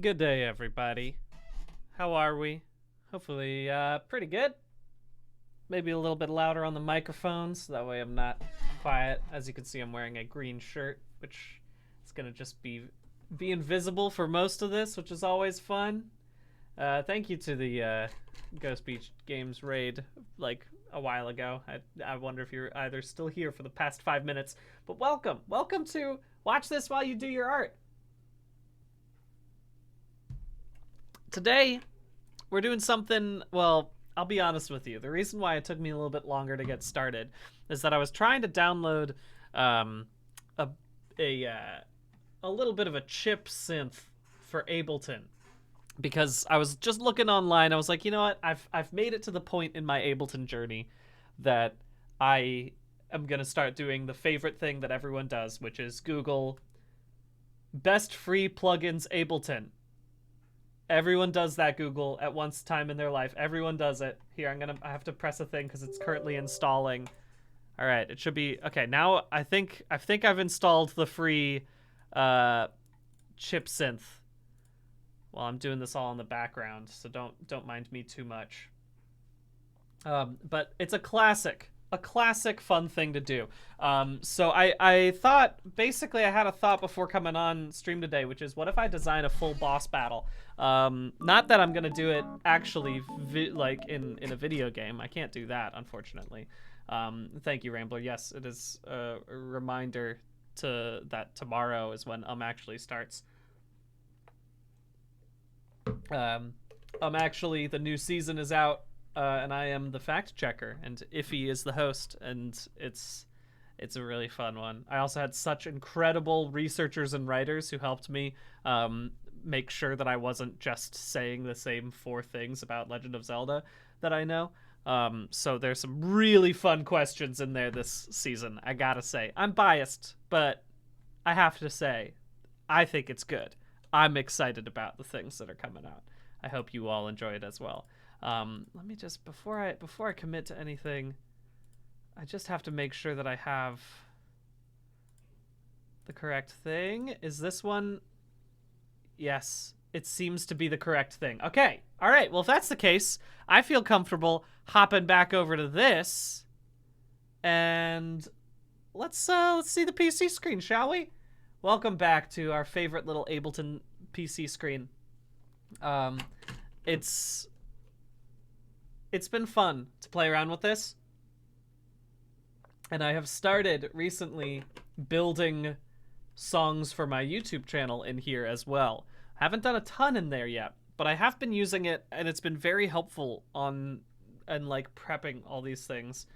Good day, everybody. How are we? Hopefully, pretty good. Maybe a little bit louder on the microphone, so that way I'm not quiet. As you can see, I'm wearing a green shirt, which is gonna just be invisible for most of this, which is always fun. Thank you to the Ghost Beach Games raid, like, a while ago. I wonder if you're either still here for the past 5 minutes, but welcome. Welcome to Watch This While You Do Your Art. Today, we're doing something, well, I'll be honest with you. The reason why it took me a little bit longer to get started is that I was trying to download a little bit of a chip synth for Ableton. Because I was just looking online, I was like, you know what? I've made it to the point in my Ableton journey that I am going to start doing the favorite thing that everyone does, which is Google best free plugins Ableton. Everyone does that, Google, at one time in their life. Everyone does it. Here, I have to press a thing because it's currently installing. All right, it should be okay. Now I think I've installed the free chip synth. While I'm doing this all in the background, so don't mind me too much. But it's a classic fun thing to do. So I thought, basically I had a thought before coming on stream today, which is, what if I design a full boss battle? Not that I'm gonna do it actually like in a video game. I can't do that, unfortunately. Thank you, Rambler. Yes, it is a reminder that tomorrow is when actually starts. Actually, the new season is out, and I am the fact checker, and Iffy is the host, and it's a really fun one. I also had such incredible researchers and writers who helped me make sure that I wasn't just saying the same 4 things about Legend of Zelda that I know. So there's some really fun questions in there this season, I gotta say. I'm biased, but I have to say, I think it's good. I'm excited about the things that are coming out. I hope you all enjoy it as well. Let me just, before I commit to anything, I just have to make sure that I have the correct thing. Is this one? Yes, it seems to be the correct thing. Okay, all right. Well, if that's the case, I feel comfortable hopping back over to this, and let's see the PC screen, shall we? Welcome back to our favorite little Ableton PC screen. It's been fun to play around with this. And I have started recently building songs for my YouTube channel in here as well. I haven't done a ton in there yet, but I have been using it, and it's been very helpful like prepping all these things.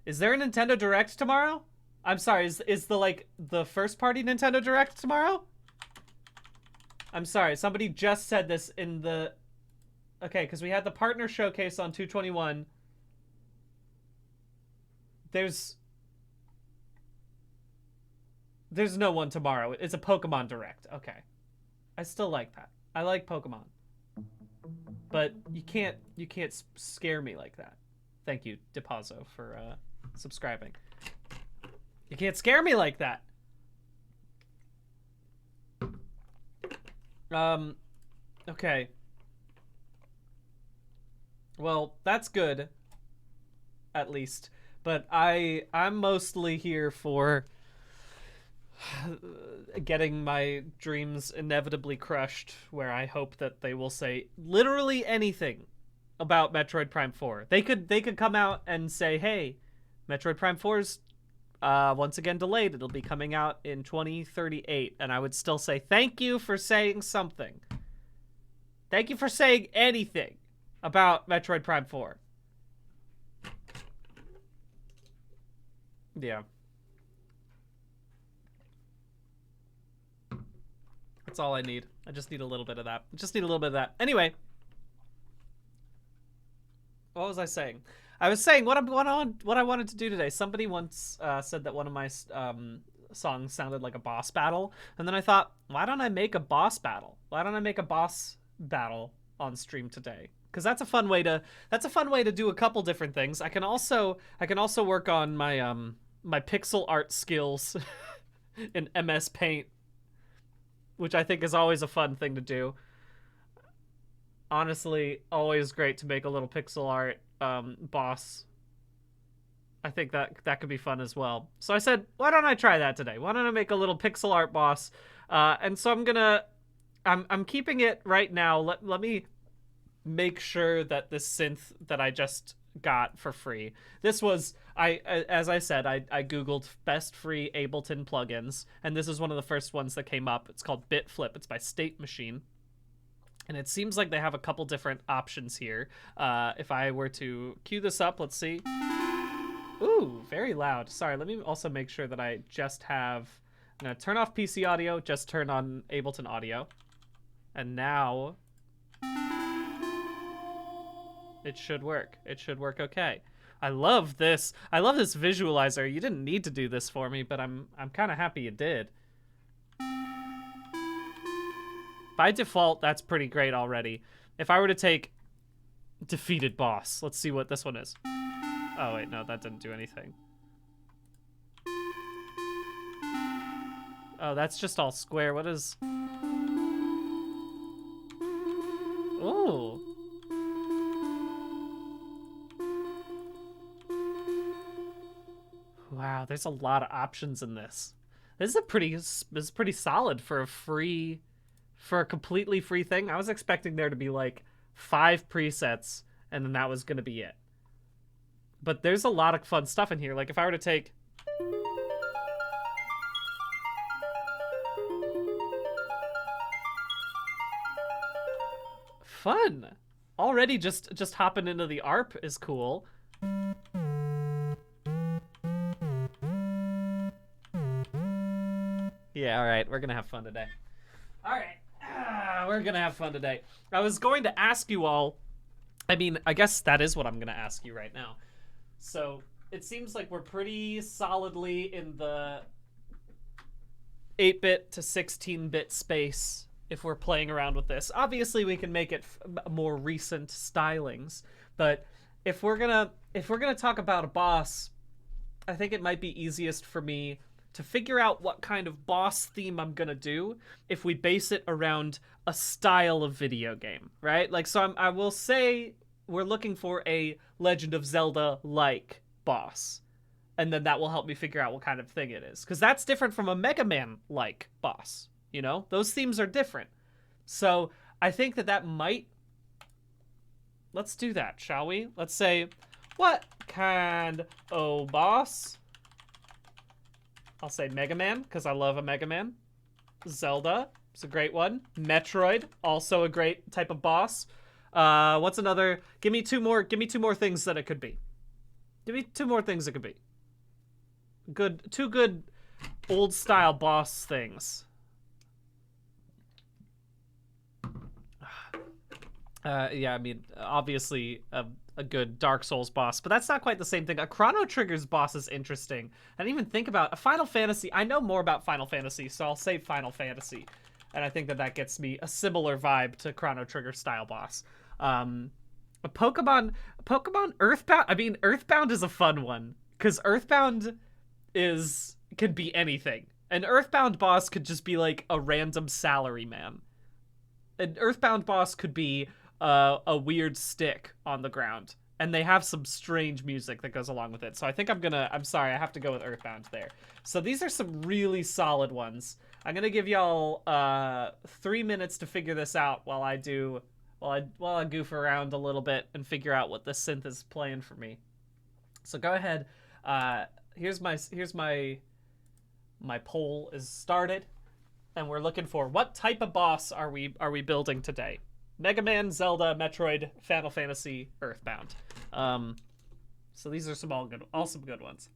Is there a Nintendo Direct tomorrow? I'm sorry, is the first party Nintendo Direct tomorrow? I'm sorry, somebody just said this in the... Okay, because we had the partner showcase on 2/21. There's no one tomorrow. It's a Pokemon Direct. Okay. I still like that. I like Pokemon. But you can't scare me like that. Thank you, DePazzo, for subscribing. You can't scare me like that. Okay. Well, that's good. At least. But I'm mostly here for getting my dreams inevitably crushed, where I hope that they will say literally anything about Metroid Prime 4. They could come out and say, hey, Metroid Prime 4's once again delayed. It'll be coming out in 2038, and I would still say thank you for saying something. Thank you for saying anything about Metroid Prime 4. Yeah. That's all I need. I just need a little bit of that. Anyway. What was I saying? I was saying what I wanted to do today. Somebody once said that one of my songs sounded like a boss battle, and then I thought, why don't I make a boss battle? Why don't I make a boss battle on stream today? Because that's a fun way to do a couple different things. I can also work on my my pixel art skills in MS Paint which I think is always a fun thing to do. Honestly, always great to make a little pixel art boss. I think that could be fun as well. So I said, why don't I try that today? Why don't I make a little pixel art boss? And so I'm keeping it right now. Let me make sure that this synth that I just got for free. This was, as I said, I Googled best free Ableton plugins, and this is one of the first ones that came up. It's called Bitflip. It's by State Machine. And it seems like they have a couple different options here. If I were to cue this up, let's see. Ooh, very loud. Sorry, let me also make sure that I just have... I'm going to turn off PC audio, just turn on Ableton audio. And now... it should work. It should work okay. I love this. I love this visualizer. You didn't need to do this for me, but I'm kind of happy you did. By default, that's pretty great already. If I were to take Defeated Boss, let's see what this one is. Oh, wait, no, that didn't do anything. Oh, that's just all square. What is... Ooh. Wow, there's a lot of options in this. This is pretty solid for a completely free thing. I was expecting there to be like 5 presets and then that was gonna be it. But there's a lot of fun stuff in here. Like if I were to take... Fun! Already just hopping into the ARP is cool. Yeah, alright, we're gonna have fun today. Alright, we're gonna have fun today. I was going to ask you all... I mean, I guess that is what I'm gonna ask you right now. So, it seems like we're pretty solidly in the 8-bit to 16-bit space if we're playing around with this. Obviously, we can make it more recent stylings, but if we're gonna talk about a boss, I think it might be easiest for me to figure out what kind of boss theme I'm gonna do if we base it around a style of video game, right? Like, so I will say we're looking for a Legend of Zelda-like boss. And then that will help me figure out what kind of thing it is. Because that's different from a Mega Man-like boss, you know? Those themes are different. So I think that might... Let's do that, shall we? Let's say, what kind of boss? I'll say Mega Man, because I love a Mega Man. Zelda, it's a great one. Metroid, also a great type of boss. What's another? Give me two more things that it could be. Give me 2 more things it could be. Two good old style boss things. Yeah, I mean, obviously a good Dark Souls boss, but that's not quite the same thing. A Chrono Trigger's boss is interesting. I didn't even think about a Final Fantasy. I know more about Final Fantasy, so I'll say Final Fantasy. And I think that gets me a similar vibe to Chrono Trigger style boss. A Pokemon Earthbound. I mean, Earthbound is a fun one because Earthbound could be anything. An Earthbound boss could just be like a random salaryman. An Earthbound boss could be a weird stick on the ground, and they have some strange music that goes along with it. So I think I'm sorry, I have to go with Earthbound there. So these are some really solid ones. I'm gonna give y'all 3 minutes to figure this out while I goof around a little bit and figure out what the synth is playing for me. So go ahead. Here's my poll is started, and we're looking for what type of boss are we building today? Mega Man, Zelda, Metroid, Final Fantasy, Earthbound. So these are some good ones.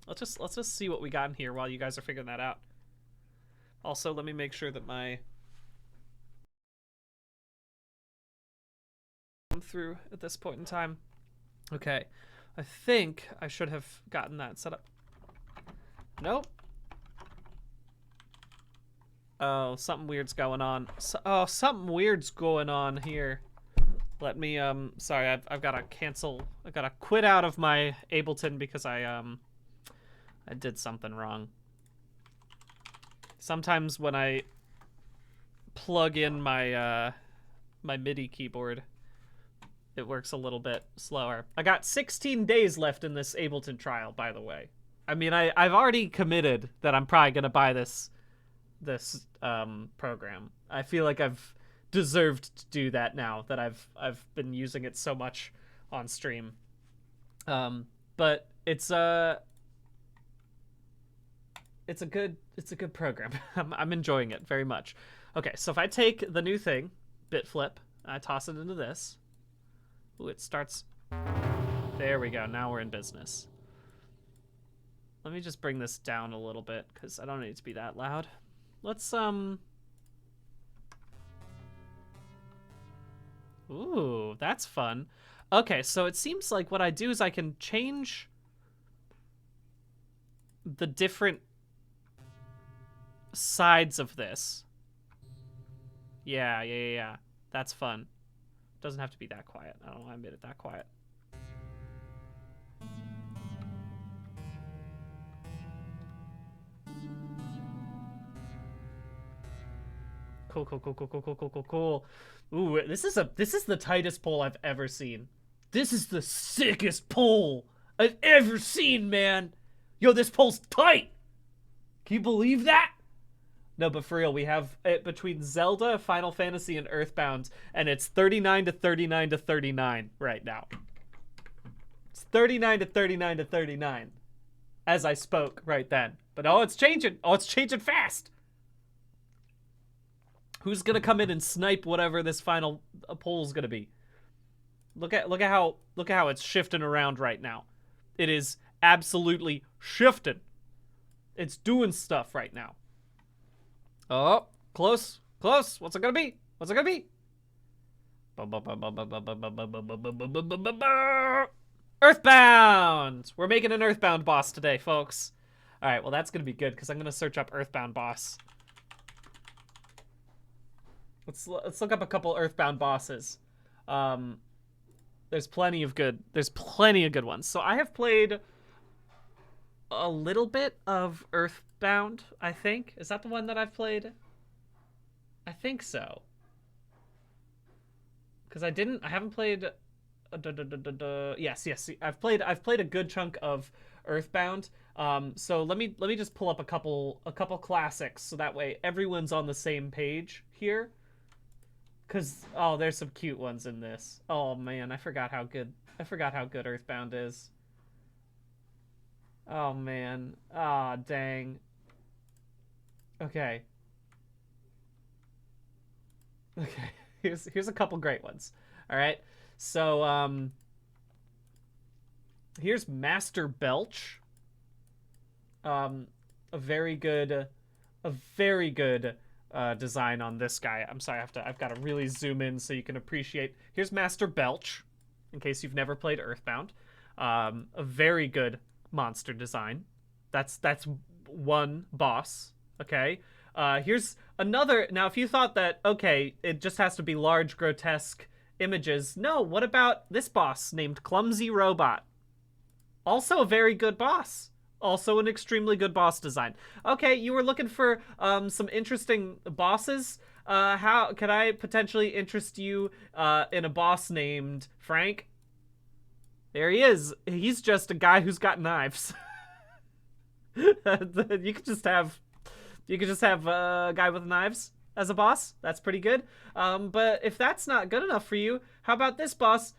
Let's just see what we got in here while you guys are figuring that out. Also, let me make sure that my come through at this point in time. Okay, I think I should have gotten that set up. Nope. Oh, something weird's going on. Something weird's going on here. Let me, sorry, I've got to cancel. I've got to quit out of my Ableton because I I did something wrong. Sometimes when I plug in my my MIDI keyboard, it works a little bit slower. I got 16 days left in this Ableton trial, by the way. I mean, I've already committed that I'm probably gonna buy this program. I feel like I've deserved to do that now that I've been using it so much on stream. But it's a good program. I'm enjoying it very much. Okay, so if I take the new thing, BitFlip, I toss it into this. Ooh, it starts. There we go. Now we're in business. Let me just bring this down a little bit because I don't need it to be that loud. Let's Ooh, that's fun. Okay, so it seems like what I do is I can change the different sides of this. Yeah. That's fun. Doesn't have to be that quiet. I don't know why I made it that quiet. Cool. Ooh, this is the tightest pull I've ever seen. This is the sickest pull I've ever seen, man. Yo, this pull's tight. Can you believe that? No, but for real, we have it between Zelda, Final Fantasy, and Earthbound, and it's 39 to 39 to 39 right now. It's 39 to 39 to 39 as I spoke right then. But oh, it's changing. Oh, it's changing fast. Who's gonna come in and snipe whatever this final poll's gonna be? Look at how it's shifting around right now. It is absolutely shifting. It's doing stuff right now. Oh, close. What's it gonna be? Earthbound! We're making an Earthbound boss today, folks. All right, well that's gonna be good because I'm gonna search up Earthbound boss. Let's look up a couple Earthbound bosses. There's plenty of good ones. So I have played a little bit of Earthbound, I think. Is that the one that I've played? I think so. Because I haven't played yes. I've played a good chunk of Earthbound. So let me just pull up a couple classics so that way everyone's on the same page here. Cause oh, there's some cute ones in this. Oh man, I forgot how good Earthbound is. Oh man. Ah, dang. Okay. Here's a couple great ones. All right. So here's Master Belch. A very good design on this guy. I'm sorry, I've got to really zoom in so you can appreciate. Here's Master Belch, in case you've never played Earthbound. A very good monster design. That's one boss. Okay. Here's another. Now, if you thought that, okay, it just has to be large, grotesque images. No, what about this boss named Clumsy Robot? Also a very good boss. Also an extremely good boss design. Okay, you were looking for some interesting bosses. How can I potentially interest you in a boss named Frank? There he is. He's just a guy who's got knives. You could just have a guy with knives as a boss. That's pretty good. But if that's not good enough for you, how about this boss?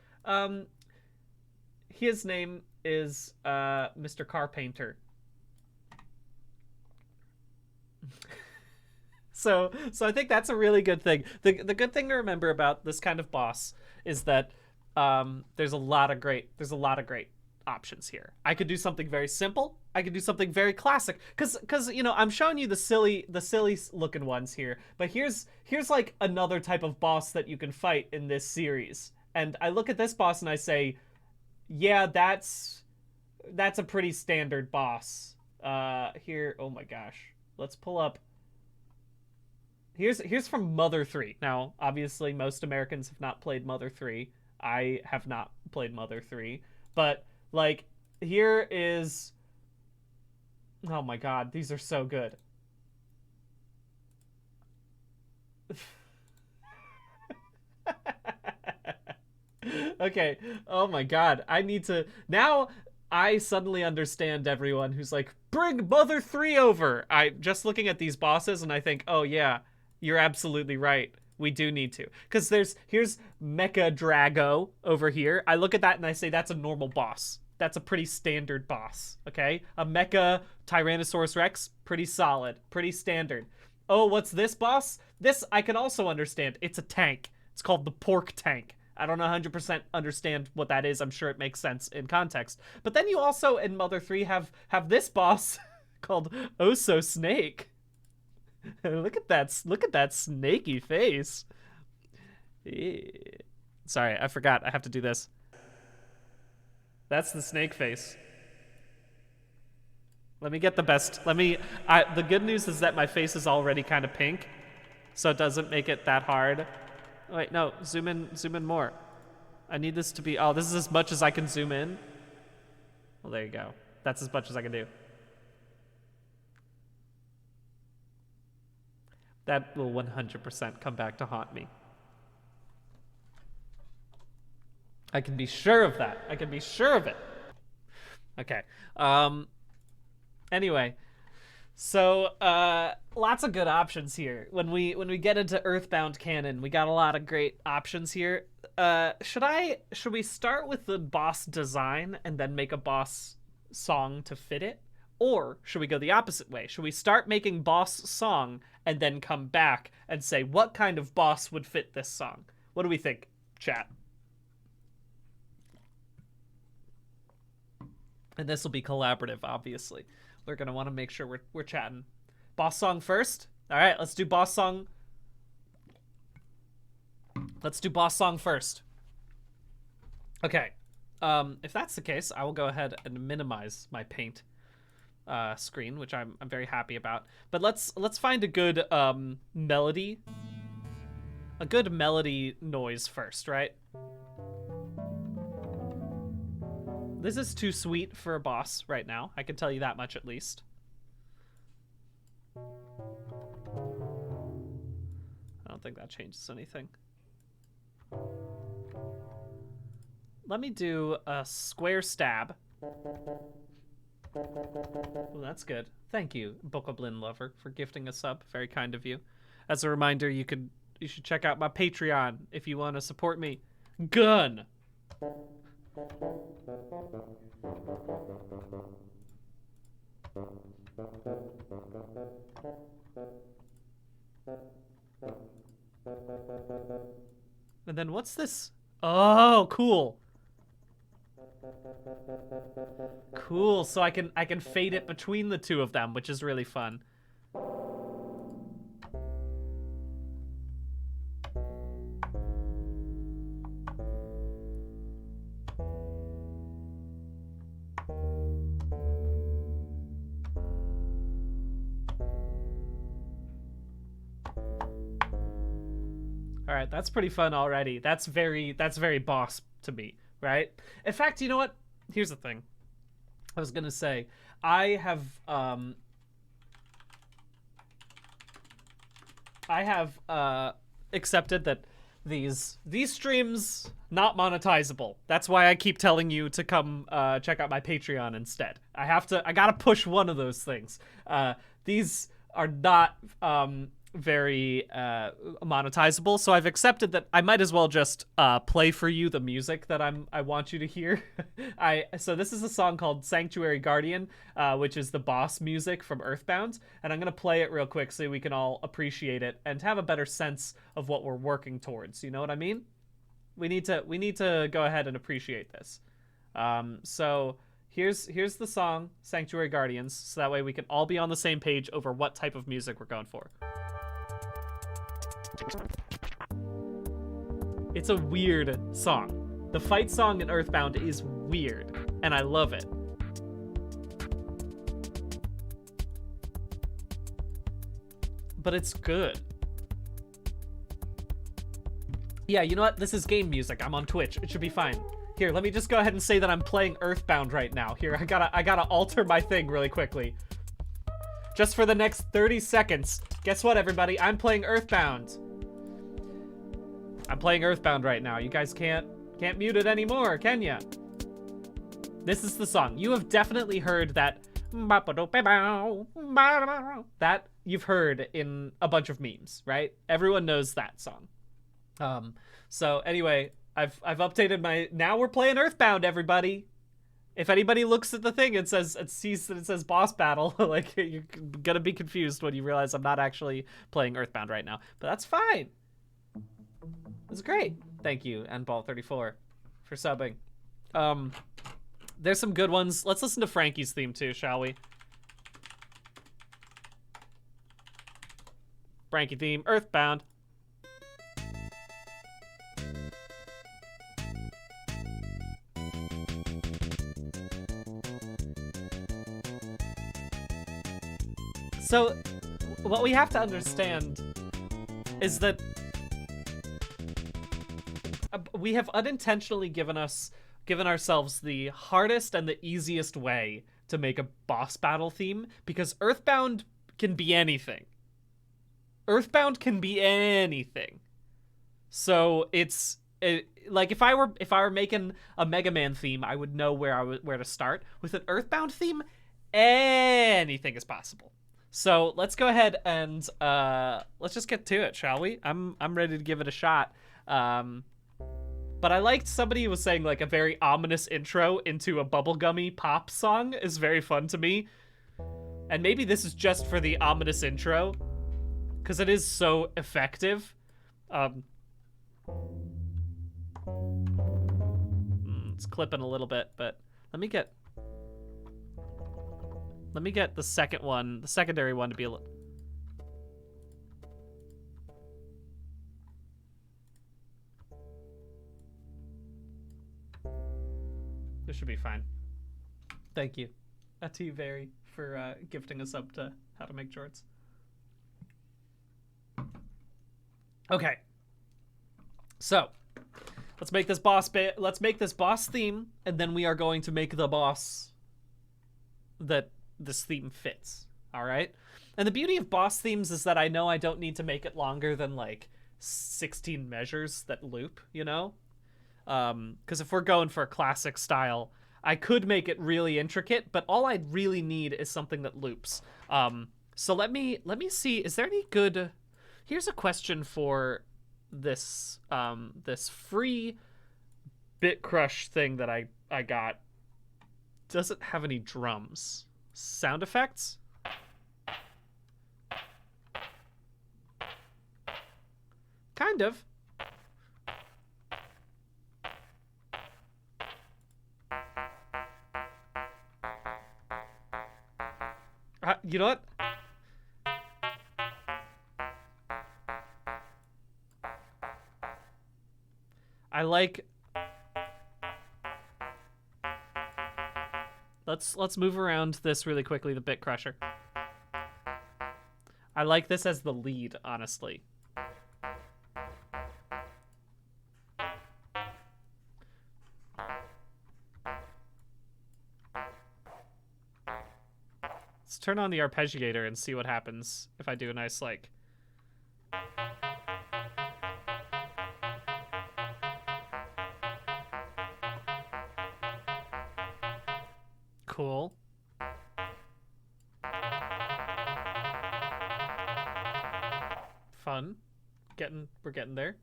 His name is Mr. Carpainter. So I think that's a really good thing. The good thing to remember about this kind of boss is that there's a lot of great options here. I could do something very simple. I could do something very classic. Cause you know, I'm showing you the silly looking ones here, but here's like another type of boss that you can fight in this series. And I look at this boss and I say, yeah, that's a pretty standard boss. Here, oh my gosh. Let's pull up. Here's from Mother 3. Now, obviously, most Americans have not played Mother 3. I have not played Mother 3. But, like, here is Oh my god, these are so good. Okay. Oh my god. I need to now. I suddenly understand everyone who's like, bring Mother 3 over. I just looking at these bosses and I think, oh yeah, you're absolutely right. We do need to. Because here's Mecha Drago over here. I look at that and I say that's a normal boss. That's a pretty standard boss, okay? A Mecha Tyrannosaurus Rex, pretty solid, pretty standard. Oh, what's this boss? This I can also understand. It's a tank. It's called the Pork Tank. I don't 100% understand what that is. I'm sure it makes sense in context. But then you also, in Mother 3, have this boss called Oso Snake. Look at that snaky face. Sorry, I forgot. I have to do this. That's the snake face. Let me get the best. The good news is that my face is already kind of pink, so it doesn't make it that hard. Wait, no, zoom in more. I need this to be, oh, this is as much as I can zoom in. Well, there you go. That's as much as I can do. That will 100% come back to haunt me. I can be sure of that. I can be sure of it. Okay. Anyway. So, lots of good options here. When we get into Earthbound canon, we got a lot of great options here. Should we start with the boss design and then make a boss song to fit it? Or should we go the opposite way? Should we start making boss song and then come back and say what kind of boss would fit this song? What do we think, chat? And this will be collaborative, obviously. We're going to want to make sure we're chatting. Boss song first? All right, let's do boss song. Let's do boss song first. Okay. If that's the case, I will go ahead and minimize my paint screen, which I'm very happy about. But let's find a good melody. A good melody noise first, right? This is too sweet for a boss right now. I can tell you that much at least. I don't think that changes anything. Let me do a square stab. Well, that's good. Thank you, Bokoblin Lover, for gifting a sub. Very kind of you. As a reminder, you should check out my Patreon if you want to support me. Gun! And then what's this? Oh, cool. Cool, so I can fade it between the two of them, which is really fun. All right, that's pretty fun already. That's very boss to me, right? In fact, you know what? Here's the thing. I was gonna say, I have accepted that these streams not monetizable. That's why I keep telling you to come check out my Patreon instead. I gotta push one of those things. These are not very monetizable, so I've accepted that I might as well just play for you the music that I want you to hear. So this is a song called Sanctuary Guardian, which is the boss music from Earthbound, and I'm gonna play it real quick so we can all appreciate it and have a better sense of what we're working towards. You know what I mean? We need to go ahead and appreciate this. So here's the song Sanctuary Guardians, so that way we can all be on the same page over what type of music we're going for. It's a weird song. The fight song in Earthbound is weird, and I love it. But it's good. Yeah, you know what? This is game music. I'm on Twitch. It should be fine. Here, let me just go ahead and say that I'm playing Earthbound right now. Here, I gotta alter my thing really quickly. just for the next 30 seconds. Guess what, everybody? I'm playing Earthbound. I'm playing Earthbound right now. You guys can't mute it anymore, can ya? This is the song. You have definitely heard that you've heard in a bunch of memes, right? Everyone knows that song. So anyway, I've updated my, now we're playing Earthbound, everybody. If anybody looks at the thing and sees that it says boss battle, like, you're gonna be confused when you realize I'm not actually playing Earthbound right now. But that's fine. It's great. Thank you, nball34, for subbing. There's some good ones. Let's listen to Frankie's theme too, shall we? Frankie theme, Earthbound. So, what we have to understand is that we have unintentionally given ourselves the hardest and the easiest way to make a boss battle theme, because Earthbound can be anything. Earthbound can be anything. So like if I were making a Mega Man theme, I would know where to start. With an Earthbound theme, anything is possible. So let's go ahead and let's just get to it, shall we? I'm ready to give it a shot. But I liked somebody was saying like a very ominous intro into a bubblegummy pop song is very fun to me. And maybe this is just for the ominous intro, because it is so effective. It's clipping a little bit, but let me get the second one, the secondary one, to be a little. This should be fine. Thank you. To you, Very, for gifting us up to How to Make Shorts. Okay. So, let's make this boss theme, and then we are going to make the boss that this theme fits. All right? And the beauty of boss themes is that I know I don't need to make it longer than like 16 measures that loop, you know? Because if we're going for a classic style, I could make it really intricate, but all I really need is something that loops. So let me see, is there any good... Here's a question for this this free Bit Crush thing that I got. Does it have any drums? Sound effects? Kind of. You know what? I like... Let's move around this really quickly, the Bit Crusher. I like this as the lead, honestly. Let's turn on the arpeggiator and see what happens if I do a nice, like... Cool. Fun. We're getting there.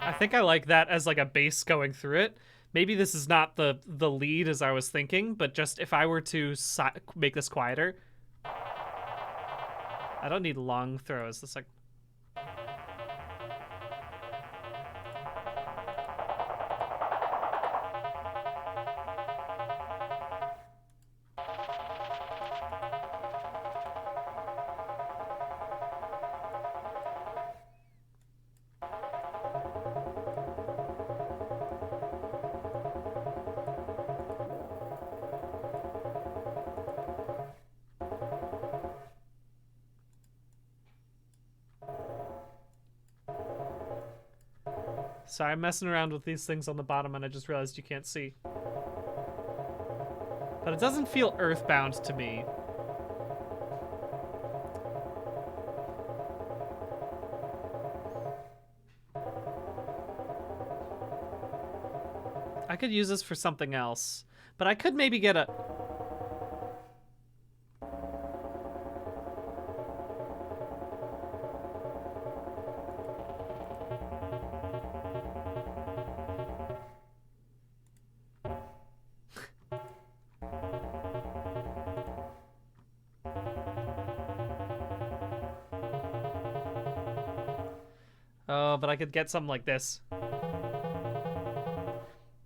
I think I like that as like a bass going through it. Maybe this is not the lead as I was thinking, but just if I were to make this quieter. I don't need long throws. This like... Sorry, I'm messing around with these things on the bottom and I just realized you can't see. But it doesn't feel Earthbound to me. I could use this for something else, but I could maybe get a... Oh, but I could get something like this.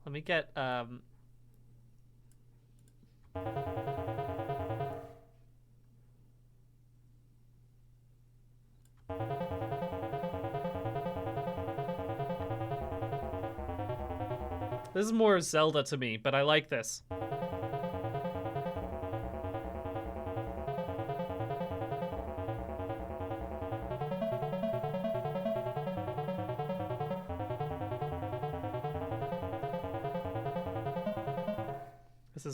Let me get, this is more Zelda to me, but I like this.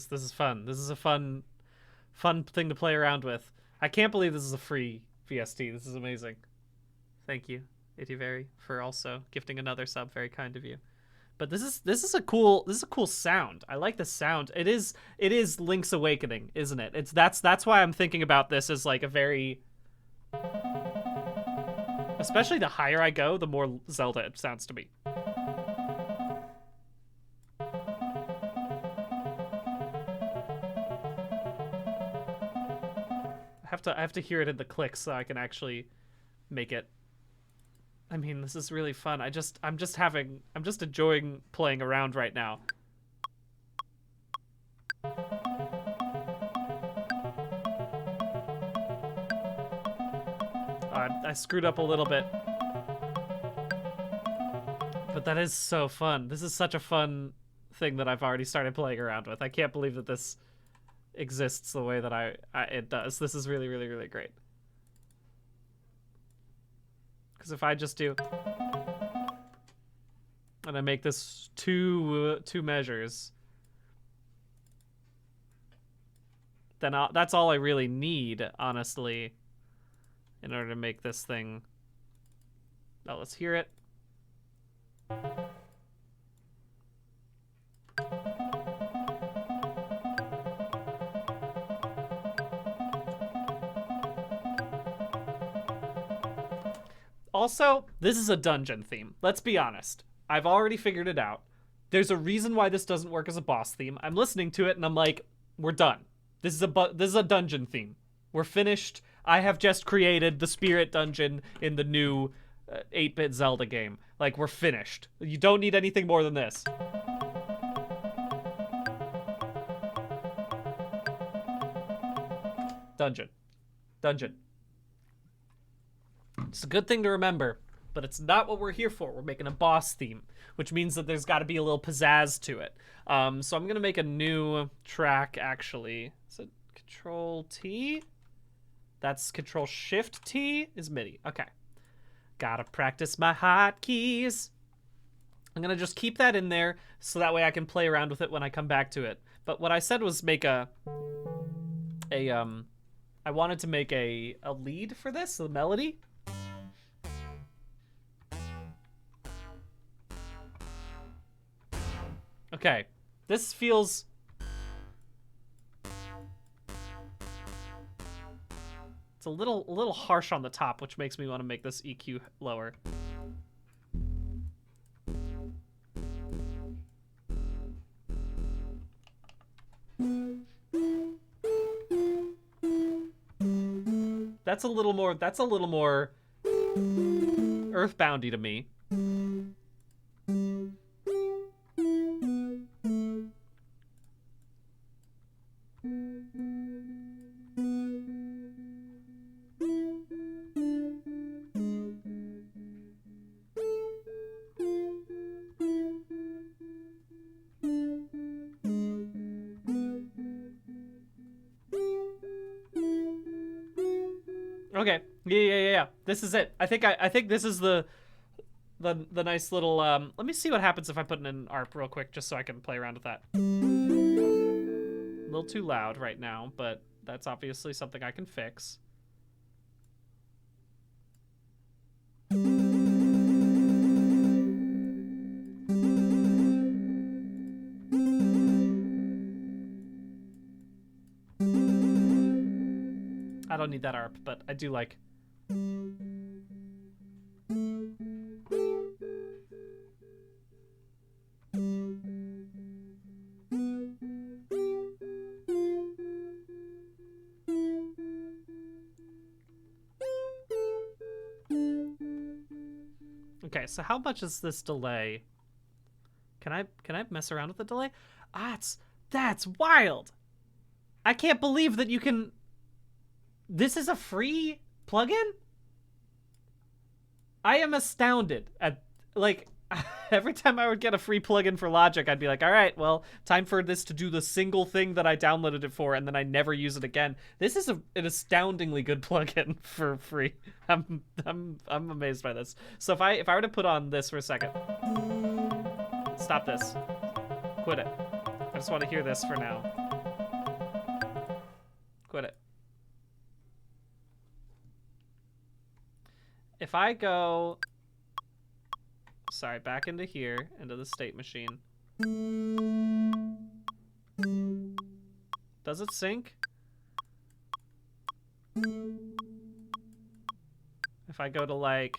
This is fun. This is a fun thing to play around with. I can't believe this is a free VST. This is amazing. Thank you, Itiveri, for also gifting another sub. Very kind of you. But this is a cool sound. I like the sound. It is Link's Awakening, isn't it? That's why I'm thinking about this as like a very, especially the higher I go, the more Zelda it sounds to me. I have to hear it in the clicks so I can actually make it. I mean, this is really fun. I'm just enjoying playing around right now. I screwed up a little bit. But that is so fun. This is such a fun thing that I've already started playing around with. I can't believe that this exists the way that it does. This is really, really, really great. Because if I just do, and I make this two measures, then that's all I really need, honestly, in order to make this thing. Now let's hear it. Also, this is a dungeon theme. Let's be honest. I've already figured it out. There's a reason why this doesn't work as a boss theme. I'm listening to it and I'm like, we're done. This is a dungeon theme. We're finished. I have just created the spirit dungeon in the new 8-bit Zelda game. Like, we're finished. You don't need anything more than this. Dungeon. Dungeon. It's a good thing to remember, but it's not what we're here for. We're making a boss theme, which means that there's got to be a little pizzazz to it. So I'm going to make a new track, actually. Is it Control-T? That's Control-Shift-T is MIDI. Okay. Gotta practice my hotkeys. I'm going to just keep that in there so that way I can play around with it when I come back to it. But what I said was make I wanted to make a lead for this, the melody. Okay, this feels... It's a little harsh on the top, which makes me want to make this EQ lower. That's a little more Earthboundy to me. Okay. Yeah. This is it. I think this is the the nice little let me see what happens if I put in an ARP real quick just so I can play around with that. A little too loud right now, but that's obviously something I can fix. I don't need that ARP, but I do like. Okay, so how much is this delay? Can I mess around with the delay? Ah, that's wild. I can't believe that you can. This is a free plugin? I am astounded at, like, every time I would get a free plugin for Logic, I'd be like, all right, well, time for this to do the single thing that I downloaded it for, and then I never use it again. This is an astoundingly good plugin for free. I'm amazed by this. So if I were to put on this for a second, stop this, quit it. I just want to hear this for now. Quit it. If I go, sorry, back into here, into the state machine. Does it sync? If I go to like,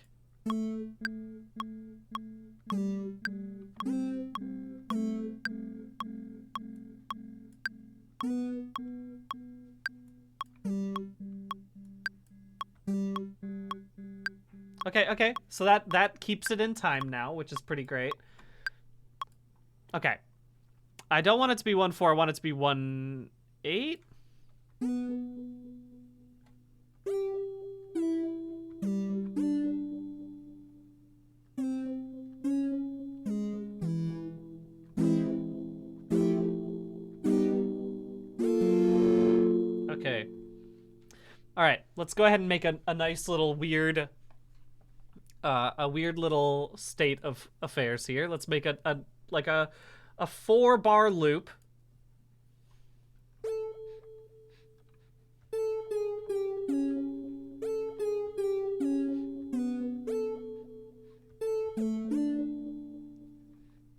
okay, so that keeps it in time now, which is pretty great. Okay. I don't want it to be 1.4, I want it to be 1.8. Okay. All right, let's go ahead and make a nice little weird little state of affairs here. Let's make a 4-bar loop.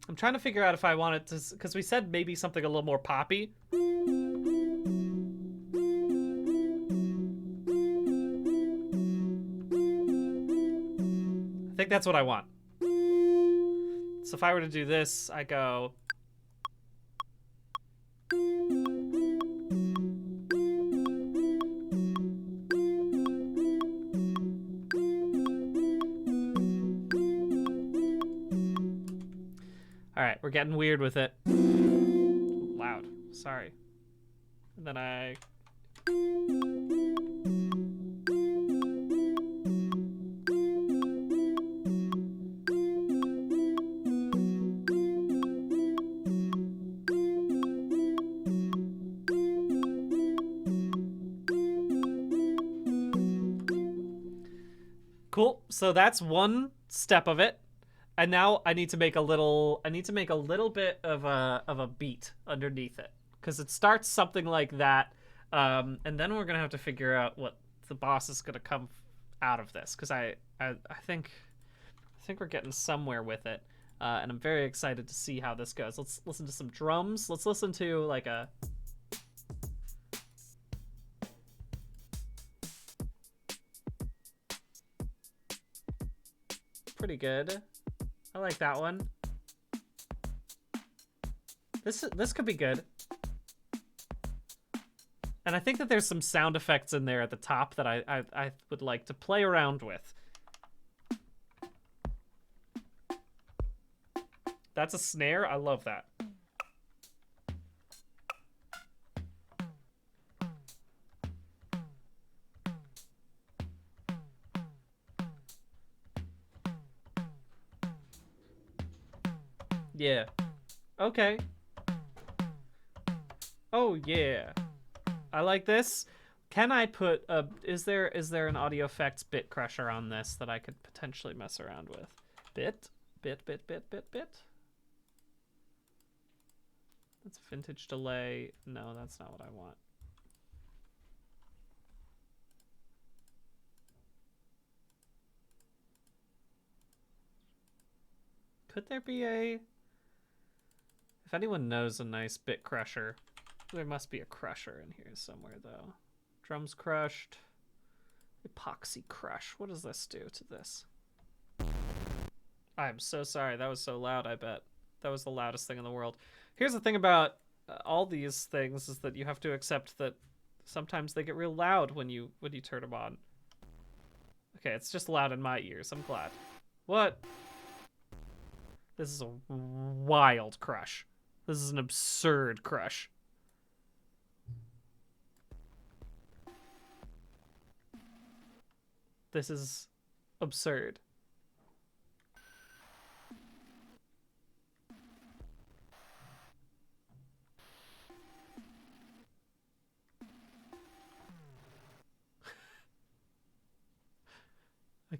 I'm trying to figure out if I want it to, because we said maybe something a little more poppy. I think that's what I want. So if I were to do this, I go. All right, we're getting weird with it. Loud, sorry. And then I. Cool. So that's one step of it. And now I need to make a little bit of a beat underneath it, because it starts something like that, and then we're gonna have to figure out what the boss is gonna come out of this, because I think we're getting somewhere with it, and I'm very excited to see how this goes. Let's listen to some drums. Let's listen to like a. Pretty good. I like that one. This could be good. And I think that there's some sound effects in there at the top that I would like to play around with. That's a snare. I love that. Yeah. Okay. Oh yeah. I like this. Can I put a is there an audio effects bit crusher on this that I could potentially mess around with? Bit. Bit. That's vintage delay. No, that's not what I want. Could there be a... If anyone knows a nice bit crusher, there must be a crusher in here somewhere, though. Drums crushed. Epoxy crush. What does this do to this? I'm so sorry. That was so loud, I bet. That was the loudest thing in the world. Here's the thing about all these things is that you have to accept that sometimes they get real loud when you turn them on. Okay, it's just loud in my ears. I'm glad. What? This is a wild crush. This is an absurd crush. This is absurd.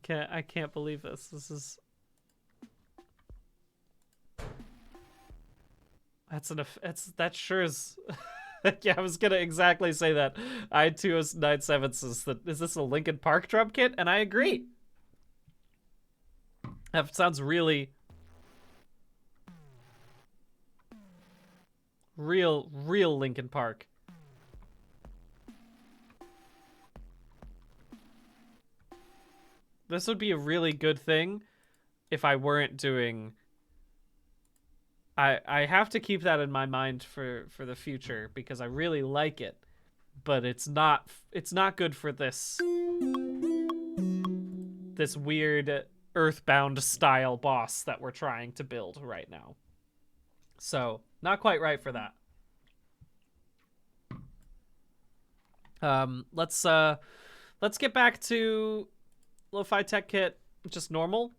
I can't believe this. This is... that sure is... Yeah, I was gonna exactly say that. I2097 says that, is this a Linkin Park drum kit? And I agree. That sounds really... real Linkin Park. This would be a really good thing if I weren't doing... I have to keep that in my mind for the future because I really like it, but it's not good for this weird Earthbound style boss that we're trying to build right now. So, not quite right for that. Let's get back to Lo-Fi Tech Kit, just normal.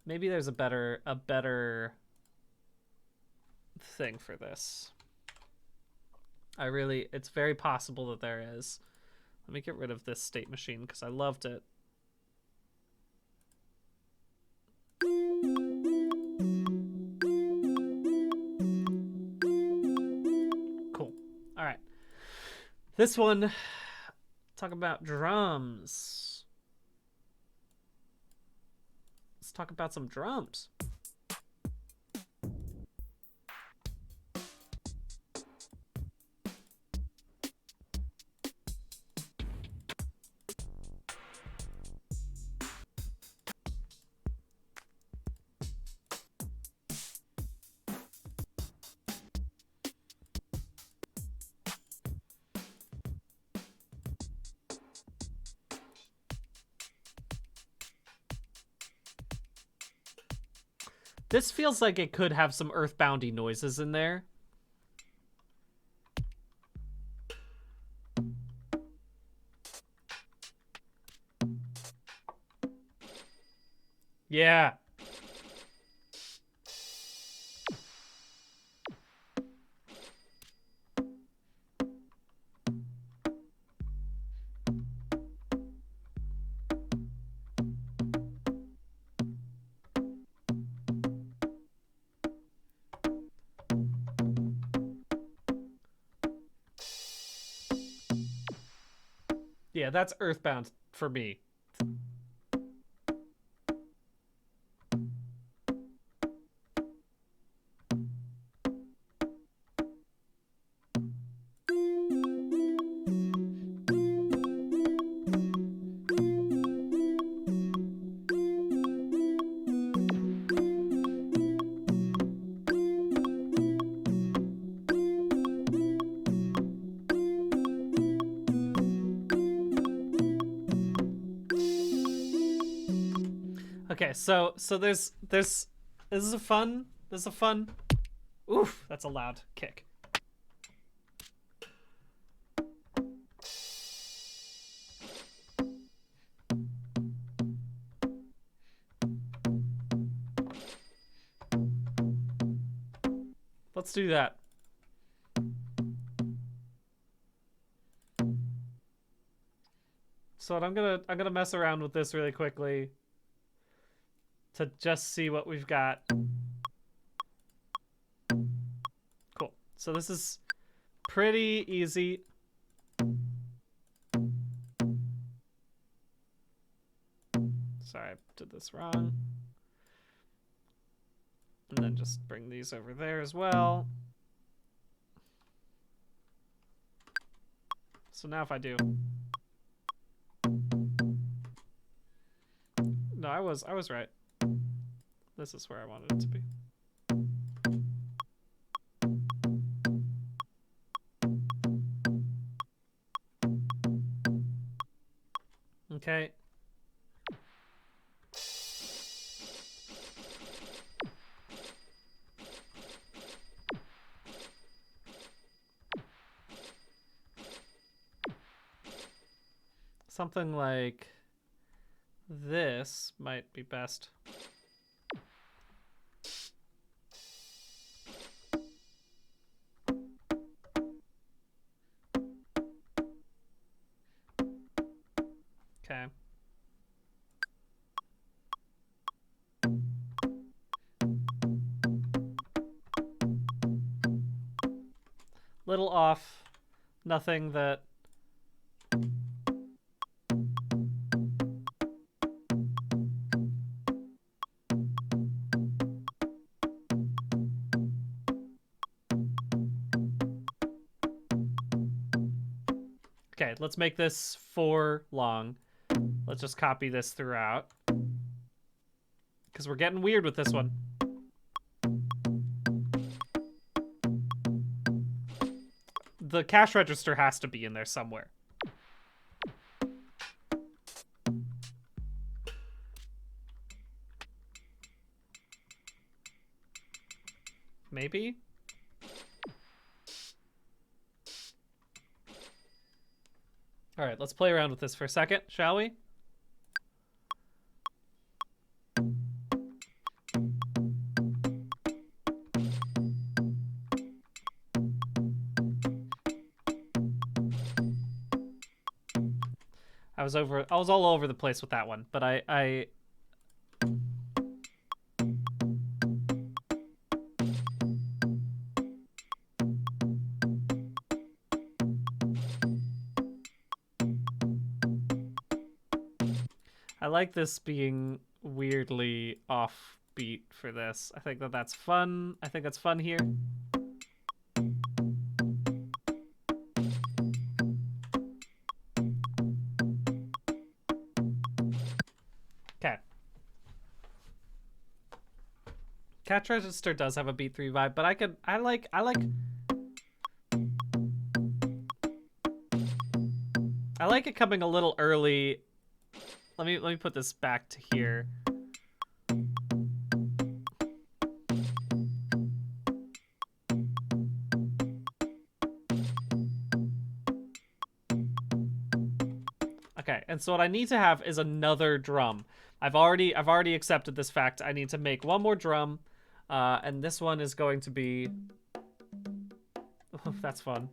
Maybe there's a better thing for this. It's very possible that there is. Let me get rid of this state machine because I loved it. Cool. All right. This one, talk about drums. Let's talk about some drums. This feels like it could have some Earthboundy noises in there. Yeah. Yeah, that's Earthbound for me. Okay, so this is a fun. Oof, that's a loud kick. Let's do that. So I'm gonna mess around with this really quickly. to just see what we've got. Cool. So this is pretty easy. Sorry, I did this wrong. And then just bring these over there as well. So now if I do... No, I was right. This is where I wanted it to be. Okay. Something like this might be best. Okay. Little off. Nothing that... Okay, let's make this 4 long. Let's just copy this throughout. Because we're getting weird with this one. The cash register has to be in there somewhere. Maybe? All right, let's play around with this for a second, shall we? I was all over the place with that one, but I like this being weirdly offbeat for this. I think that that's fun. I think that's fun here. Okay. Catch Register does have a beat 3 vibe, but I like it coming a little early. Let me put this back to here. Okay, and so what I need to have is another drum. I've already accepted this fact. I need to make one more drum, and this one is going to be... Oh, that's fun.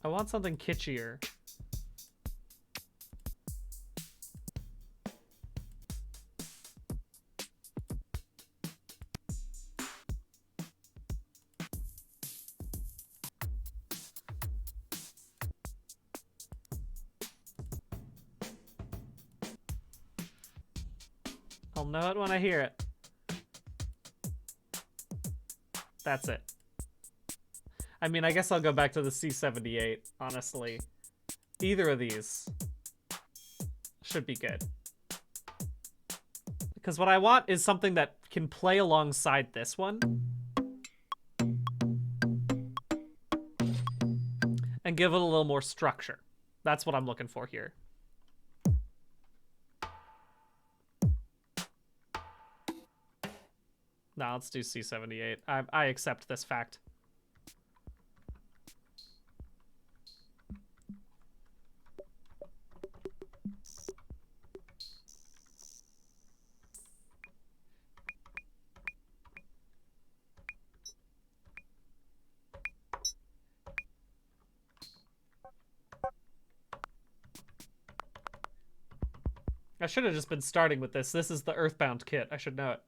I want something kitschier. I'll know it when I hear it. That's it. I mean, I guess I'll go back to the C78, honestly. Either of these should be good. Because what I want is something that can play alongside this one. And and give it a little more structure. That's what I'm looking for here. Now let's do C78. I accept this fact. I should have just been starting with this. This is the Earthbound kit. I should know it.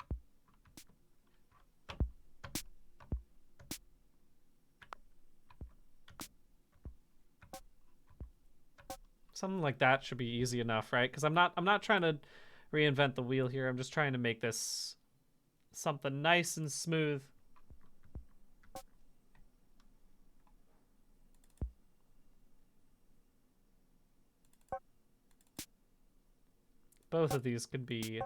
Something like that should be easy enough, right? Because I'm not trying to reinvent the wheel here. I'm just trying to make this something nice and smooth. Both of these could be...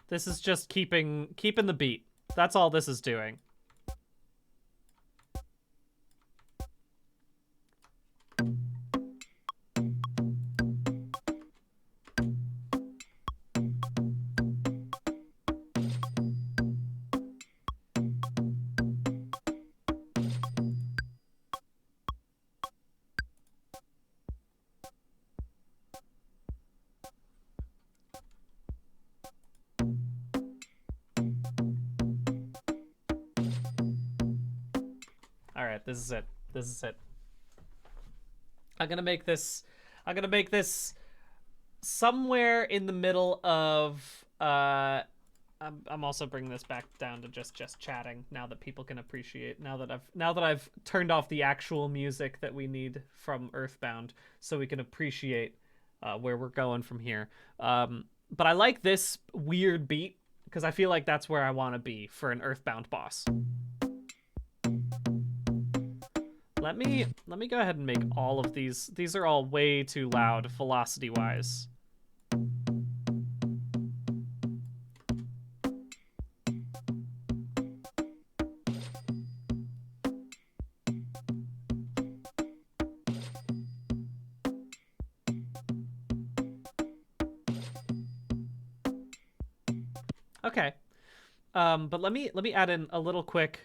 This is just keeping the beat. That's all this is doing. This is it. This is it. I'm gonna make this somewhere in the middle of I'm also bringing this back down to just chatting now that people can appreciate, now that I've turned off the actual music that we need from Earthbound so we can appreciate where we're going from here. But I like this weird beat because I feel like that's where I want to be for an Earthbound boss. Let me go ahead and make all of these. These are all way too loud velocity-wise. Okay. But let me add in a little quick.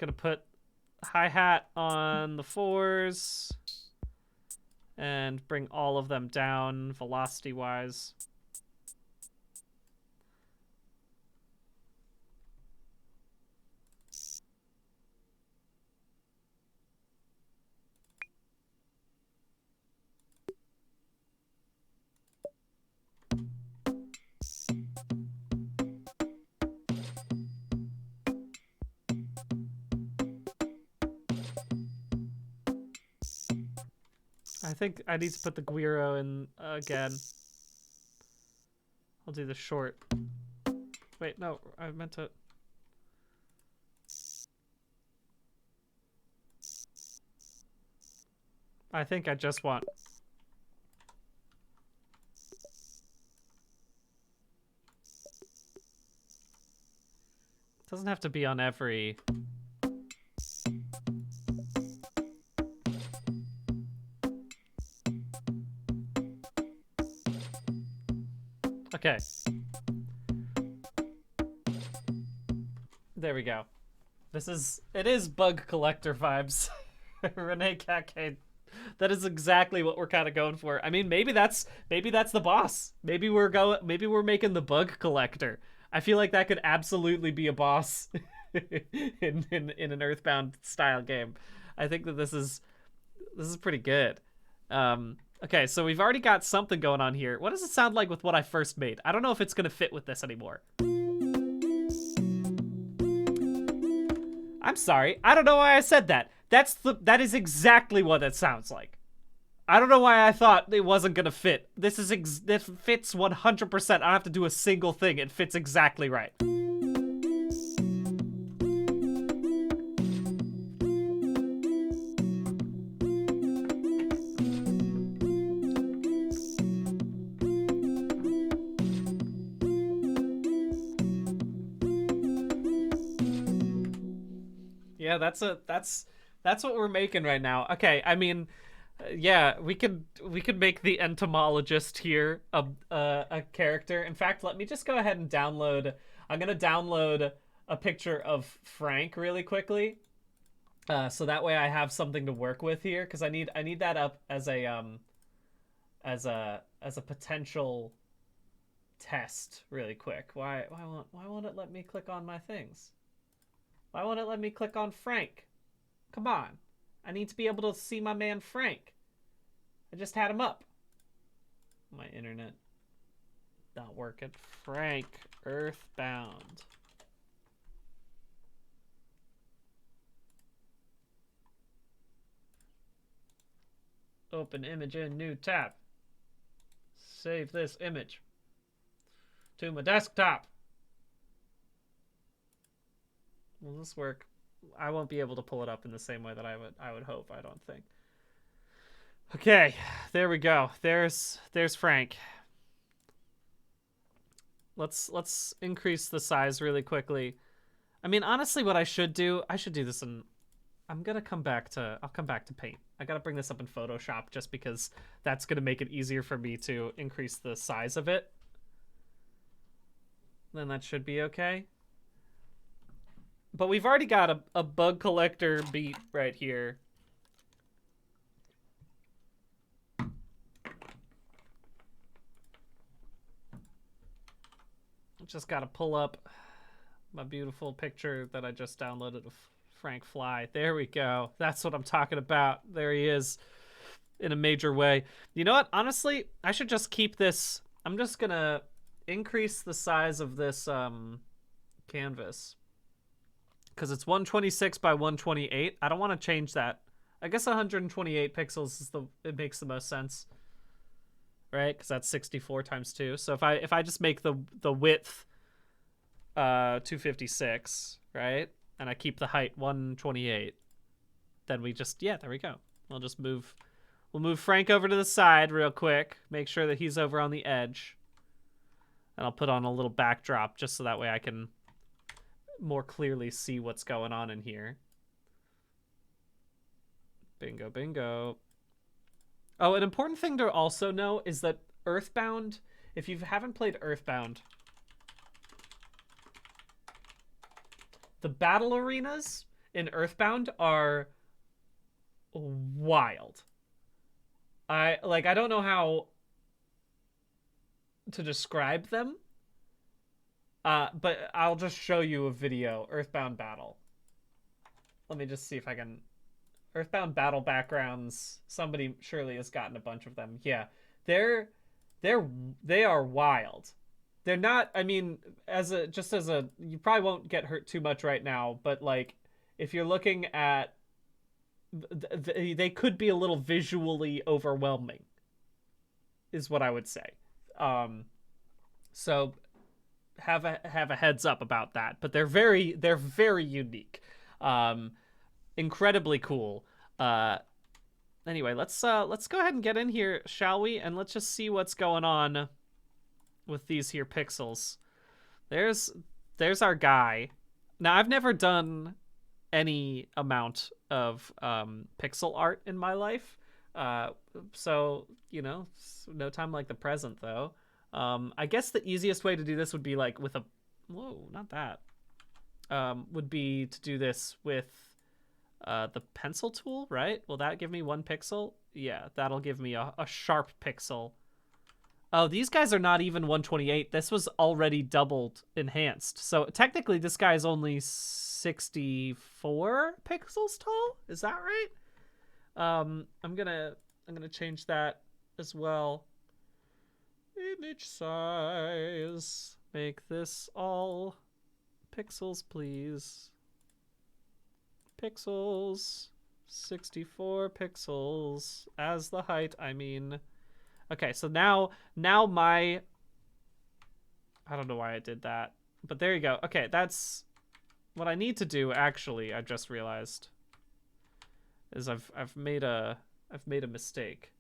Gonna put hi-hat on the 4s and bring all of them down velocity wise. I think I need to put the Guiro in again. I'll do the short. Wait, no, I meant to... I think I just want... It doesn't have to be on every... Okay. There we go. It is bug collector vibes. Renee Kake. That is exactly what we're kind of going for. I mean, maybe that's the boss. Maybe we're making the bug collector. I feel like that could absolutely be a boss in an Earthbound style game. I think that this is pretty good. Okay, so we've already got something going on here. What does it sound like with what I first made? I don't know if it's gonna fit with this anymore. I'm sorry. I don't know why I said that. That is exactly what it sounds like. I don't know why I thought it wasn't gonna fit. This fits 100%. I don't have to do a single thing. It fits exactly right. Yeah, that's what we're making right now. Okay, I mean, yeah, we could make the entomologist here a character. In fact, let me just go ahead and download. I'm gonna download a picture of Frank really quickly, so that way I have something to work with here, because I need that up as a as a potential test really quick. Why won't it let me click on my things? Why won't it let me click on Frank? Come on. I need to be able to see my man Frank. I just had him up. My internet not working. Frank Earthbound. Open image in new tab. Save this image to my desktop. Will this work? I won't be able to pull it up in the same way that I would hope, I don't think. Okay, there we go. There's Frank. Let's increase the size really quickly. I mean, honestly, what I should do this in, I'll come back to Paint. I gotta bring this up in Photoshop just because that's gonna make it easier for me to increase the size of it. Then that should be okay. But we've already got a bug collector beat right here. Just gotta pull up my beautiful picture that I just downloaded of Frank Fly. There we go. That's what I'm talking about. There he is in a major way. You know what? Honestly, I should just keep this. I'm just gonna increase the size of this canvas, because it's 126 by 128. I don't want to change that. I guess 128 pixels is it makes the most sense, right? Because that's 64 times 2. So if I just make the width 256, right, and I keep the height 128, then we just, yeah, there we go. We'll just move Frank over to the side real quick, make sure that he's over on the edge, and I'll put on a little backdrop just so that way I can more clearly see what's going on in here. Bingo, bingo. Oh, an important thing to also know is that Earthbound, if you haven't played Earthbound, the battle arenas in Earthbound are wild. I don't know how to describe them. But I'll just show you a video. Earthbound battle. Let me just see if I can. Earthbound battle backgrounds. Somebody surely has gotten a bunch of them. Yeah, they are wild. They're not. I mean, you probably won't get hurt too much right now. But like, if you're looking at, they could be a little visually overwhelming, is what I would say. So have a heads up about that. But they're very unique. Incredibly cool. Anyway, let's go ahead and get in here, shall we? And let's just see what's going on with these here pixels. There's our guy. Now, I've never done any amount of pixel art in my life. So, you know, no time like the present, though. I guess the easiest way to do this would be like with a... Whoa, not that. Would be to do this with the pencil tool, right? Will that give me 1 pixel? Yeah, that'll give me a sharp pixel. Oh, these guys are not even 128. This was already doubled enhanced. So technically this guy's only 64 pixels tall. Is that right? I'm gonna change that as well. Image size. Make this all pixels, please. Pixels. 64 pixels as the height, I mean. Okay, so now my... I don't know why I did that, but there you go. Okay, that's what I need to do, actually. I just realized is I've made a mistake.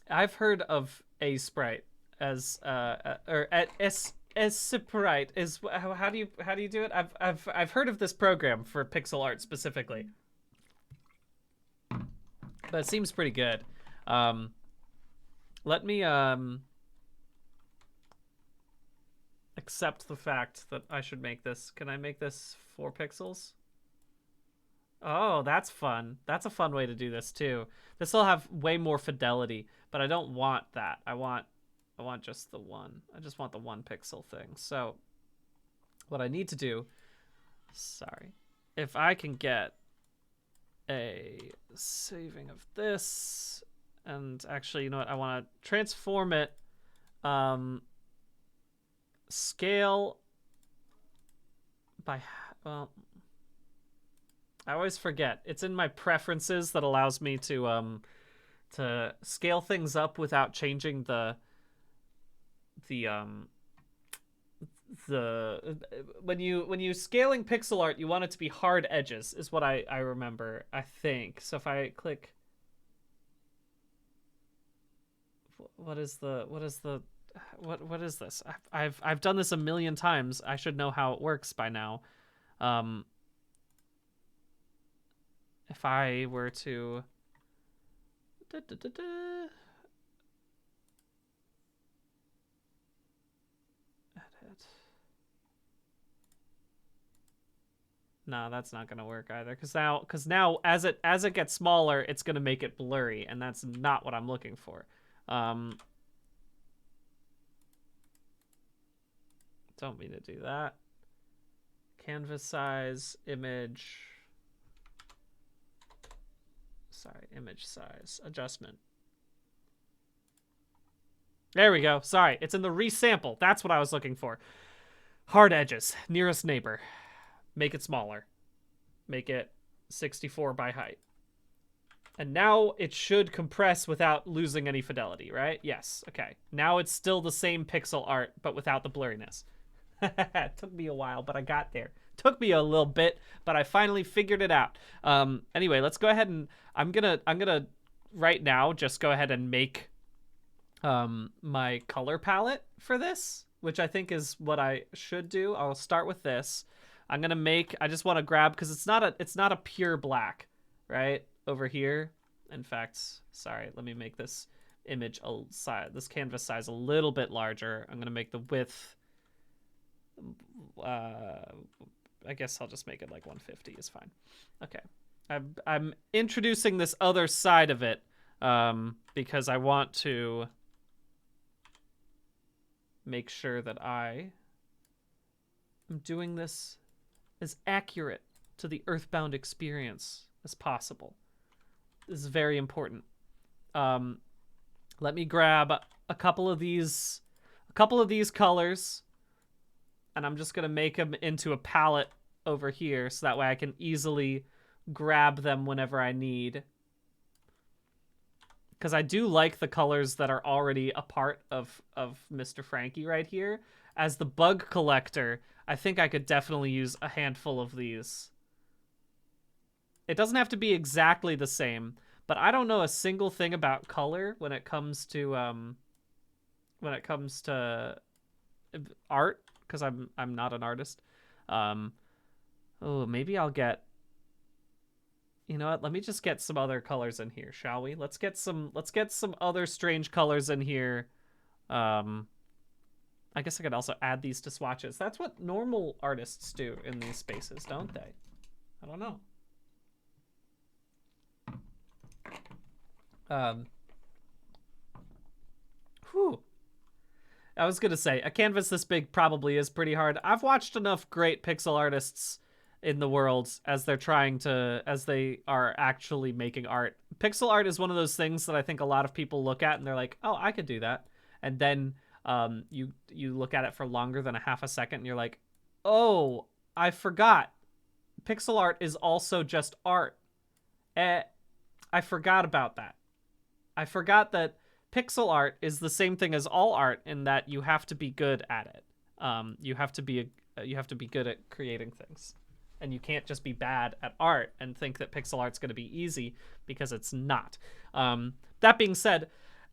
I've heard of a sprite as or a sprite is how do you do it? I've heard of this program for pixel art specifically, but it seems pretty good. Let me accept the fact that I should make this. Can I make this 4 pixels? Oh, that's fun. That's a fun way to do this too. This will have way more fidelity, but I don't want that. I want just the one. I just want the 1 pixel thing. So what I need to do, sorry, if I can get a saving of this, and actually, you know what? I want to transform it, scale by, well, I always forget. It's in my preferences that allows me to scale things up without changing the when you scaling pixel art, you want it to be hard edges is what I remember, I think. So if I click, what is this? I've done this a million times. I should know how it works by now. If I were to edit. No, that's not gonna work either. Because now as it gets smaller, it's gonna make it blurry, and that's not what I'm looking for. Don't mean to do that. Canvas size, image. Sorry, image size, adjustment. There we go. Sorry, it's in the resample. That's what I was looking for. Hard edges, nearest neighbor. Make it smaller. Make it 64 by height. And now it should compress without losing any fidelity, right? Yes, okay. Now it's still the same pixel art, but without the blurriness. It took me a while, but I got there. Took me a little bit, but I finally figured it out. Anyway, let's go ahead and I'm gonna right now just go ahead and make my color palette for this, which I think is what I should do. I'll start with this. I'm gonna make. I just want to grab because it's not a pure black, right over here. In fact, sorry. Let me make this image this canvas size a little bit larger. I'm gonna make the width. I guess I'll just make it like 150 is fine. Okay. I'm introducing this other side of it because I want to make sure that I am doing this as accurate to the Earthbound experience as possible. This is very important. Let me grab a couple of these colors, and I'm just gonna make them into a palette over here so that way I can easily grab them whenever I need. Because I do like the colors that are already a part of Mr. Frankie right here. As the bug collector, I think I could definitely use a handful of these. It doesn't have to be exactly the same, but I don't know a single thing about color when it comes to art, because I'm not an artist. Oh, maybe I'll get. You know what? Let me just get some other colors in here, shall we? Let's get some other strange colors in here. I guess I could also add these to swatches. That's what normal artists do in these spaces, don't they? I don't know. Whew. I was gonna say, a canvas this big probably is pretty hard. I've watched enough great pixel artists in the world as they are actually making art. Pixel art is one of those things that I think a lot of people look at and they're like, oh, I could do that. And then you look at it for longer than a half a second and you're like, oh, I forgot. Pixel art is also just art. I forgot about that. I forgot that pixel art is the same thing as all art in that you have to be good at it. You have to be good at creating things. And you can't just be bad at art and think that pixel art's going to be easy, because it's not. That being said,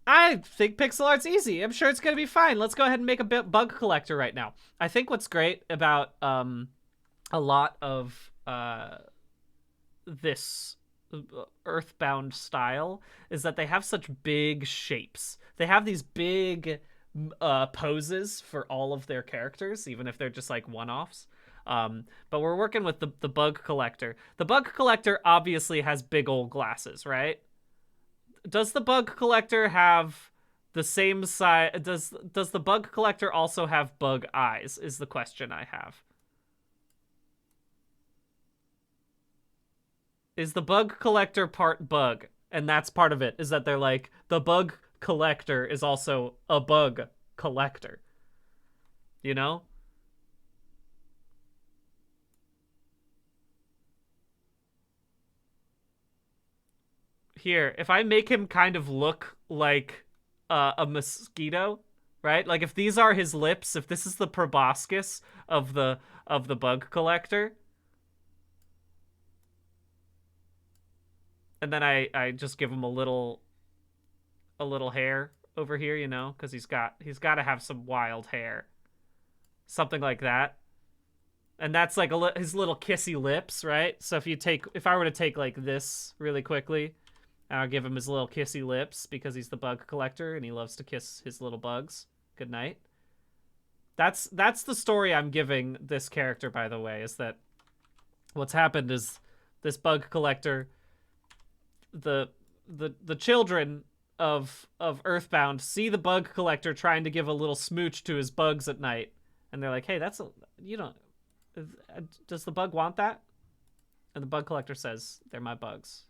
I think pixel art's easy. I'm sure it's gonna be fine. Let's go ahead and make a bug collector right now. I think what's great about a lot of this Earthbound style is that they have such big shapes. They have these big poses for all of their characters, even if they're just like one-offs. But we're working with the bug collector. The bug collector obviously has big old glasses, right? Does the bug collector have the same size? Does the bug collector also have bug eyes? Is the question I have. Is the bug collector part bug? And that's part of it, is that they're like, the bug collector is also a bug collector. You know? Here, if I make him kind of look like a mosquito, right? Like if these are his lips, if this is the proboscis of the bug collector, and then I just give him a little hair over here, you know, because he's got to have some wild hair, something like that. And that's like his little kissy lips, right? So if I were to take like this really quickly, I'll give him his little kissy lips because he's the bug collector and he loves to kiss his little bugs. Good night. That's the story I'm giving this character, by the way, is that what's happened is this bug collector, the children of Earthbound see the bug collector trying to give a little smooch to his bugs at night, and they're like, "Hey, does the bug want that?" And the bug collector says, "They're my bugs.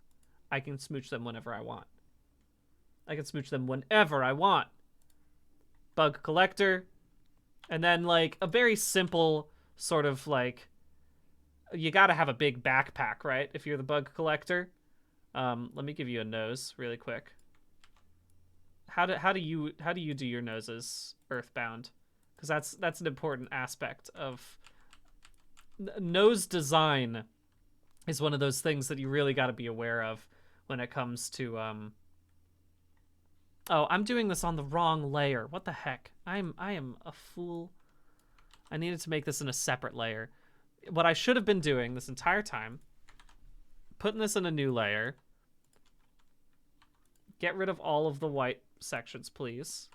I can smooch them whenever I want. I can smooch them whenever I want." Bug collector. And then like a very simple sort of like, you got to have a big backpack, right? If you're the bug collector. Let me give you a nose really quick. How do you do your noses, Earthbound? Because that's an important aspect of nose design. Is one of those things that you really got to be aware of when it comes to Oh, I'm doing this on the wrong layer. What the heck? I am a fool. I needed to make this in a separate layer. What I should have been doing this entire time, putting this in a new layer. Get rid of all of the white sections, please.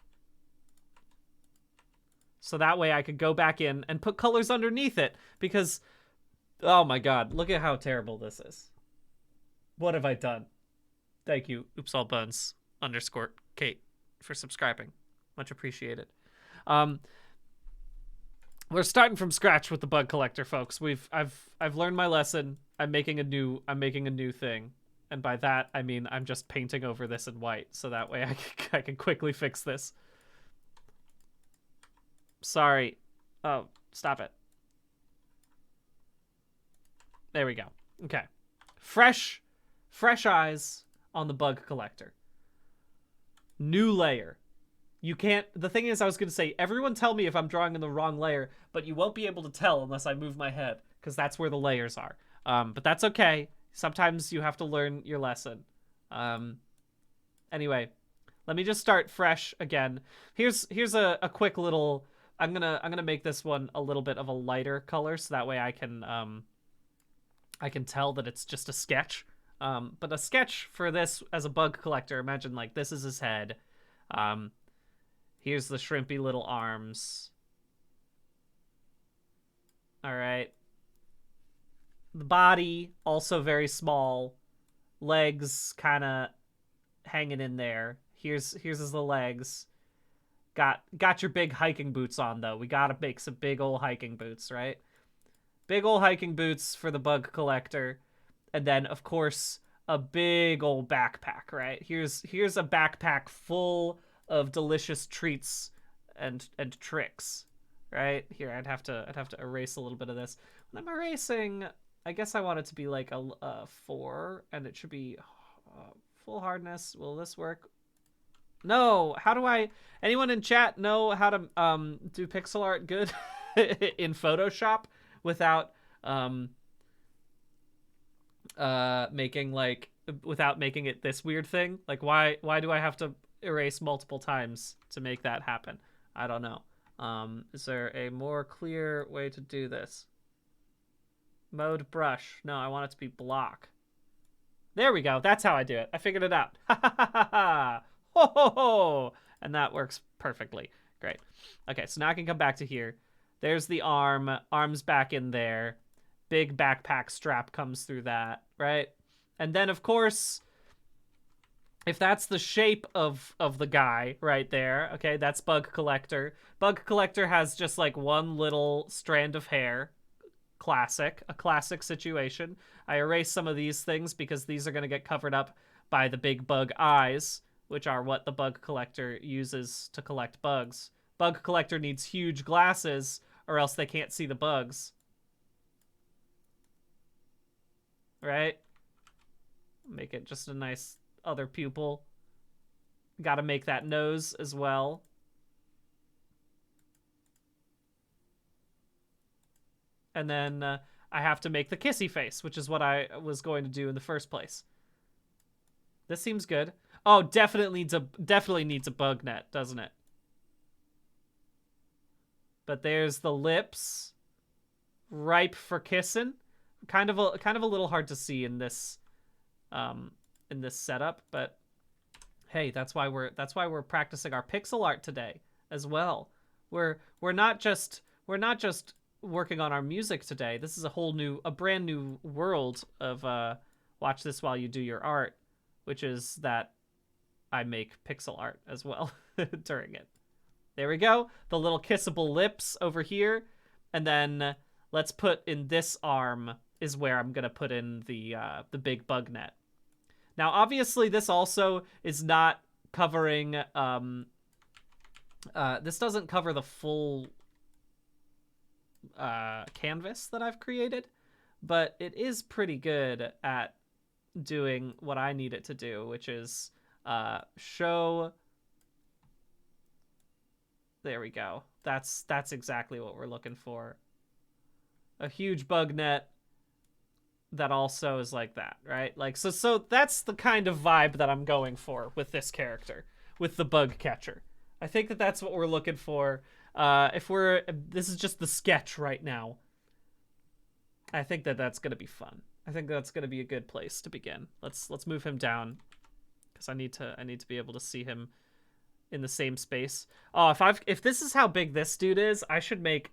So that way I could go back in and put colors underneath it, because oh my god, look at how terrible this is. What have I done? Thank you, oopsallbuns_Kate, for subscribing. Much appreciated. We're starting from scratch with the bug collector, folks. I've learned my lesson. I'm making a new thing. And by that, I mean I'm just painting over this in white, so that way I can quickly fix this. Sorry. Oh, stop it. There we go. Okay. Fresh eyes on the bug collector. New layer. You can't... The thing is, I was going to say, everyone tell me if I'm drawing in the wrong layer, but you won't be able to tell unless I move my head, because that's where the layers are. But that's okay. Sometimes you have to learn your lesson. Anyway, let me just start fresh again. Here's a quick little... I'm gonna make this one a little bit of a lighter color, so that way I can tell that it's just a sketch. But a sketch for this as a bug collector, imagine like this is his head. Here's the shrimpy little arms. All right. The body, also very small. Legs kind of hanging in there. Here's his legs. Got your big hiking boots on, though. We gotta make some big old hiking boots, right? Big old hiking boots for the bug collector. And then, of course, a big old backpack, right? Here's a backpack full of delicious treats and tricks, right? Here, I'd have to erase a little bit of this. When I'm erasing, I guess I want it to be like a 4, and it should be full hardness. Will this work? No. How do I... Anyone in chat know how to do pixel art good in Photoshop without making like without making it this weird thing. Like, why do I have to erase multiple times to make that happen? I don't know. Is there a more clear way to do this? Mode brush. No, I want it to be block. There we go. That's how I do it. I figured it out. Ha ha ha ha ha. Ho ho ho. And that works perfectly. Great. Okay, so now I can come back to here. There's the arm. Arm's back in there. Big backpack strap comes through that, right? And then, of course, if that's the shape of the guy right there, okay, that's Bug Collector. Bug Collector has just like one little strand of hair. A classic situation. I erase some of these things because these are going to get covered up by the big bug eyes, which are what the Bug Collector uses to collect bugs. Bug Collector needs huge glasses or else they can't see the bugs. Right? Make it just a nice other pupil. Gotta make that nose as well. And then I have to make the kissy face, which is what I was going to do in the first place. This seems good. Oh, definitely needs a bug net, doesn't it? But there's the lips, ripe for kissing. Kind of a little hard to see in this setup, but hey, that's why we're practicing our pixel art today as well. We're not just working on our music today. This is a brand new world of watch this while you do your art, which is that I make pixel art as well during it. There we go. The little kissable lips over here, and then let's put in this arm is where I'm gonna put in the big bug net. Now, obviously, this also is not covering. This doesn't cover the full canvas that I've created, but it is pretty good at doing what I need it to do, which is show. There we go. That's exactly what we're looking for. A huge bug net that also is like that, right? Like, so that's the kind of vibe that I'm going for with this character, with the bug catcher. I think that that's what we're looking for. This is just the sketch right now. I think that that's going to be fun. I think that's going to be a good place to begin. Let's move him down because I need to be able to see him in the same space. Oh, if this is how big this dude is, I should make.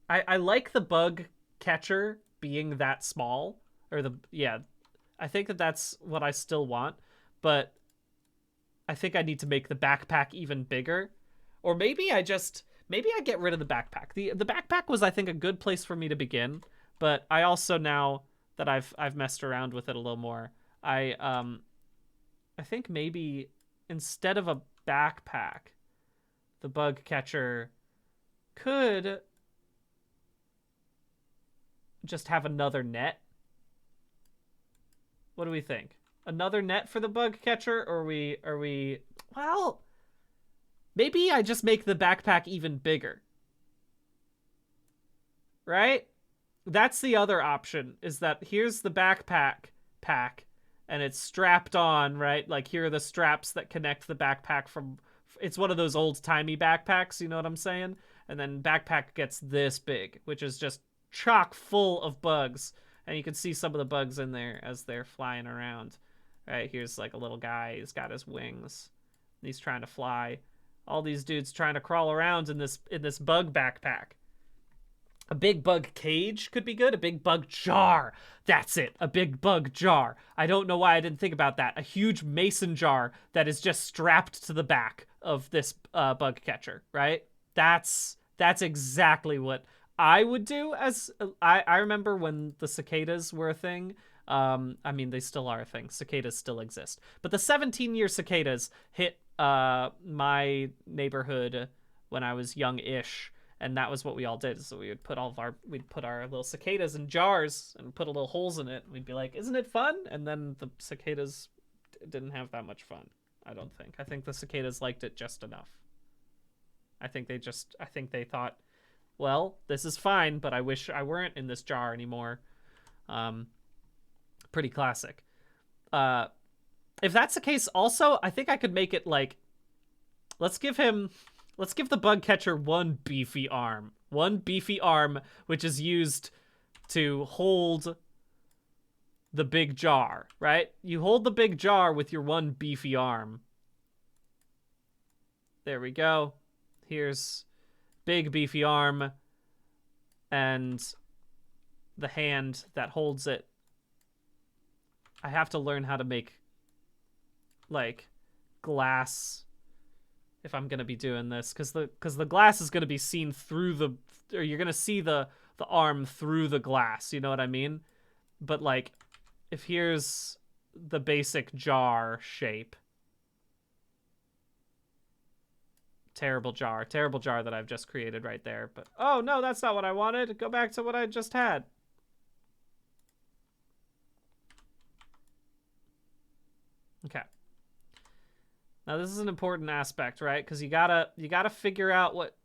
I like the bug catcher being that small, I think that that's what I still want, but I think I need to make the backpack even bigger, or maybe I get rid of the backpack. The backpack was, I think, a good place for me to begin, but I also, now that I've messed around with it a little more, I think maybe instead of a backpack, the bug catcher could just have another net. What do we think? Another net for the bug catcher, or are we well, maybe I just make the backpack even bigger. Right? That's the other option, is that here's the backpack and it's strapped on, right? Like, here are the straps that connect the backpack from, it's one of those old-timey backpacks, you know what I'm saying? And then backpack gets this big, which is just chock full of bugs, and you can see some of the bugs in there as they're flying around. Right, here's like a little guy, he's got his wings, he's trying to fly. All these dudes trying to crawl around in this bug backpack. A big bug cage could be good. A big bug jar. That's it. A big bug jar. I don't know why I didn't think about that. A huge mason jar that is just strapped to the back of this bug catcher, right? That's exactly what I would do. As I remember when the cicadas were a thing. I mean, they still are a thing. Cicadas still exist. But the 17-year cicadas hit my neighborhood when I was young-ish. And that was what we all did. So we'd put our little cicadas in jars and put little holes in it. We'd be like, isn't it fun? And then the cicadas didn't have that much fun, I don't think. I think the cicadas liked it just enough. I think they thought, well, this is fine, but I wish I weren't in this jar anymore. Pretty classic. If that's the case, also, I think I could make it like, let's give the bug catcher one beefy arm. One beefy arm, which is used to hold the big jar, right? You hold the big jar with your one beefy arm. There we go. Here's big beefy arm and the hand that holds it. I have to learn how to make like glass if I'm gonna be doing this, because the glass is gonna be seen through the, or you're gonna see the arm through the glass, you know what I mean? But like, if here's the basic jar shape, terrible jar that I've just created right there. But oh no, that's not what I wanted. Go back to what I just had. Okay. Now this is an important aspect, right? Because you gotta figure out what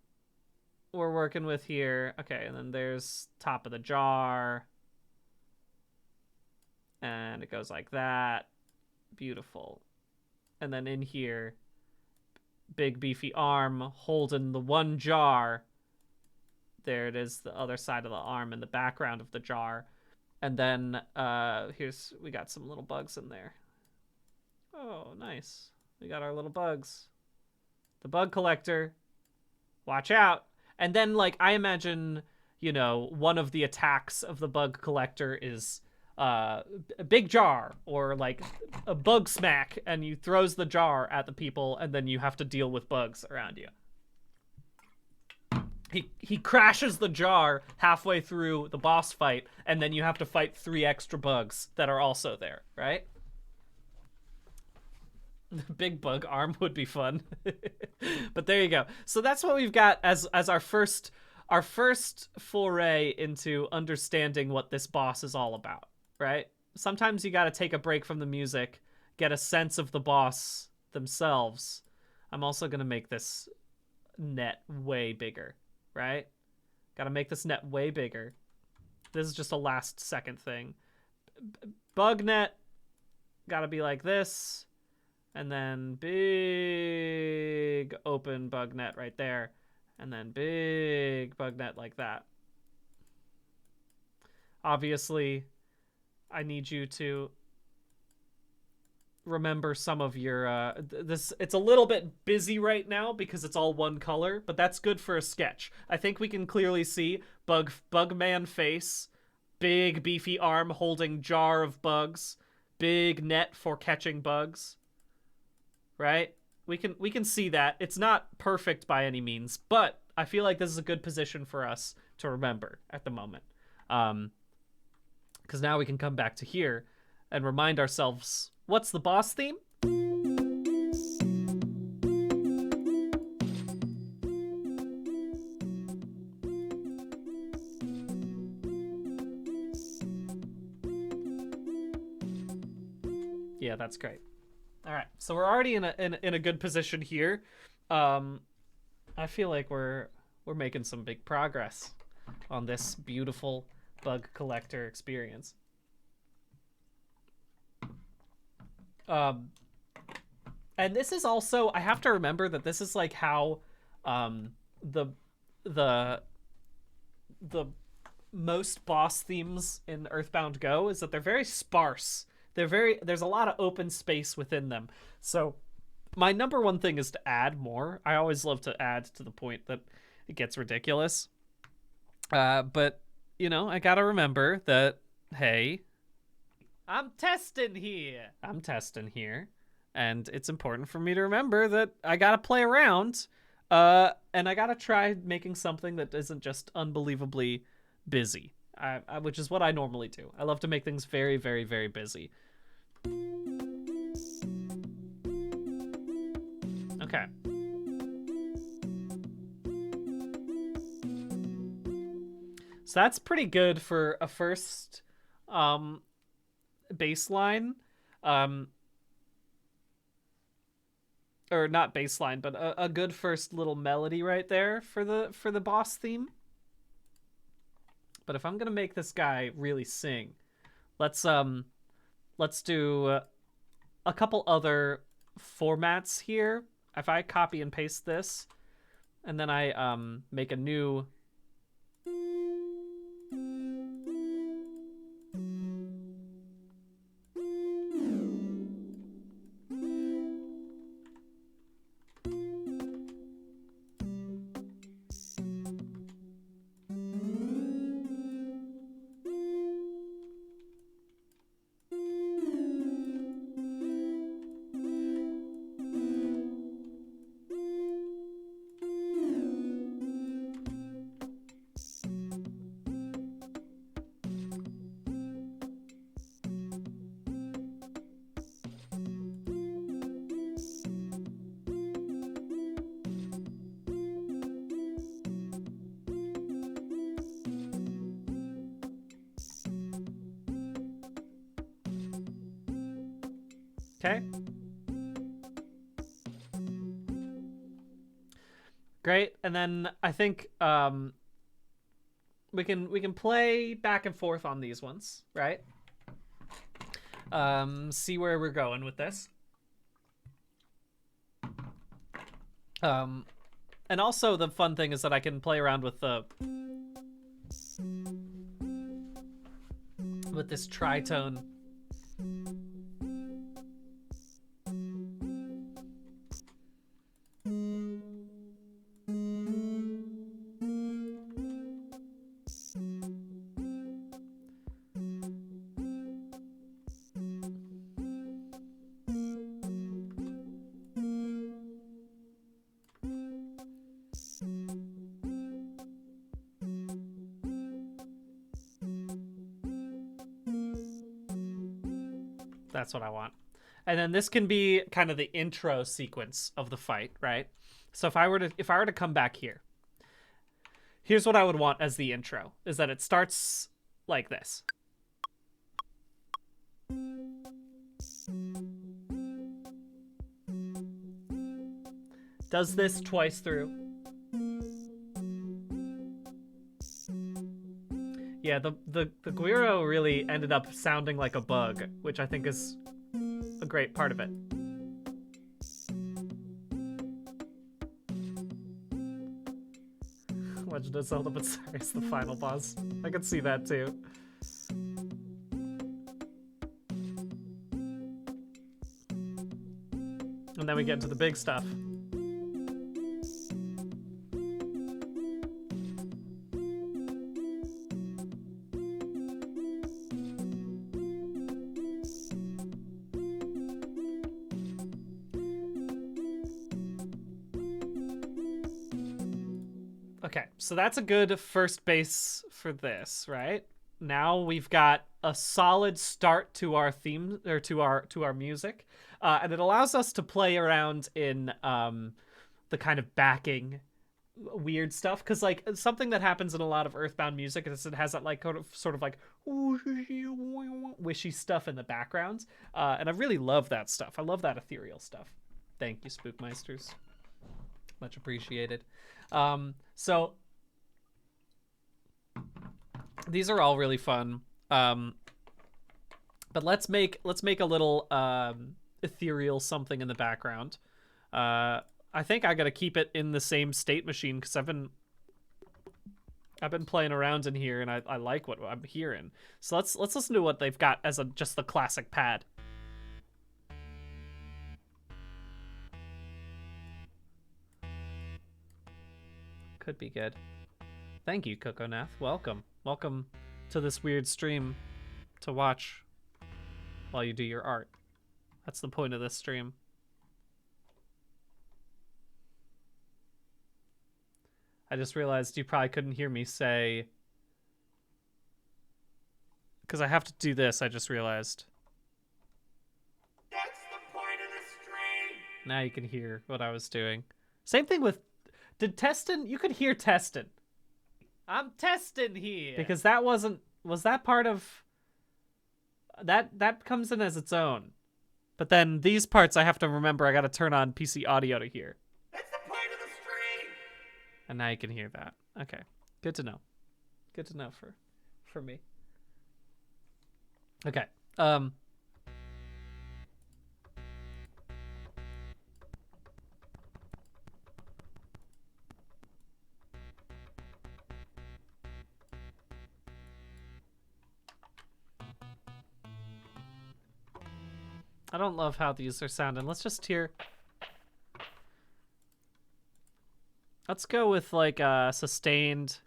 we're working with here. Okay, and then there's top of the jar. And it goes like that. Beautiful. And then in here, big beefy arm holding the one jar. There it is, the other side of the arm in the background of the jar. And then we got some little bugs in there. Oh, nice. We got our little bugs. The bug collector. Watch out. And then, like, I imagine, you know, one of the attacks of the bug collector is a big jar, or like a bug smack, and you throws the jar at the people, and then you have to deal with bugs around you. He crashes the jar halfway through the boss fight, and then you have to fight 3 extra bugs that are also there, right? The big bug arm would be fun. But there you go. So that's what we've got as our first foray into understanding what this boss is all about, right? Sometimes you got to take a break from the music, get a sense of the boss themselves. I'm also going to make this net way bigger, right? Got to make this net way bigger. This is just a last second thing. Bug net got to be like this. And then big open bug net right there. And then big bug net like that. Obviously, I need you to remember some of your... it's a little bit busy right now because it's all one color, but that's good for a sketch. I think we can clearly see Bugman face, big beefy arm holding jar of bugs, big net for catching bugs. Right? We can see that. It's not perfect by any means, but I feel like this is a good position for us to remember at the moment. Because now we can come back to here and remind ourselves, what's the boss theme? Yeah, that's great. All right, so we're already in a good position here. I feel like we're making some big progress on this beautiful bug collector experience. And this is also, I have to remember that this is like how the most boss themes in Earthbound go, is that they're very sparse. There's a lot of open space within them. So my number one thing is to add more. I always love to add to the point that it gets ridiculous. But, you know, I gotta remember that, hey, I'm testing here. And it's important for me to remember that I gotta play around. And I gotta try making something that isn't just unbelievably busy. Which is what I normally do. I love to make things very, very, very busy. Okay. So that's pretty good for a first baseline. Or not baseline, but a good first little melody right there for the boss theme. But if I'm gonna make this guy really sing, let's do a couple other formats here. If I copy and paste this, and then I make a new. Okay. Great. And then I think we can play back and forth on these ones, right? See where we're going with this. And also the fun thing is that I can play around with this tritone. That's what I want. And then this can be kind of the intro sequence of the fight, right? So if I were to come back here, here's what I would want as the intro, is that it starts like this. Does this twice through. Yeah, the Guiro really ended up sounding like a bug, which I think is a great part of it. Legend of Zelda, but sorry, it's the final boss. I could see that too. And then we get into the big stuff. Okay, so that's a good first base for this, right? Now we've got a solid start to our theme, or to our music, and it allows us to play around in the kind of backing weird stuff, because like something that happens in a lot of Earthbound music is it has that like sort of like wishy stuff in the background, and I really love that stuff. I love that ethereal stuff. Thank you, Spookmeisters. Much appreciated. So these are all really fun. But let's make a little ethereal something in the background. I think I gotta keep it in the same state machine because I've been playing around in here and I like what I'm hearing. So let's listen to what they've got as just the classic pad. Could be good. Thank you, Coconath. Welcome to this weird stream to watch while you do your art. That's the point of this stream. I just realized you probably couldn't hear me say, because I have to do this. I just realized. That's the point of the stream. Now you can hear what I was doing. Same thing with, did Testin? You could hear Testin. I'm testing here. Because that was that part of, that comes in as its own. But then these parts I have to remember I gotta turn on PC audio to hear. That's the point of the stream. And now you can hear that. Okay. Good to know. Good to know for me. Okay. I don't love how these are sounding. Let's just hear. Let's go with like sustained.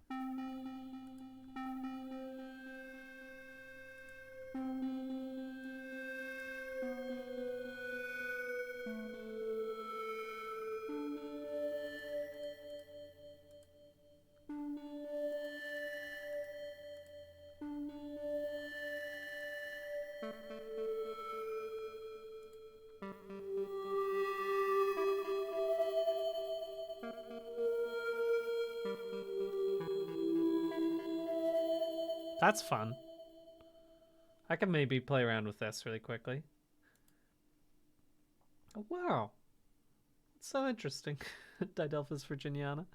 That's fun. I can maybe play around with this really quickly. Oh, wow. It's so interesting. Didelphis virginiana.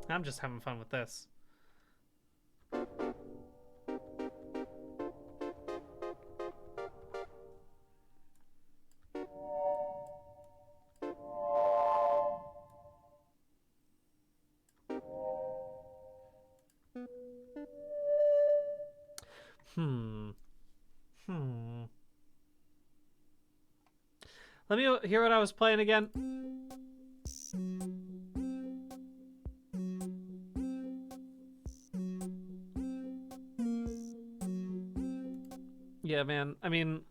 I'm just having fun with this. Let me hear what I was playing again. Yeah, man. I mean,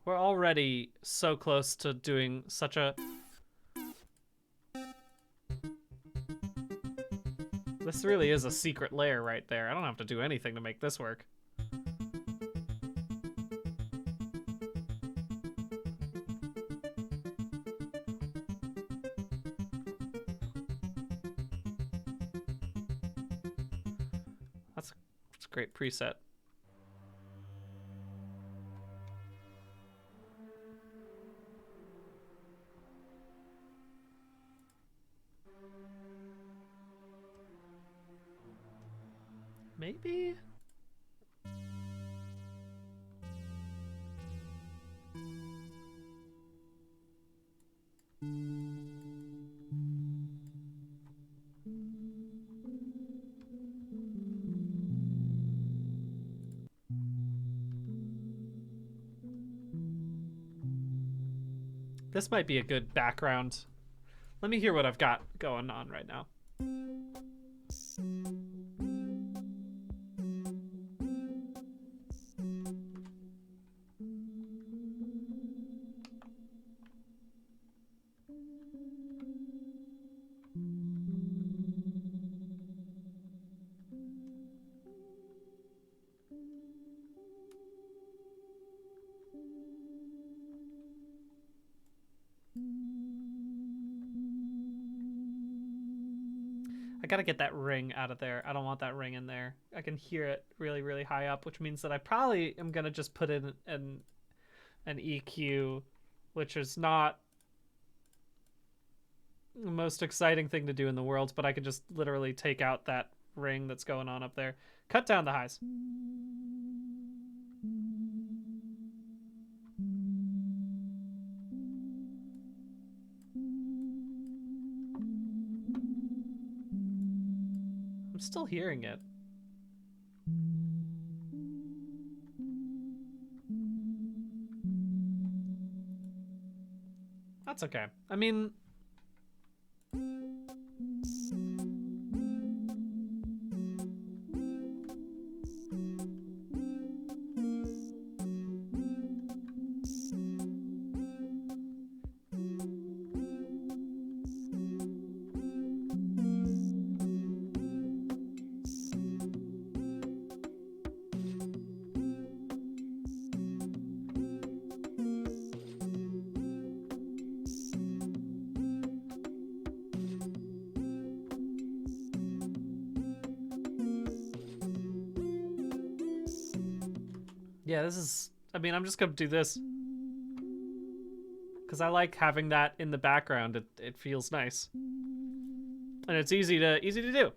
we're already so close to doing such a... This really is a secret layer right there. I don't have to do anything to make this work. That's a great preset. Maybe? This might be a good background. Let me hear what I've got going on right now. I gotta get that ring out of there. I don't want that ring in there. I can hear it really, really high up, which means that I probably am gonna just put in an EQ, which is not the most exciting thing to do in the world, but I could just literally take out that ring that's going on up there. Cut down the highs. I'm still hearing it. That's okay. I mean... Yeah, this is... I mean, I'm just gonna do this. Because I like having that in the background. It feels nice. And it's easy to do.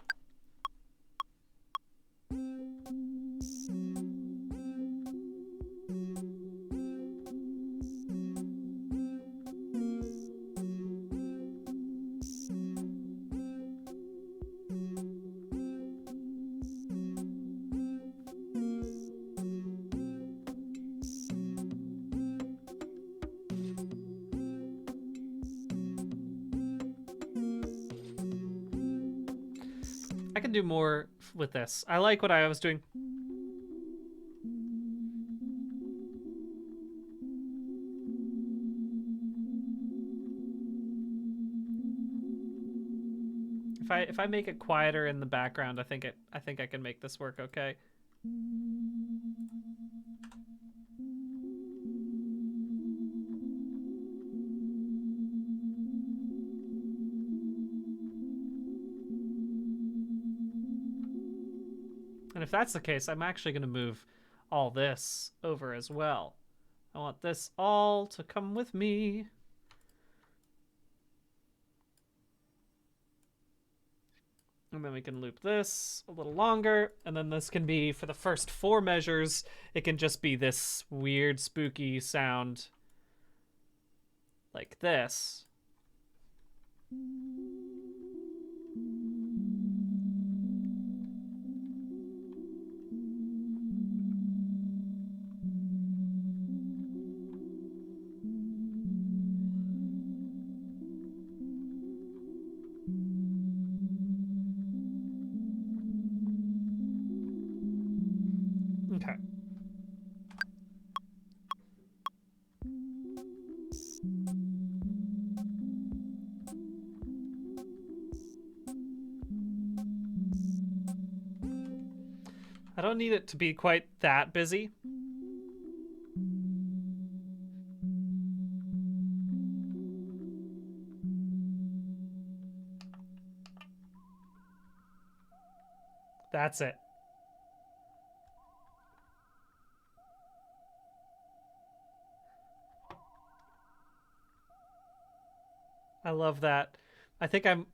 I can do more with this. I like what I was doing. If I make it quieter in the background, I think I can make this work okay. And if that's the case, I'm actually going to move all this over as well. I want this all to come with me. And then we can loop this a little longer. And then this can be, for the first 4 measures, it can just be this weird, spooky sound like this. Okay. I don't need it to be quite that busy. That's it. I love that. I think I'm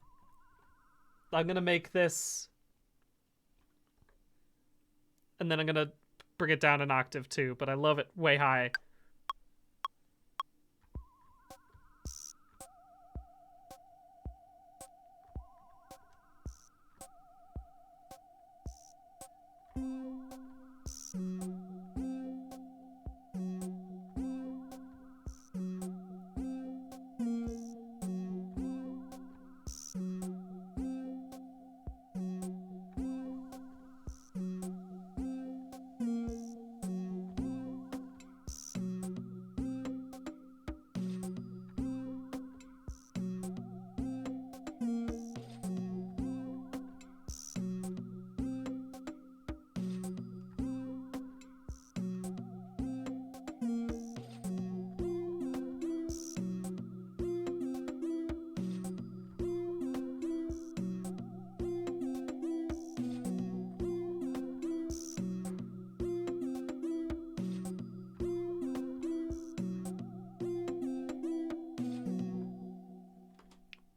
gonna make this, and then I'm gonna bring it down an octave too, but I love it way high.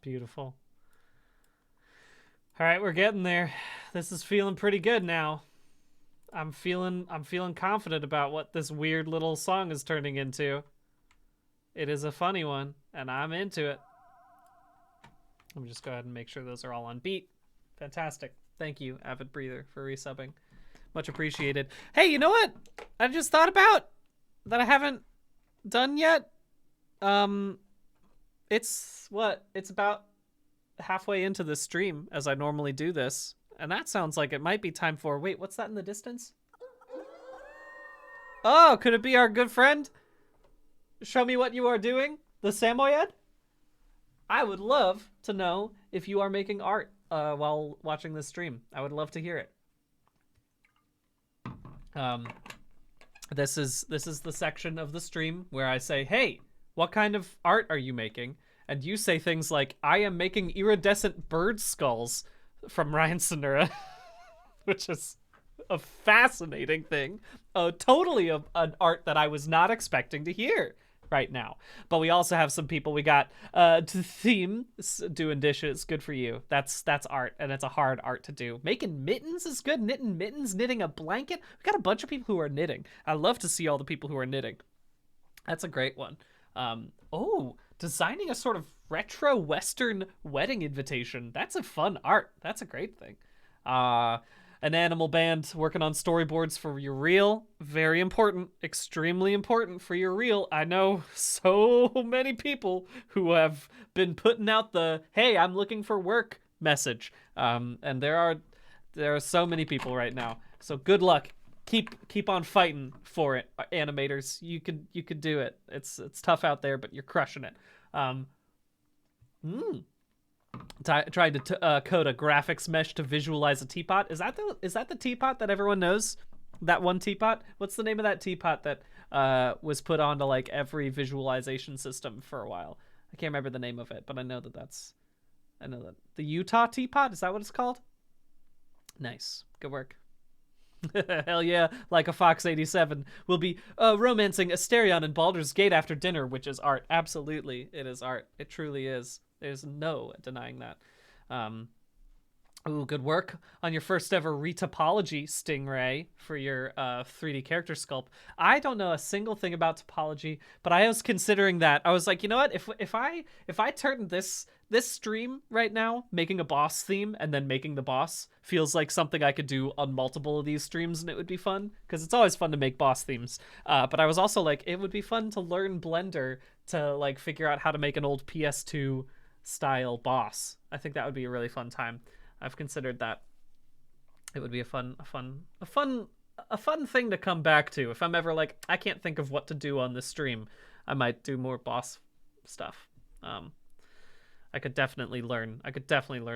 Beautiful. All right, we're getting there. This is feeling pretty good now. I'm feeling confident about what this weird little song is turning into. It is a funny one, and I'm into it. Let me just go ahead and make sure those are all on beat. Fantastic. Thank you, Avid Breather, for resubbing. Much appreciated. Hey, you know what I just thought about that I haven't done yet? It's about halfway into the stream as I normally do this, and that sounds like it might be time for... Wait, what's that in the distance? Oh, could it be our good friend? Show me what you are doing, the Samoyed? I would love to know if you are making art while watching this stream. I would love to hear it. This is the section of the stream where I say, hey, what kind of art are you making? And you say things like, I am making iridescent bird skulls from Ryan Sonura, which is a fascinating thing. Totally an art that I was not expecting to hear right now. But we also have some people. We got to theme doing dishes. Good for you. That's art, and it's a hard art to do. Making mittens is good. Knitting mittens, knitting a blanket. We got a bunch of people who are knitting. I love to see all the people who are knitting. That's a great one. Oh, designing a sort of retro Western wedding invitation. That's a fun art. That's a great thing. An animal band working on storyboards for your reel. Very important. Extremely important for your reel. I know so many people who have been putting out the, hey, I'm looking for work message. And there are so many people right now. So good luck. Keep on fighting for it, animators. You could do it. It's tough out there, but you're crushing it. Tried to code a graphics mesh to visualize a teapot. Is that the teapot that everyone knows? That one teapot? What's the name of that teapot that was put onto like every visualization system for a while? I can't remember the name of it, but I know that the Utah teapot. Is that what it's called? Nice, good work. Hell yeah, like a Fox 87. We'll be romancing Asterion and Baldur's Gate after dinner, which is art. Absolutely, it is art. It truly is. There's no denying that. Ooh, good work on your first ever retopology, Stingray, for your 3D character sculpt. I don't know a single thing about topology, but I was considering that. I was like, you know what? If I turn this stream right now, making a boss theme and then making the boss, feels like something I could do on multiple of these streams, and it would be fun because it's always fun to make boss themes. But I was also like, it would be fun to learn Blender to like figure out how to make an old PS2 style boss. I think that would be a really fun time. I've considered that. It would be a fun thing to come back to. If I'm ever like, I can't think of what to do on this stream, I might do more boss stuff. I could definitely learn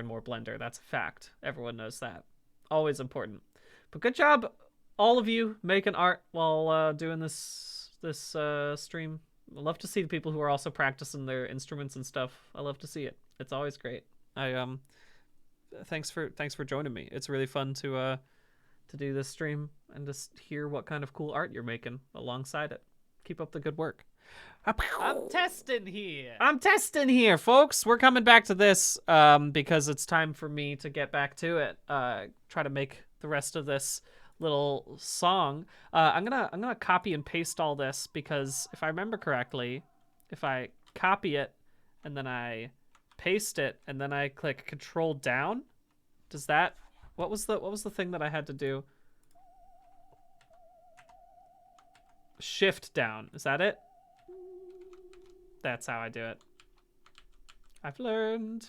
more Blender. That's a fact. Everyone knows that. Always important. But good job, all of you, making art while doing this stream. I love to see the people who are also practicing their instruments and stuff. I love to see it. It's always great. Thanks for joining me. It's really fun to do this stream and just hear what kind of cool art you're making alongside it. Keep up the good work. I'm testing here, folks. We're coming back to this because it's time for me to get back to it. Try to make the rest of this little song. I'm gonna copy and paste all this because if I remember correctly, if I copy it and then I paste it and then I click Control down, does that, what was the thing that I had to do? Shift down, is that it? That's how I do it. I've learned.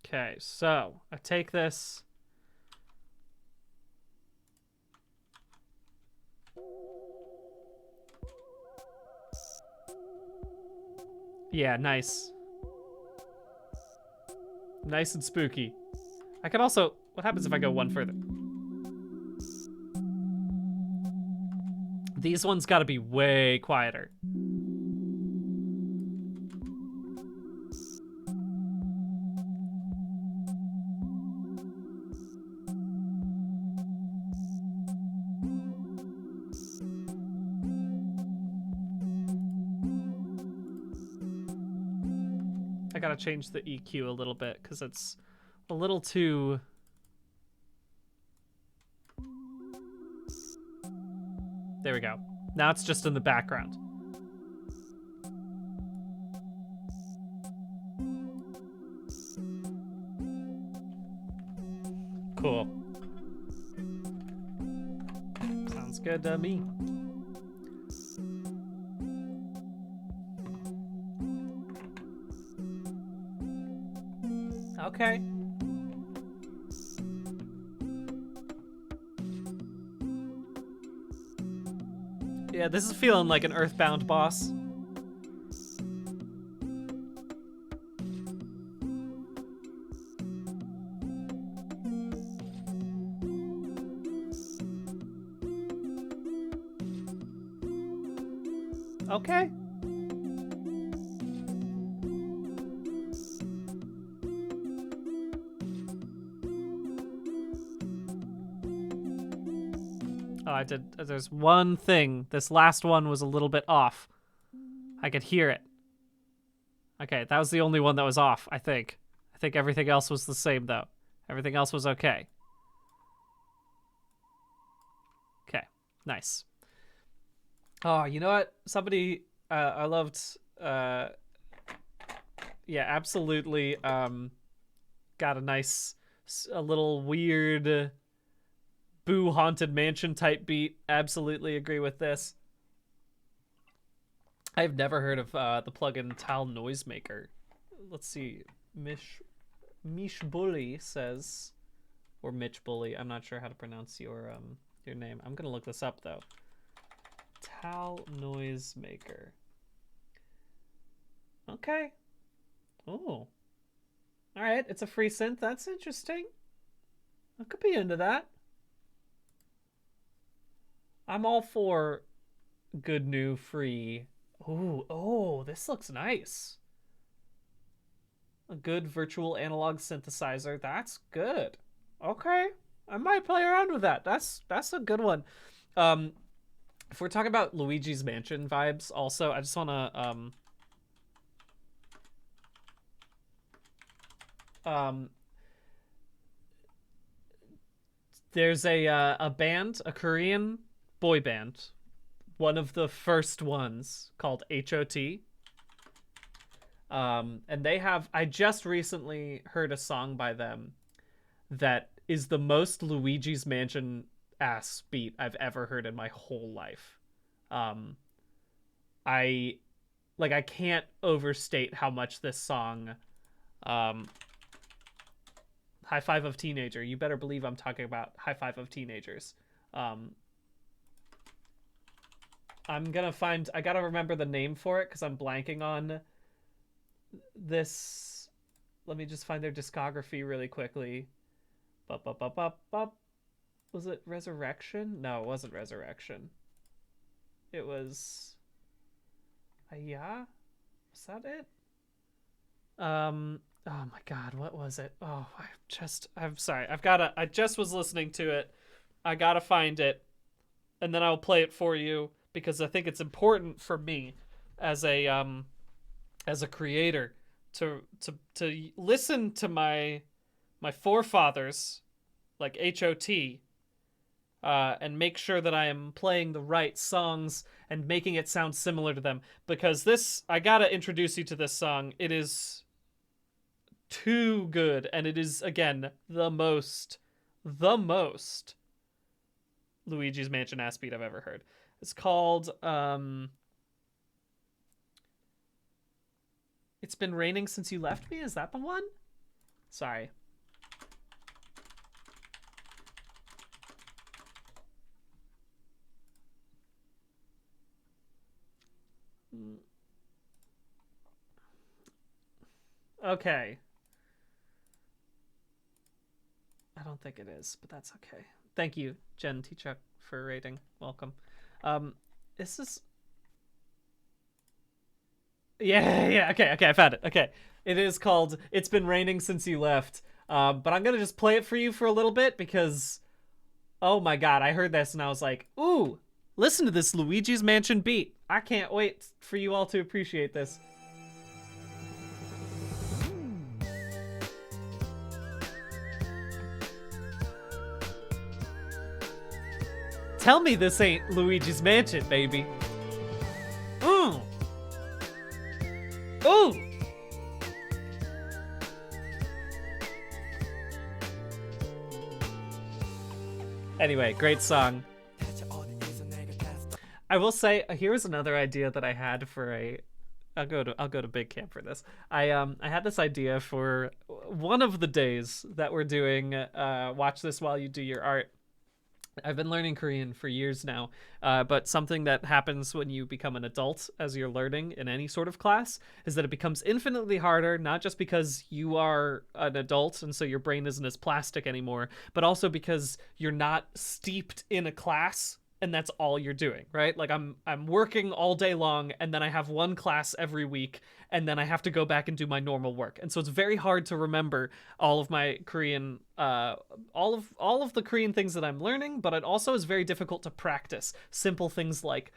Okay, so I take this. Yeah, nice. Nice and spooky. I could also, what happens if I go one further? These ones gotta be way quieter. I gotta change the EQ a little bit because it's a little too... There we go. Now it's just in the background. Cool. Sounds good to me. Okay. Yeah, this is feeling like an Earthbound boss. Okay. I did. There's one thing. This last one was a little bit off. I could hear it. Okay, that was the only one that was off, I think. I think everything else was the same, though. Everything else was okay. Okay, nice. Oh, you know what? Somebody, I loved, yeah, absolutely, got a nice, a little weird, Boo Haunted Mansion type beat. Absolutely agree with this. I've never heard of the plugin Tal Noisemaker. Let's see. Mish Bully says, or Mitch Bully. I'm not sure how to pronounce your name. I'm gonna look this up though. Tal Noisemaker. Okay. Oh. All right. It's a free synth. That's interesting. I could be into that. I'm all for good new free. Ooh, oh, this looks nice. A good virtual analog synthesizer. That's good. Okay. I might play around with that. That's a good one. If we're talking about Luigi's Mansion vibes also, I just want to there's a band, a Korean boy band, one of the first ones, called HOT. And they have, I just recently heard a song by them that is the most Luigi's Mansion ass beat I've ever heard in my whole life. I can't overstate how much this song, High Five of Teenager. You better believe I'm talking about High Five of Teenagers. I gotta remember the name for it because I'm blanking on this. Let me just find their discography really quickly. Was it Resurrection? No, it wasn't Resurrection. It was... yeah? Was that it? Oh my god, what was it? Oh, I'm sorry. I just was listening to it. I gotta find it. And then I'll play it for you because I think it's important for me as a creator to listen to my forefathers like HOT and make sure that I am playing the right songs and making it sound similar to them, because this, I gotta introduce you to this song. It is too good, and it is, again, the most Luigi's Mansion ass beat I've ever heard. It's called It's Been Raining Since You Left Me. Is that the one? Sorry. Okay. I don't think it is, but that's okay. Thank you, Jen T-Chuck, for rating. Welcome. This is... Yeah, okay, I found it. Okay. It is called It's Been Raining Since You Left. But I'm gonna just play it for you for a little bit because... oh my god, I heard this and I was like, ooh, listen to this Luigi's Mansion beat. I can't wait for you all to appreciate this. Tell me this ain't Luigi's Mansion, baby. Ooh. Anyway, great song. I will say, here's another idea that I had for a... I'll go to Big Camp for this. I had this idea for one of the days that we're doing Watch This While You Do Your Art. I've been learning Korean for years now, but something that happens when you become an adult as you're learning in any sort of class is that it becomes infinitely harder, not just because you are an adult and so your brain isn't as plastic anymore, but also because you're not steeped in a class and that's all you're doing, right? Like I'm working all day long, and then I have one class every week, and then I have to go back and do my normal work. And so it's very hard to remember all of my Korean all of the Korean things that I'm learning, but it also is very difficult to practice simple things like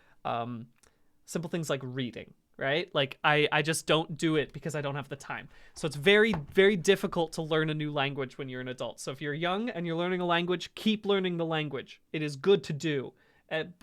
reading, right? Like I just don't do it because I don't have the time. So it's very, very difficult to learn a new language when you're an adult. So if you're young and you're learning a language, keep learning the language. It is good to do.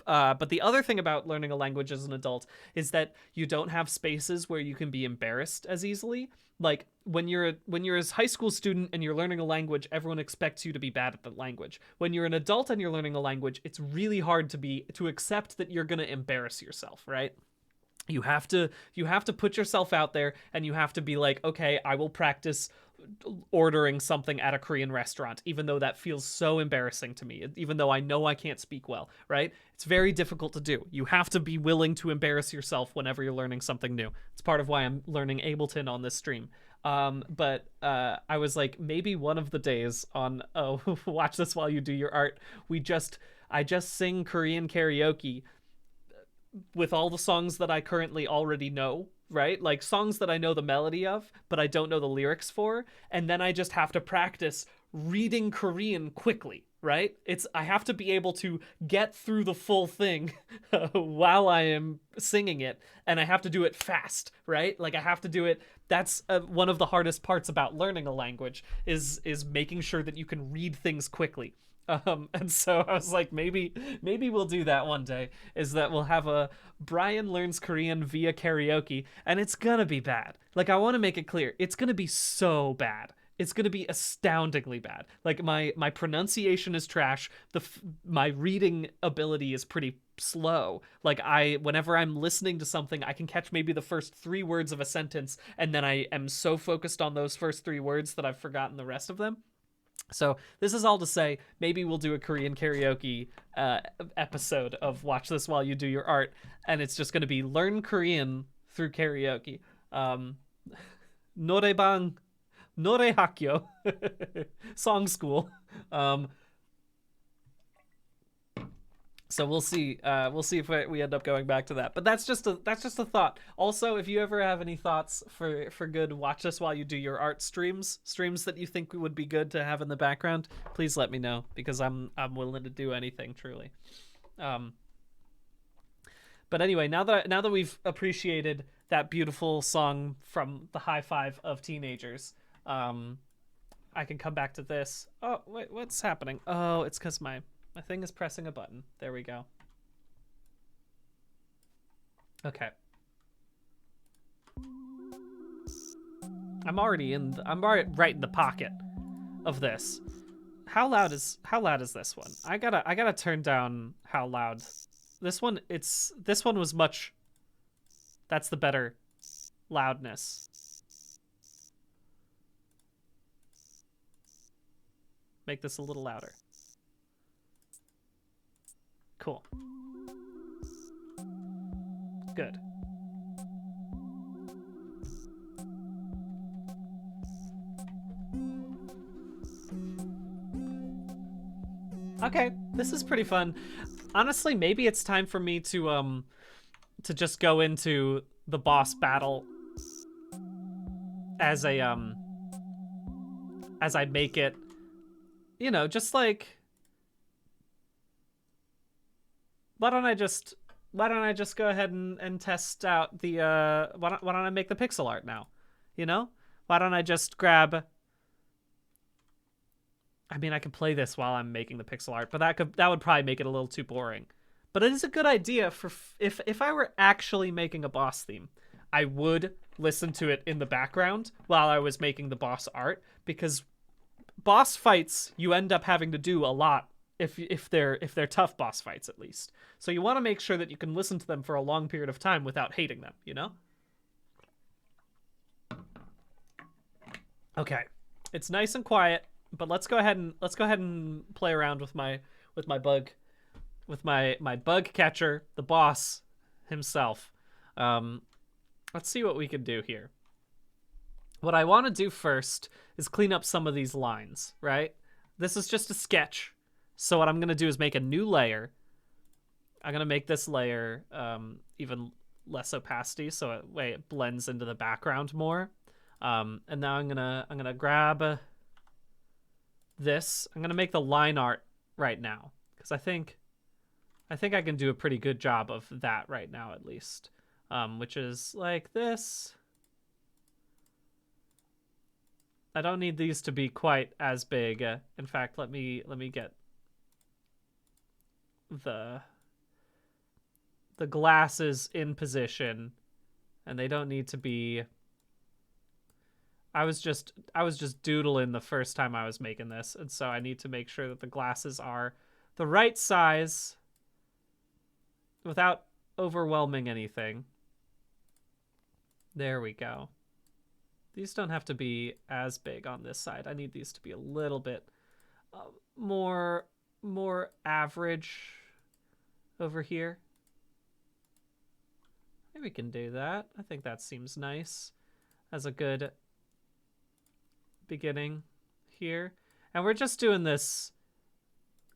But the other thing about learning a language as an adult is that you don't have spaces where you can be embarrassed as easily. Like when you're a high school student and you're learning a language, everyone expects you to be bad at the language. When you're an adult and you're learning a language, it's really hard to accept that you're gonna embarrass yourself, right? You have to put yourself out there, and you have to be like, okay, I will practice ordering something at a Korean restaurant, even though that feels so embarrassing to me, even though I know I can't speak well, right? It's very difficult to do. You have to be willing to embarrass yourself whenever you're learning something new. It's part of why I'm learning Ableton on this stream. But I was like, maybe one of the days on Watch This While You Do Your Art, I just sing Korean karaoke with all the songs that I currently already know, right? Like songs that I know the melody of, but I don't know the lyrics for. And then I just have to practice reading Korean quickly, right? I have to be able to get through the full thing while I am singing it. And I have to do it fast, right? Like I have to do it. That's one of the hardest parts about learning a language is making sure that you can read things quickly. And so I was like, maybe we'll do that one day, is that we'll have a Brian learns Korean via karaoke, and it's gonna be bad. Like, I want to make it clear, it's gonna be so bad. It's gonna be astoundingly bad. Like my pronunciation is trash. My reading ability is pretty slow. Like whenever I'm listening to something, I can catch maybe the first 3 words of a sentence, and then I am so focused on those first 3 words that I've forgotten the rest of them. So this is all to say, maybe we'll do a Korean karaoke episode of Watch This While You Do Your Art, and it's just going to be learn Korean through karaoke. Norebang, Norehakyo, song school. So we'll see if we end up going back to that. But that's just a thought. Also, if you ever have any thoughts for good Watch This While You Do Your Art streams that you think would be good to have in the background, please let me know, because I'm willing to do anything, truly. But anyway, now that we've appreciated that beautiful song from the high five of teenagers, I can come back to this. Oh, wait, what's happening? Oh, it's because my thing is pressing a button. There we go. Okay. I'm already right in the pocket of this. How loud is this one? I gotta turn down how loud. This one was much. That's the better loudness. Make this a little louder. Cool. Good. Okay, this is pretty fun. Honestly, maybe it's time for me to just go into the boss battle as I make it, you know, just like, why don't I just go ahead and test out the why don't I make the pixel art now? You know? Why don't I just grab, I mean, I can play this while I'm making the pixel art, but that would probably make it a little too boring. But it is a good idea for if I were actually making a boss theme, I would listen to it in the background while I was making the boss art, because boss fights you end up having to do a lot if they're tough boss fights, at least. So you want to make sure that you can listen to them for a long period of time without hating them, you know? Okay. It's nice and quiet, but let's go ahead and play around with my bug catcher, the boss himself. Let's see what we can do here. What I want to do first is clean up some of these lines, right? This is just a sketch. So what I'm going to do is make a new layer. I'm gonna make this layer even less opacity, so it blends into the background more. And now I'm gonna grab this. I'm gonna make the line art right now because I think I can do a pretty good job of that right now at least, which is like this. I don't need these to be quite as big. In fact, let me get the glasses in position, and they don't need to be. I was just doodling the first time I was making this, and so I need to make sure that the glasses are the right size without overwhelming anything. There we go. These don't have to be as big on this side. I need these to be a little bit more average over here. Maybe we can do that. I think that seems nice as a good beginning here. And we're just doing this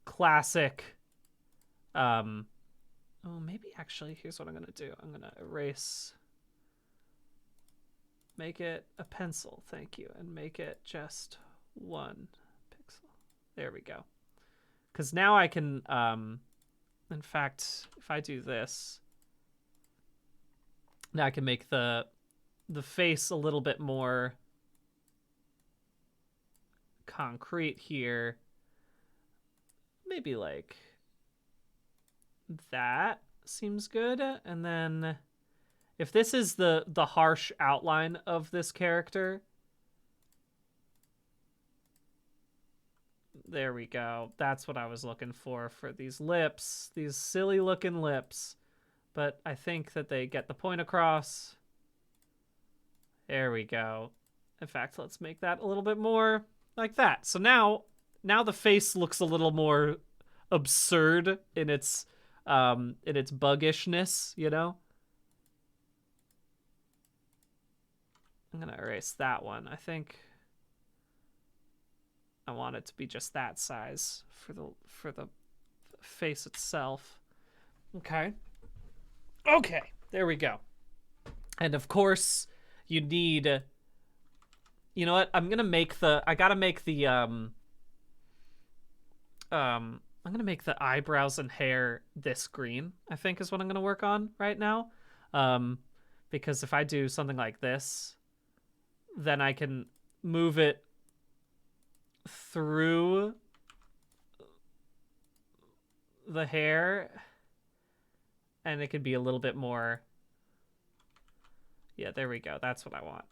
classic oh, maybe actually here's what I'm gonna do. I'm gonna erase, make it a pencil, thank you, and make it just 1 pixel. There we go. Because now I can in fact, if I do this, now I can make the face a little bit more concrete here. Maybe like that seems good. And then if this is the harsh outline of this character, there we go. That's what I was looking for these lips, these silly looking lips. But I think that they get the point across. There we go. In fact, let's make that a little bit more like that. So now the face looks a little more absurd in its buggishness, you know? I'm gonna erase that one. I think I want it to be just that size for the face itself. Okay. Okay, there we go. And of course, you need, you know what? I'm gonna make the eyebrows and hair this green, I think is what I'm gonna work on right now. Because if I do something like this, then I can move it through the hair and it could be a little bit more. Yeah, there we go. That's what I want.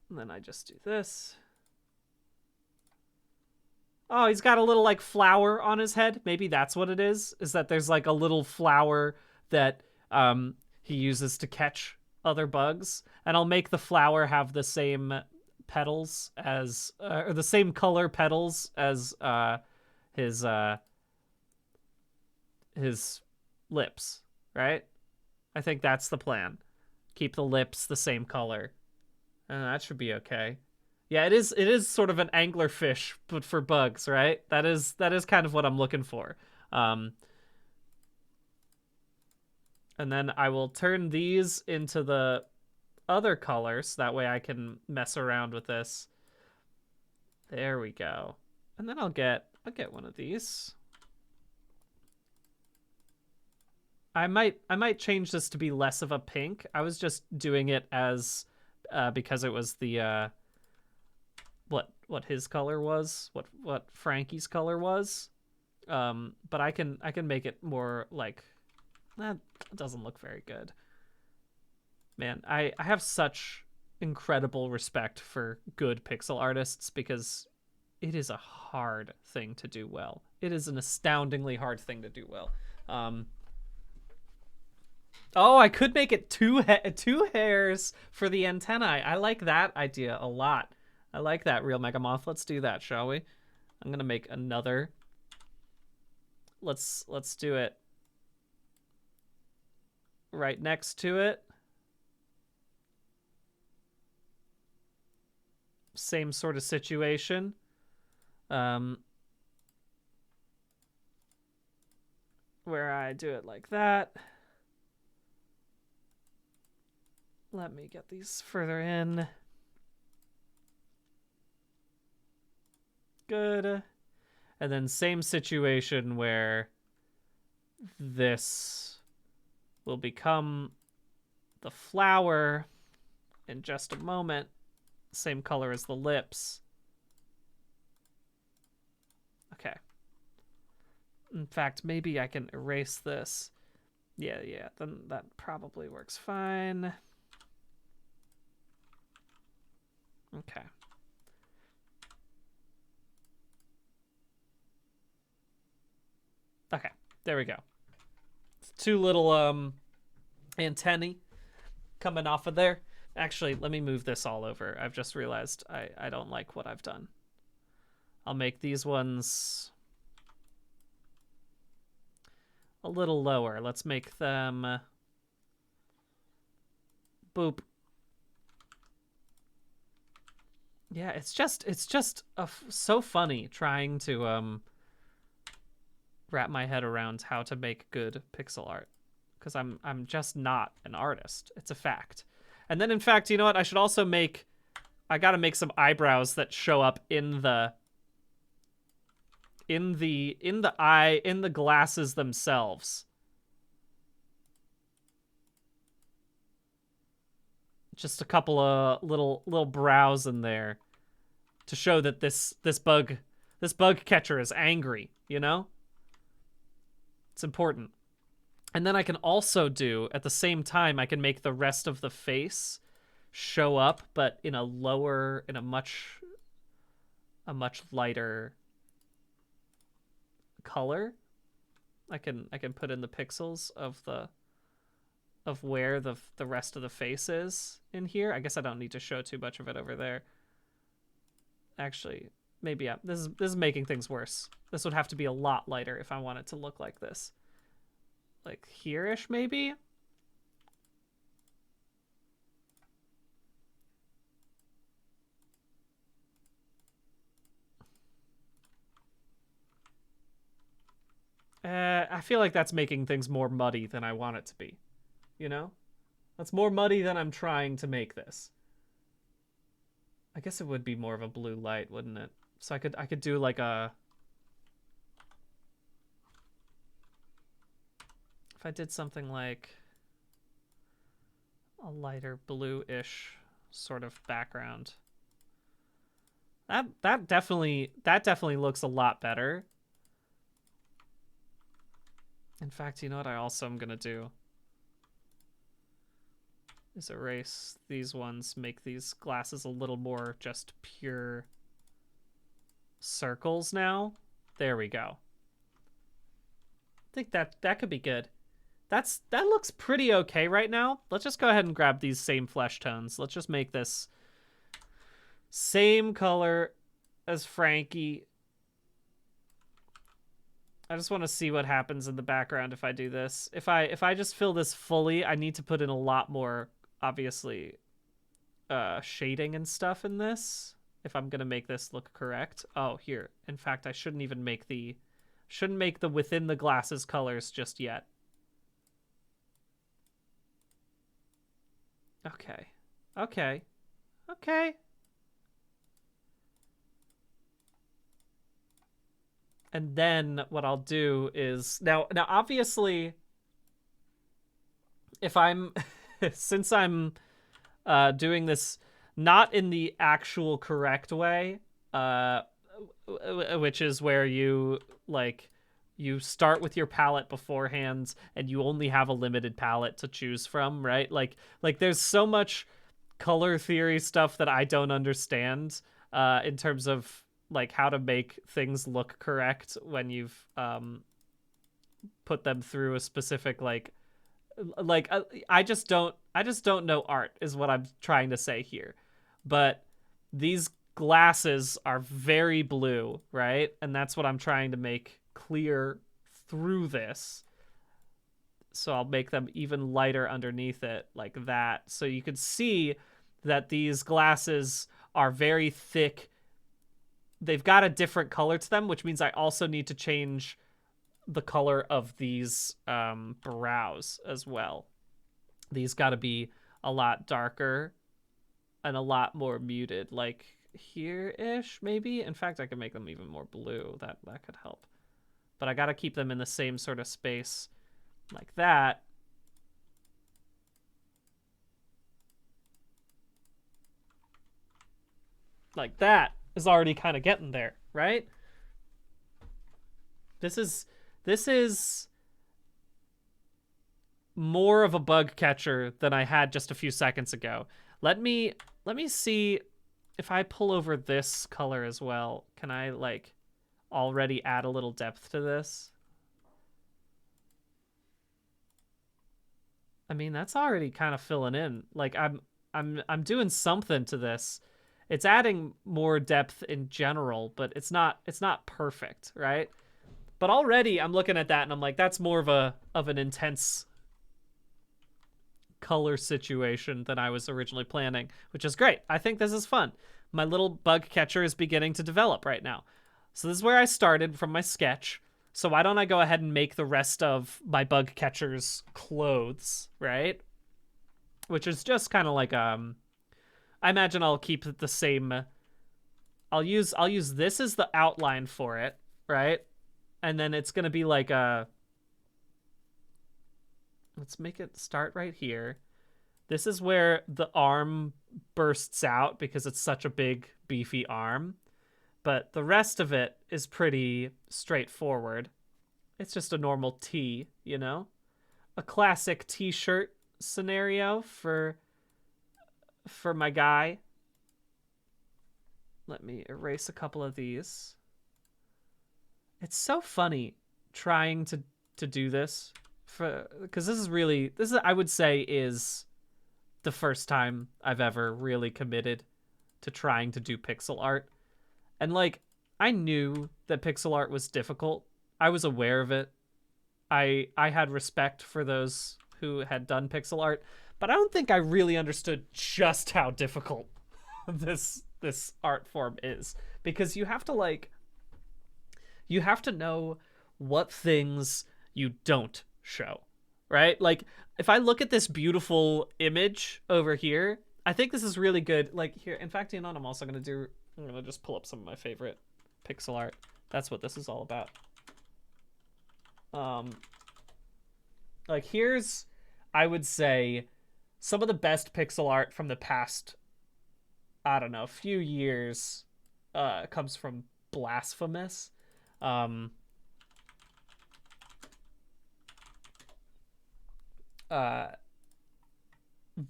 And then I just do this. Oh, he's got a little like flower on his head. Maybe that's what it is that there's like a little flower that he uses to catch other bugs. And I'll make the flower have the same petals as, or the same color petals as his lips, right? I think that's the plan. Keep the lips the same color. And that should be okay. Yeah, it is sort of an anglerfish, but for bugs, right? That is kind of what I'm looking for. And then I will turn these into the other colors. That way I can mess around with this. There we go. And then I'll get one of these. I might change this to be less of a pink. I was just doing it as because it was the what his color was, what Frankie's color was. But I can make it more like that. Doesn't look very good. Man, I have such incredible respect for good pixel artists because it is a hard thing to do well. It is an astoundingly hard thing to do well. Oh, I could make it two hairs for the antennae. I like that idea a lot. I like that, Real Megamoth. Let's do that, shall we? I'm gonna make another. Let's do it right next to it. Same sort of situation. Where I do it like that. Let me get these further in. Good. And then same situation where this will become the flower in just a moment. Same color as the lips. Okay. In fact, maybe I can erase this. Yeah, then that probably works fine. Okay. Okay, there we go. It's two little antennae coming off of there. Actually, let me move this all over. I've just realized I don't like what I've done. I'll make these ones a little lower. Let's make them boop. Yeah, it's just so funny trying to wrap my head around how to make good pixel art, because I'm just not an artist. It's a fact. And then in fact, you know what? I should also I gotta make some eyebrows that show up in the glasses themselves. Just a couple of little brows in there to show that this bug catcher is angry, you know? It's important. And then I can also do, at the same time, I can make the rest of the face show up, but in a much lighter color. I can put in the pixels of where the rest of the face is in here. I guess I don't need to show too much of it over there. Actually, maybe this is making things worse. This would have to be a lot lighter if I want it to look like this. Like here-ish, maybe? I feel like that's making things more muddy than I want it to be. You know? That's more muddy than I'm trying to make this. I guess it would be more of a blue light, wouldn't it? So I could do like a... If I did something like a lighter blue-ish sort of background. That definitely looks a lot better. In fact, you know what I also am gonna do is erase these ones, make these glasses a little more just pure circles now. There we go. I think that could be good. That looks pretty okay right now. Let's just go ahead and grab these same flesh tones. Let's just make this same color as Frankie. I just want to see what happens in the background if I do this. If I just fill this fully, I need to put in a lot more, obviously, shading and stuff in this if I'm gonna make this look correct. Oh, here. In fact, I shouldn't even make the within the glasses colors just yet. Okay. Okay. Okay. And then what I'll do is now obviously if I'm since I'm doing this not in the actual correct way, which is where you start with your palette beforehand and you only have a limited palette to choose from, right? Like there's so much color theory stuff that I don't understand in terms of like how to make things look correct when you've put them through a specific I just don't know art is what I'm trying to say here. But these glasses are very blue, right? And that's what I'm trying to make clear through this. So I'll make them even lighter underneath it like that. So you can see that these glasses are very thick they've got a different color to them, which means I also need to change the color of these brows as well. These got to be a lot darker and a lot more muted, like here-ish, maybe. In fact, I could make them even more blue. That could help. But I got to keep them in the same sort of space like that. Like that is already kind of getting there, right? This is more of a bug catcher than I had just a few seconds ago. Let me see if I pull over this color as well. Can I like already add a little depth to this? I mean, that's already kind of filling in. Like I'm doing something to this. It's adding more depth in general, but it's not perfect, right? But already I'm looking at that and I'm like, that's more of an intense color situation than I was originally planning, which is great. I think this is fun. My little bug catcher is beginning to develop right now. So this is where I started from my sketch. So why don't I go ahead and make the rest of my bug catcher's clothes, right? Which is just kind of like I imagine I'll keep it the same. I'll use this as the outline for it, right? And then it's gonna be like a. Let's make it start right here. This is where the arm bursts out because it's such a big, beefy arm. But the rest of it is pretty straightforward. It's just a normal tee, you know? A classic t-shirt scenario for my guy. Let me erase a couple of these. It's so funny trying to do this because this is I would say is the first time I've ever really committed to trying to do pixel art. And like I knew that pixel art was difficult. I was aware of it. I had respect for those who had done pixel art, but I don't think I really understood just how difficult this art form is, because you have to know what things you don't show, right? Like if I look at this beautiful image over here, I think this is really good. Like here, in fact, you know what I'm also going to do? I'm going to just pull up some of my favorite pixel art. That's what this is all about. Like here's, I would say, some of the best pixel art from the past, I don't know, few years comes from Blasphemous.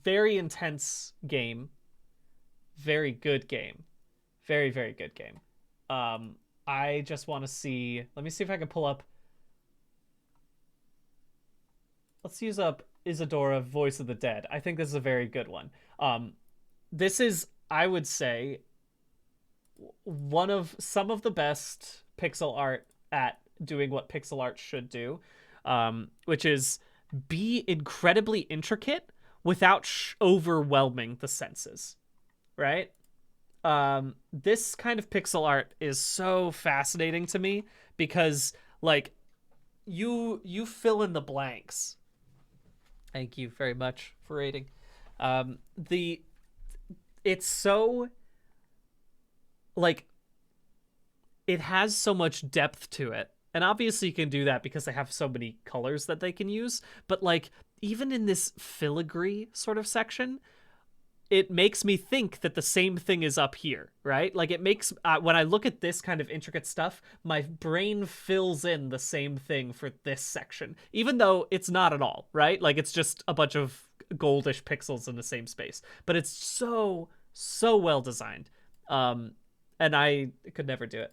Very intense game. Very good game. Very, very good game. I just want to see... Let me see if I can pull up... Let's use up Isadora, Voice of the Dead. I think this is a very good one. This is, I would say, some of the best pixel art at doing what pixel art should do, which is be incredibly intricate without overwhelming the senses, right? This kind of pixel art is so fascinating to me because, like, you fill in the blanks. Thank you very much for rating. It's so, like, it has so much depth to it. And obviously you can do that because they have so many colors that they can use. But, like, even in this filigree sort of section, it makes me think that the same thing is up here, right? Like, it makes, when I look at this kind of intricate stuff, my brain fills in the same thing for this section, even though it's not at all, right? Like, it's just a bunch of goldish pixels in the same space, but it's so well designed. And I could never do it.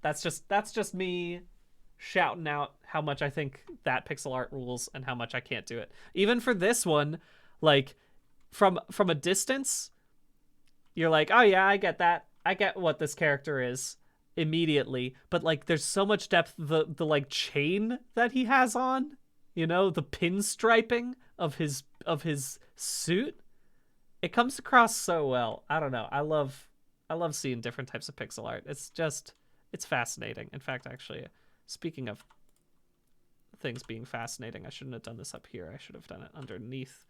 That's just me shouting out how much I think that pixel art rules and how much I can't do it. Even for this one, like, from a distance, you're like, oh yeah, I get that. I get what this character is immediately. But, like, there's so much depth. The like chain that he has on, you know, the pinstriping of his suit, it comes across so well. I don't know. I love I love seeing different types of pixel art. It's fascinating. In fact, actually, speaking of things being fascinating, I shouldn't have done this up here. I should have done it underneath.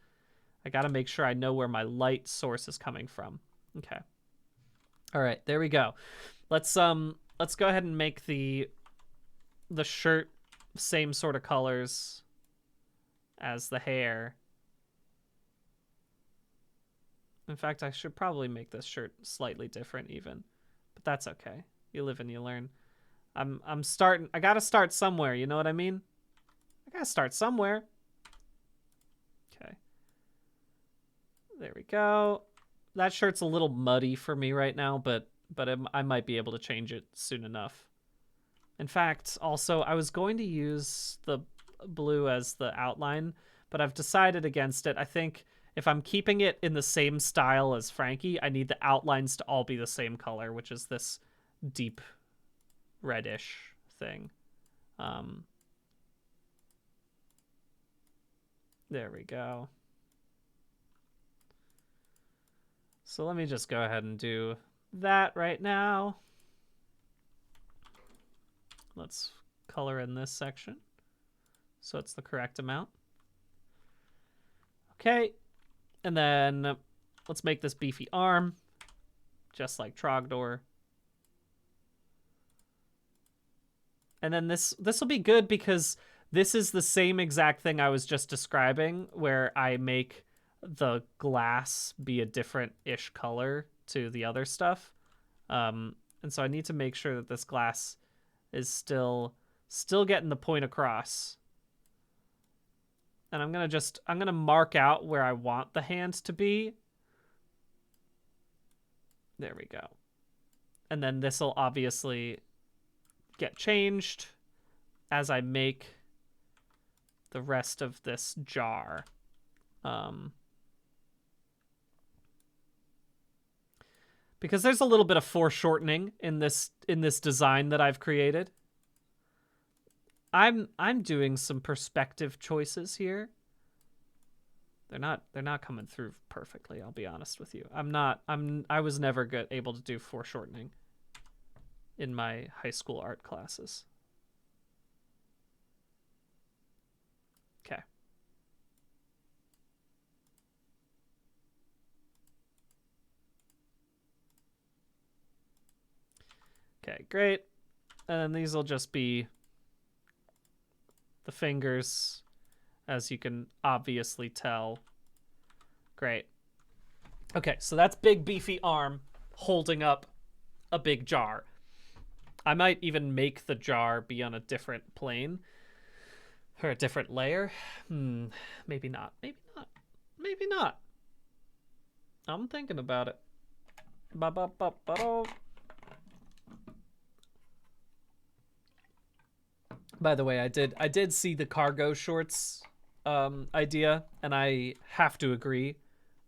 I got to make sure I know where my light source is coming from. Okay. All right, there we go. Let's go ahead and make the shirt same sort of colors as the hair. In fact, I should probably make this shirt slightly different even, but that's okay. You live and you learn. I'm starting. I gotta start somewhere. You know what I mean? I gotta start somewhere. Okay. There we go. That shirt's a little muddy for me right now, but I might be able to change it soon enough. In fact, also, I was going to use the blue as the outline, but I've decided against it. I think if I'm keeping it in the same style as Frankie, I need the outlines to all be the same color, which is this deep reddish thing. There we go. So let me just go ahead and do that right now. Let's color in this section so it's the correct amount. Okay, and then let's make this beefy arm, just like Trogdor. And then this will be good because this is the same exact thing I was just describing, where I make the glass be a different-ish color to the other stuff. And so I need to make sure that this glass is still getting the point across. And I'm gonna mark out where I want the hand to be. There we go. And then this will obviously get changed as I make the rest of this jar. Because there's a little bit of foreshortening in this design that I've created. I'm doing some perspective choices here. They're not coming through perfectly, I'll be honest with you. I was never able to do foreshortening in my high school art classes. Okay. Okay, great. And then these will just be the fingers, as you can obviously tell. Great. Okay, so that's big beefy arm holding up a big jar. I might even make the jar be on a different plane or a different layer. Maybe not. Maybe not. Maybe not. I'm thinking about it. By the way, I did see the cargo shorts idea, and I have to agree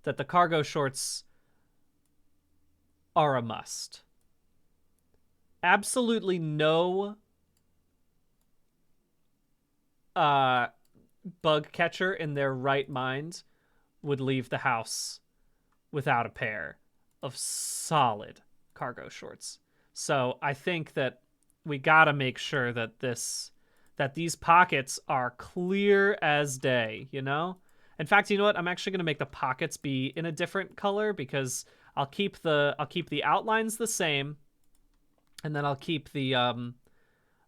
that the cargo shorts are a must. Absolutely no bug catcher in their right mind would leave the house without a pair of solid cargo shorts. So I think that we gotta make sure that these pockets are clear as day, you know? In fact, you know what? I'm actually gonna make the pockets be in a different color because I'll keep the outlines the same, and then I'll keep the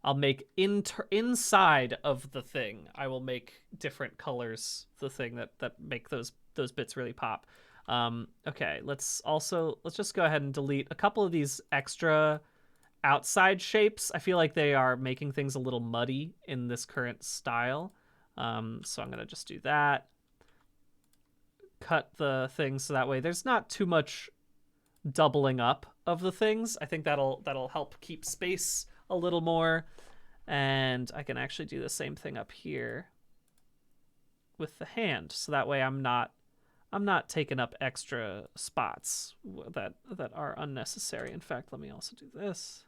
I'll make inside of the thing. I will make different colors. The thing that make those bits really pop. Okay, let's just go ahead and delete a couple of these extra outside shapes. I feel like they are making things a little muddy in this current style. So I'm gonna just do that. Cut the thing so that way there's not too much doubling up of the things. I think that'll help keep space a little more. And I can actually do the same thing up here with the hand, so that way I'm not taking up extra spots that are unnecessary. In fact, let me also do this.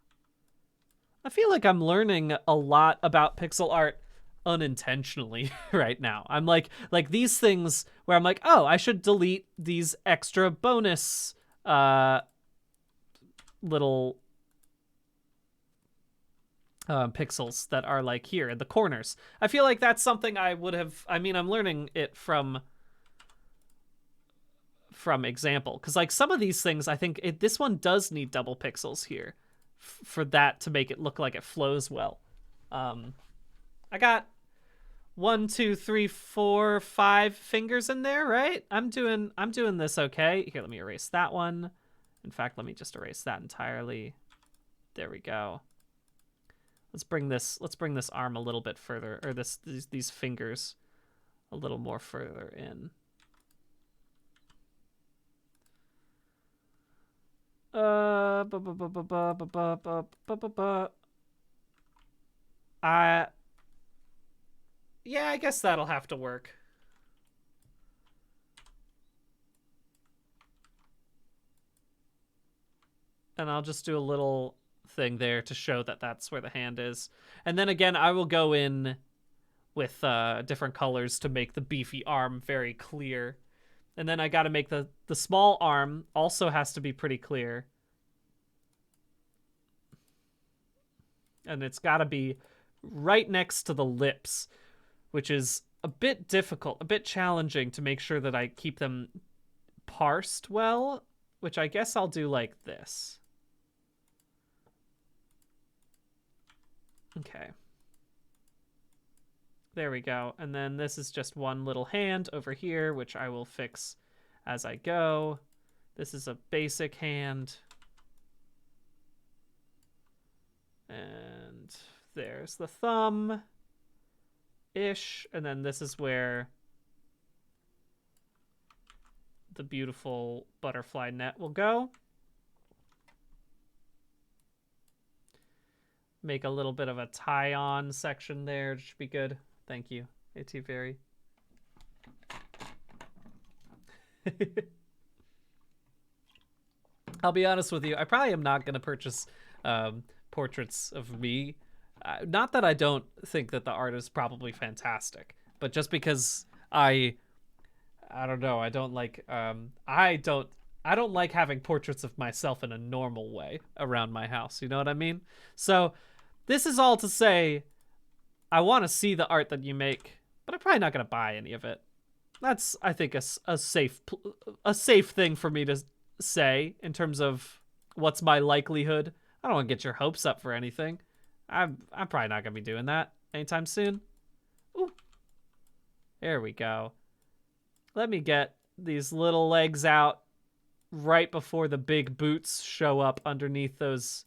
I feel like I'm learning a lot about pixel art unintentionally right now. I'm like these things where I'm like, oh, I should delete these extra bonus little pixels that are like here in the corners. I feel like that's something I would have, I mean, I'm learning it from example, because like some of these things, I think this one does need double pixels here for that to make it look like it flows well. I got 1, 2, 3, 4, 5 fingers in there, right? I'm doing this okay. Here, let me erase that one. In fact, let me just erase that entirely. There we go. Let's bring this arm a little bit further, or these fingers a little more further in. Yeah, I guess that'll have to work. And I'll just do a little thing there to show that that's where the hand is. And then again, I will go in with different colors to make the beefy arm very clear. And then I got to make the small arm also has to be pretty clear. And it's got to be right next to the lips, which is a bit difficult, a bit challenging to make sure that I keep them parsed well, which I guess I'll do like this. Okay. There we go. And then this is just one little hand over here, which I will fix as I go. This is a basic hand. And there's the thumb-ish. And then this is where the beautiful butterfly net will go. Make a little bit of a tie-on section there. It should be good. Thank you, ATVery. I'll be honest with you. I probably am not going to purchase portraits of me. Not that I don't think that the art is probably fantastic, but just because I don't know. I don't like I don't like having portraits of myself in a normal way around my house. You know what I mean? So this is all to say, I want to see the art that you make, but I'm probably not going to buy any of it. That's, I think, a safe thing for me to say in terms of what's my likelihood. I don't want to get your hopes up for anything. I'm probably not going to be doing that anytime soon. Ooh. There we go. Let me get these little legs out right before the big boots show up underneath those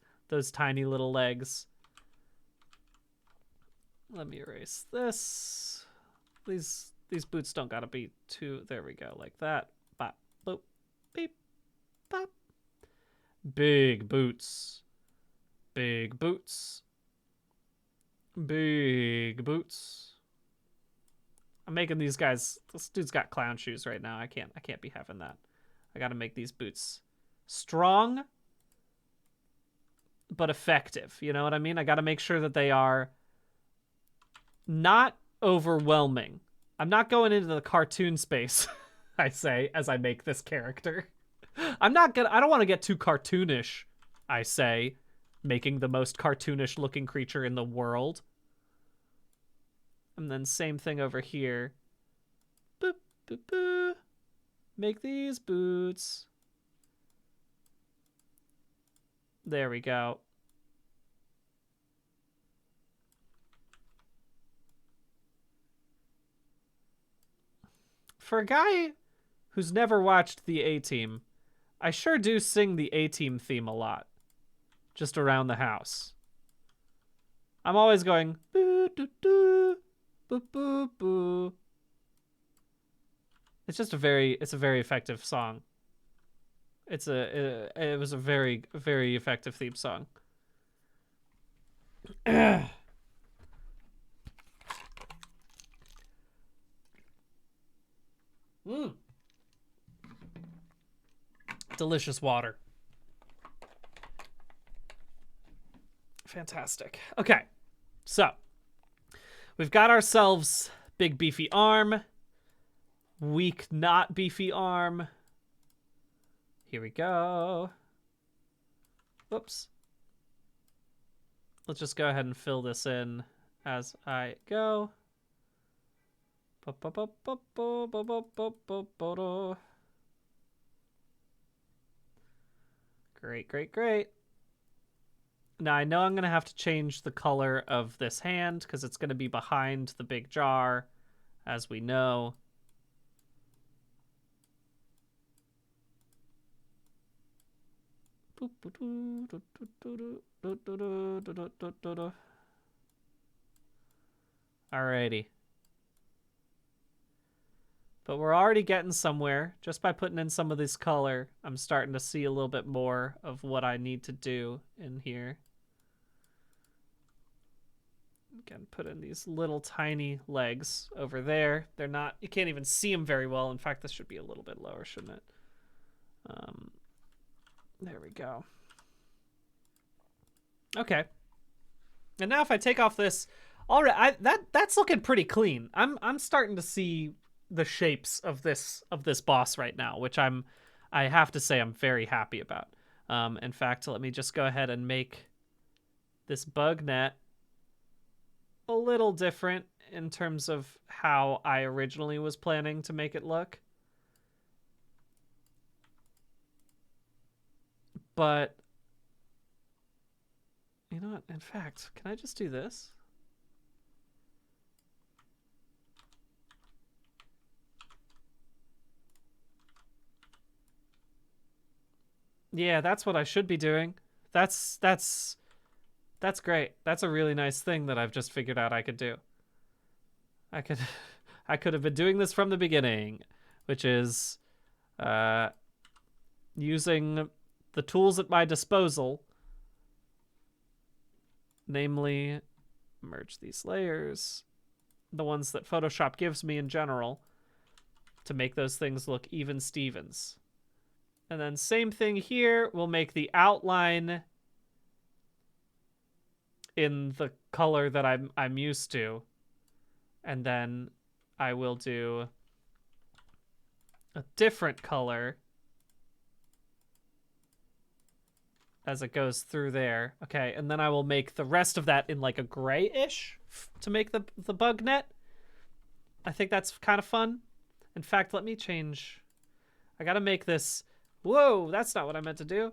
tiny little legs. Let me erase this. These boots don't gotta be too. There we go, like that. Bop, boop, beep, bop. Big boots. Big boots. Big boots. I'm making these guys. This dude's got clown shoes right now. I can't be having that. I gotta make these boots strong but effective. You know what I mean? I gotta make sure that they are not overwhelming. I'm not going into the cartoon space, I say, as I make this character. I don't want to get too cartoonish, I say, making the most cartoonish looking creature in the world. And then same thing over here. Boop, boop, boop. Make these boots. There we go. For a guy who's never watched the A-Team, I sure do sing the A-Team theme a lot. Just around the house. I'm always going boo doo doo boo boo boo. It's just a very effective song. It was a very, very effective theme song. Delicious water. Fantastic. Okay, so we've got ourselves big beefy arm, weak not beefy arm. Here we go. Oops. Let's just go ahead and fill this in as I go. Great, great, great. Now I know I'm going to have to change the color of this hand because it's going to be behind the big jar, as we know. Alrighty. But we're already getting somewhere. Just by putting in some of this color, I'm starting to see a little bit more of what I need to do in here. Again, put in these little tiny legs over there. They're not, you can't even see them very well. In fact, this should be a little bit lower, shouldn't it? There we go. Okay. And now if I take off this, already that's looking pretty clean. I'm starting to see the shapes of this boss right now, which I have to say I'm very happy about. In fact, let me just go ahead and make this bug net a little different in terms of how I originally was planning to make it look. But you know what? In fact, can I just do this? Yeah, that's what I should be doing. That's great. That's a really nice thing that I've just figured out I could do. I could have been doing this from the beginning, which is using the tools at my disposal, namely merge these layers, the ones that Photoshop gives me in general, to make those things look even Stevens. And then same thing here, we'll make the outline in the color that I'm used to. And then I will do a different color as it goes through there. Okay, and then I will make the rest of that in like a grayish to make the bug net. I think that's kind of fun. In fact, let me change. I gotta make this. Whoa, that's not what I meant to do.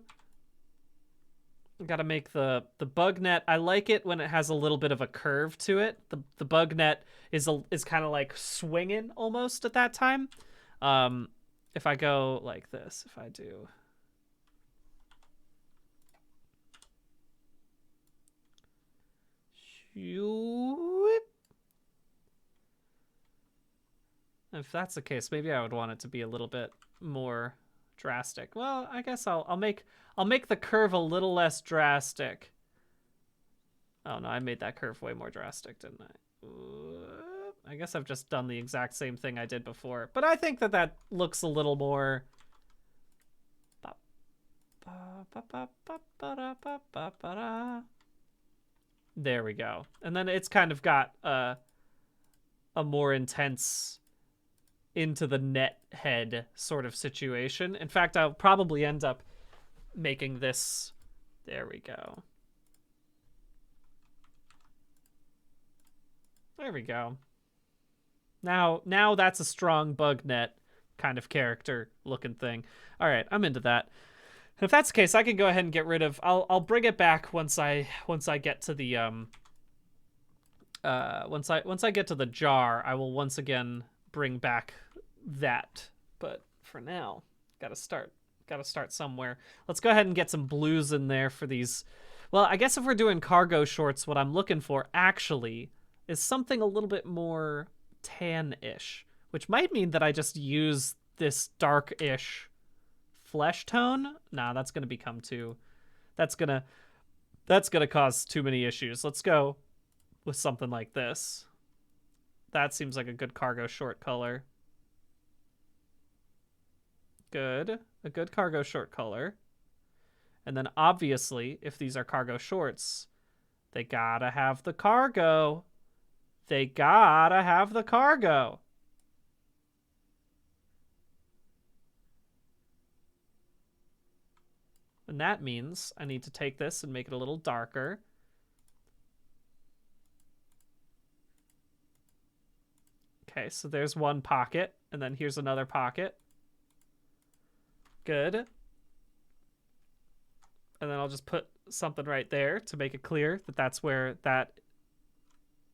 I gotta make the bug net. I like it when it has a little bit of a curve to it. The bug net is kind of like swinging almost at that time. If I go like this, if I do. If that's the case, maybe I would want it to be a little bit more drastic. Well, I guess I'll make the curve a little less drastic. Oh no, I made that curve way more drastic, didn't I? I guess I've just done the exact same thing I did before, but I think that looks a little more. There we go. And then it's kind of got a more intense into the net head sort of situation. In fact, I'll probably end up making this. There we go. There we go. Now that's a strong bug net kind of character looking thing. All right, I'm into that. If that's the case, I can go ahead and get rid of. I'll bring it back once I get to the once I get to the jar. I will once again bring back that. But for now, gotta start somewhere. Let's go ahead and get some blues in there for these. Well, I guess if we're doing cargo shorts, what I'm looking for actually is something a little bit more tan-ish, which might mean that I just use this dark-ish flesh tone. Nah, that's gonna become too. That's gonna cause too many issues. Let's go with something like this. That seems like a good cargo short color. Good, a good cargo short color. And then obviously, if these are cargo shorts, they gotta have the cargo. They gotta have the cargo. And that means I need to take this and make it a little darker. Okay, so there's one pocket, and then here's another pocket. Good. And then I'll just put something right there to make it clear that that's where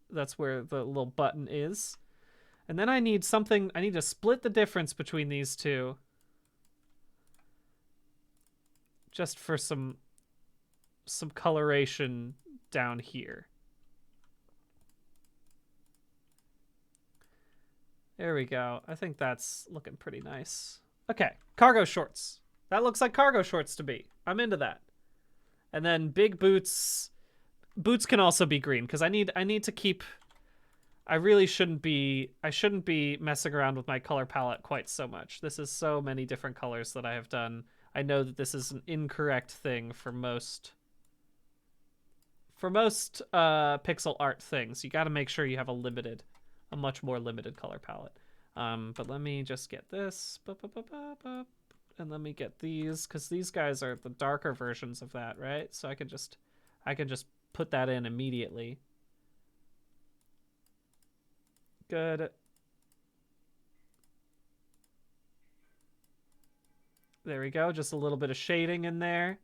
the little button is. And then I need something, I need to split the difference between these two. Just for some coloration down here. There we go. I think that's looking pretty nice. Okay, cargo shorts. That looks like cargo shorts to me. I'm into that. And then big boots. Boots can also be green because I need to keep. I really shouldn't be messing around with my color palette quite so much. This is so many different colors that I have done. I know that this is an incorrect thing for most pixel art things. You got to make sure you have a much more limited color palette. But let me just get this, and let me get these, because these guys are the darker versions of that, right? So I can just put that in immediately. Good. There we go. Just a little bit of shading in there,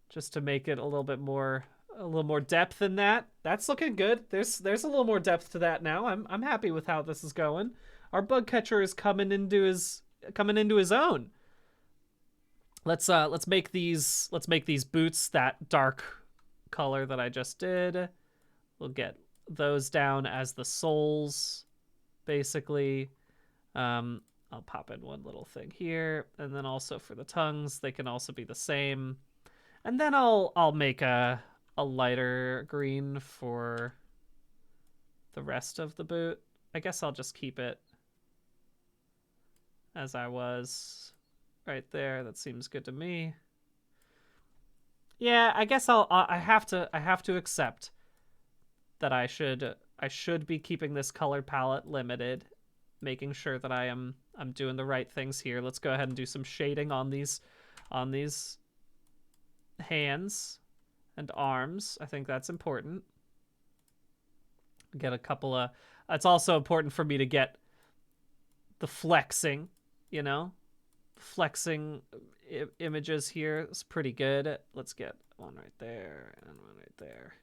just to make it a little more depth in that. That's looking good. There's a little more depth to that now. I'm happy with how this is going. Our bug catcher is coming into his own. Let's make these boots that dark color that I just did. We'll get those down as the soles, basically. I'll pop in one little thing here, and then also for the tongues, they can also be the same. And then I'll make a lighter green for the rest of the boot. I guess I'll just keep it as I was right there. That seems good to me. Yeah, I guess I have to accept that I should be keeping this color palette limited, making sure that I'm doing the right things here. Let's go ahead and do some shading on these hands and arms. I think that's important. Get a couple of. It's also important for me to get the flexing, you know, flexing images here. It's pretty good. Let's get one right there and one right there.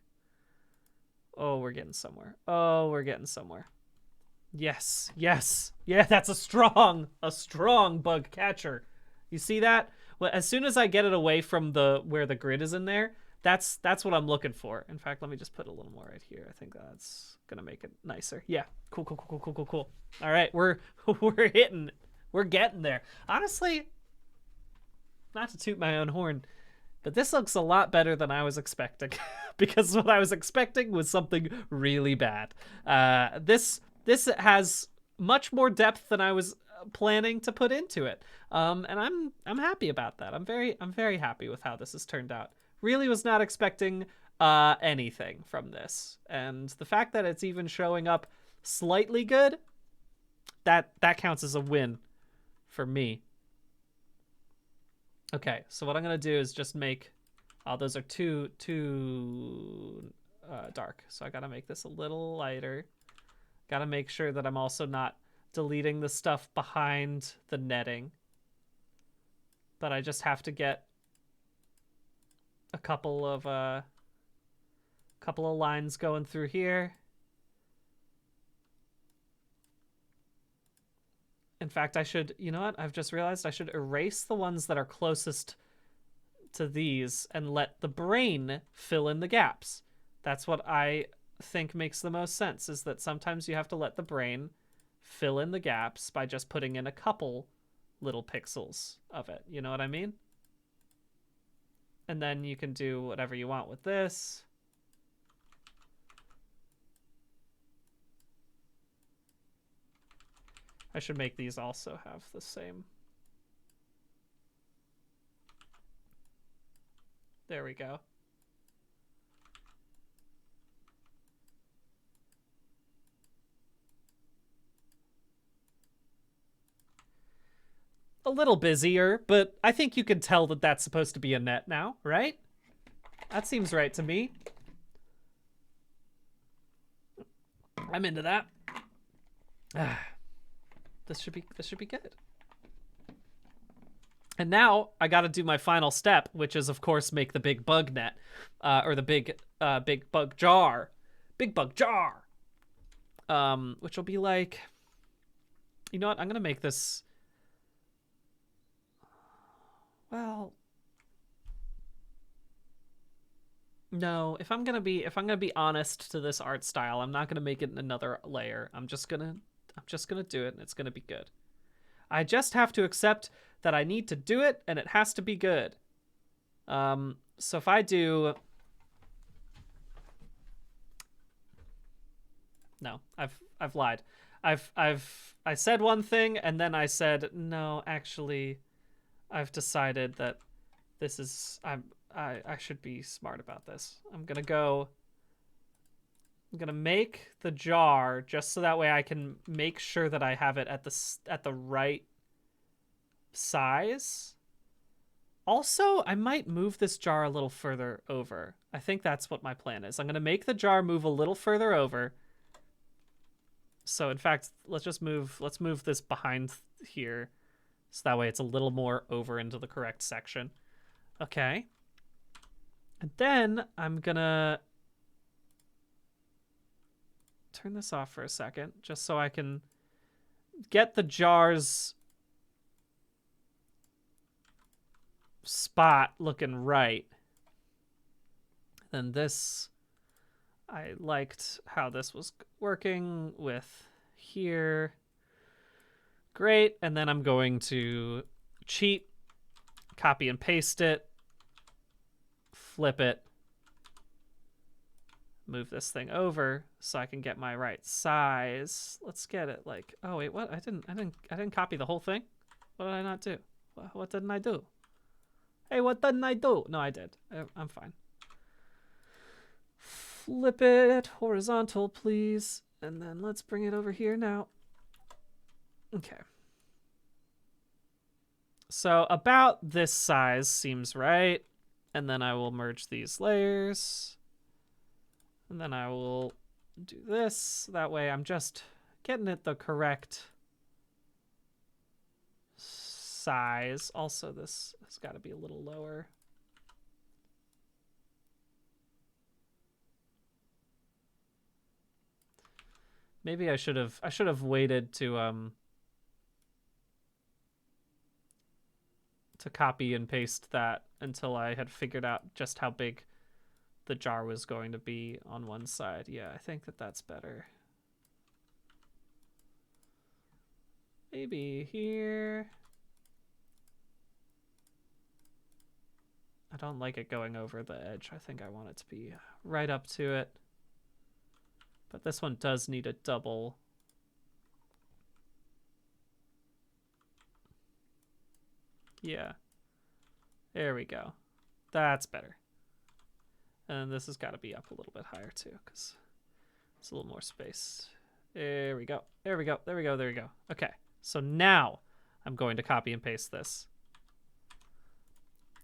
Oh, we're getting somewhere. Oh, we're getting somewhere. Yes, yes. Yeah, that's a strong bug catcher. You see that? Well, as soon as I get it away from where the grid is in there, that's what I'm looking for. In fact, let me just put a little more right here. I think that's gonna make it nicer. Yeah, cool. All right, we're getting there. Honestly, not to toot my own horn, but this looks a lot better than I was expecting, because what I was expecting was something really bad. This has much more depth than I was planning to put into it, and I'm happy about that. I'm very happy with how this has turned out. Really was not expecting anything from this, and the fact that it's even showing up slightly good, that counts as a win for me. Okay, so what I'm gonna do is just make, oh, those are too dark, so I gotta make this a little lighter. Gotta make sure that I'm also not deleting the stuff behind the netting, but I just have to get a couple of lines going through here. In fact, I should, you know what? I've just realized I should erase the ones that are closest to these and let the brain fill in the gaps. That's what I think makes the most sense, is that sometimes you have to let the brain fill in the gaps by just putting in a couple little pixels of it. You know what I mean? And then you can do whatever you want with this. I should make these also have the same. There we go. a little busier, but I think you can tell that that's supposed to be a net now, right? That seems right to me. I'm into that. This should be good. And now I got to do my final step, which is of course make the big bug net, or the big bug jar, which will be like, you know what? I'm gonna make this. Well, no. If I'm gonna be honest to this art style, I'm not gonna make it in another layer. I'm just gonna do it, and it's gonna be good. I just have to accept that I need to do it, and it has to be good. So if I do... No, I've lied. I said one thing, and then I said, no, actually, I've decided that this is... I should be smart about this. I'm gonna make the jar just so that way I can make sure that I have it at the right size. Also, I might move this jar a little further over. I think that's what my plan is. I'm gonna make the jar move a little further over. So in fact, let's move this behind here, so that way it's a little more over into the correct section. Okay. And then I'm gonna turn this off for a second, just so I can get the jar's spot looking right. Then this, I liked how this was working with here. Great. And then I'm going to cheat, copy and paste it, flip it, move this thing over so I can get my right size. Let's get it like, oh wait, what? I didn't copy the whole thing. What did I not do? What didn't I do? Hey, what didn't I do? No, I did. I'm fine. Flip it horizontal, please. And then let's bring it over here now. Okay. So about this size seems right. And then I will merge these layers. And then I will do this. That way I'm just getting it the correct size. Also, this has got to be a little lower. Maybe I should have waited to copy and paste that until I had figured out just how big the jar was going to be on one side. Yeah, I think that's better. Maybe here. I don't like it going over the edge. I think I want it to be right up to it. But this one does need a double. Yeah. There we go. That's better. And this has got to be up a little bit higher too, because it's a little more space. There we go. There we go. There we go. There we go. Okay. So now I'm going to copy and paste this.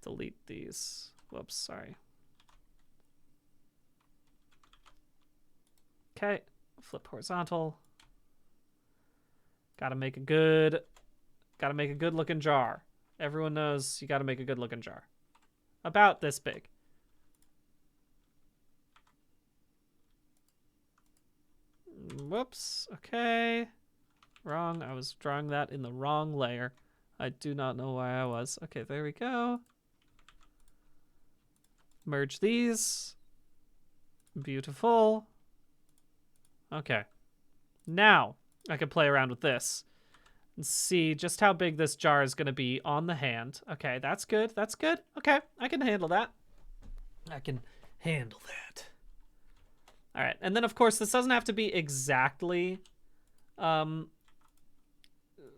Delete these. Whoops, sorry. Okay. Flip horizontal. Gotta make a good looking jar. Everyone knows you gotta make a good looking jar. About this big. Whoops. Okay. Wrong. I was drawing that in the wrong layer. I do not know why I was. Okay, there we go. Merge these. Beautiful. Okay. Now I can play around with this and see just how big this jar is going to be on the hand. Okay, that's good. That's good. Okay, I can handle that. I can handle that. All right, and then of course this doesn't have to be exactly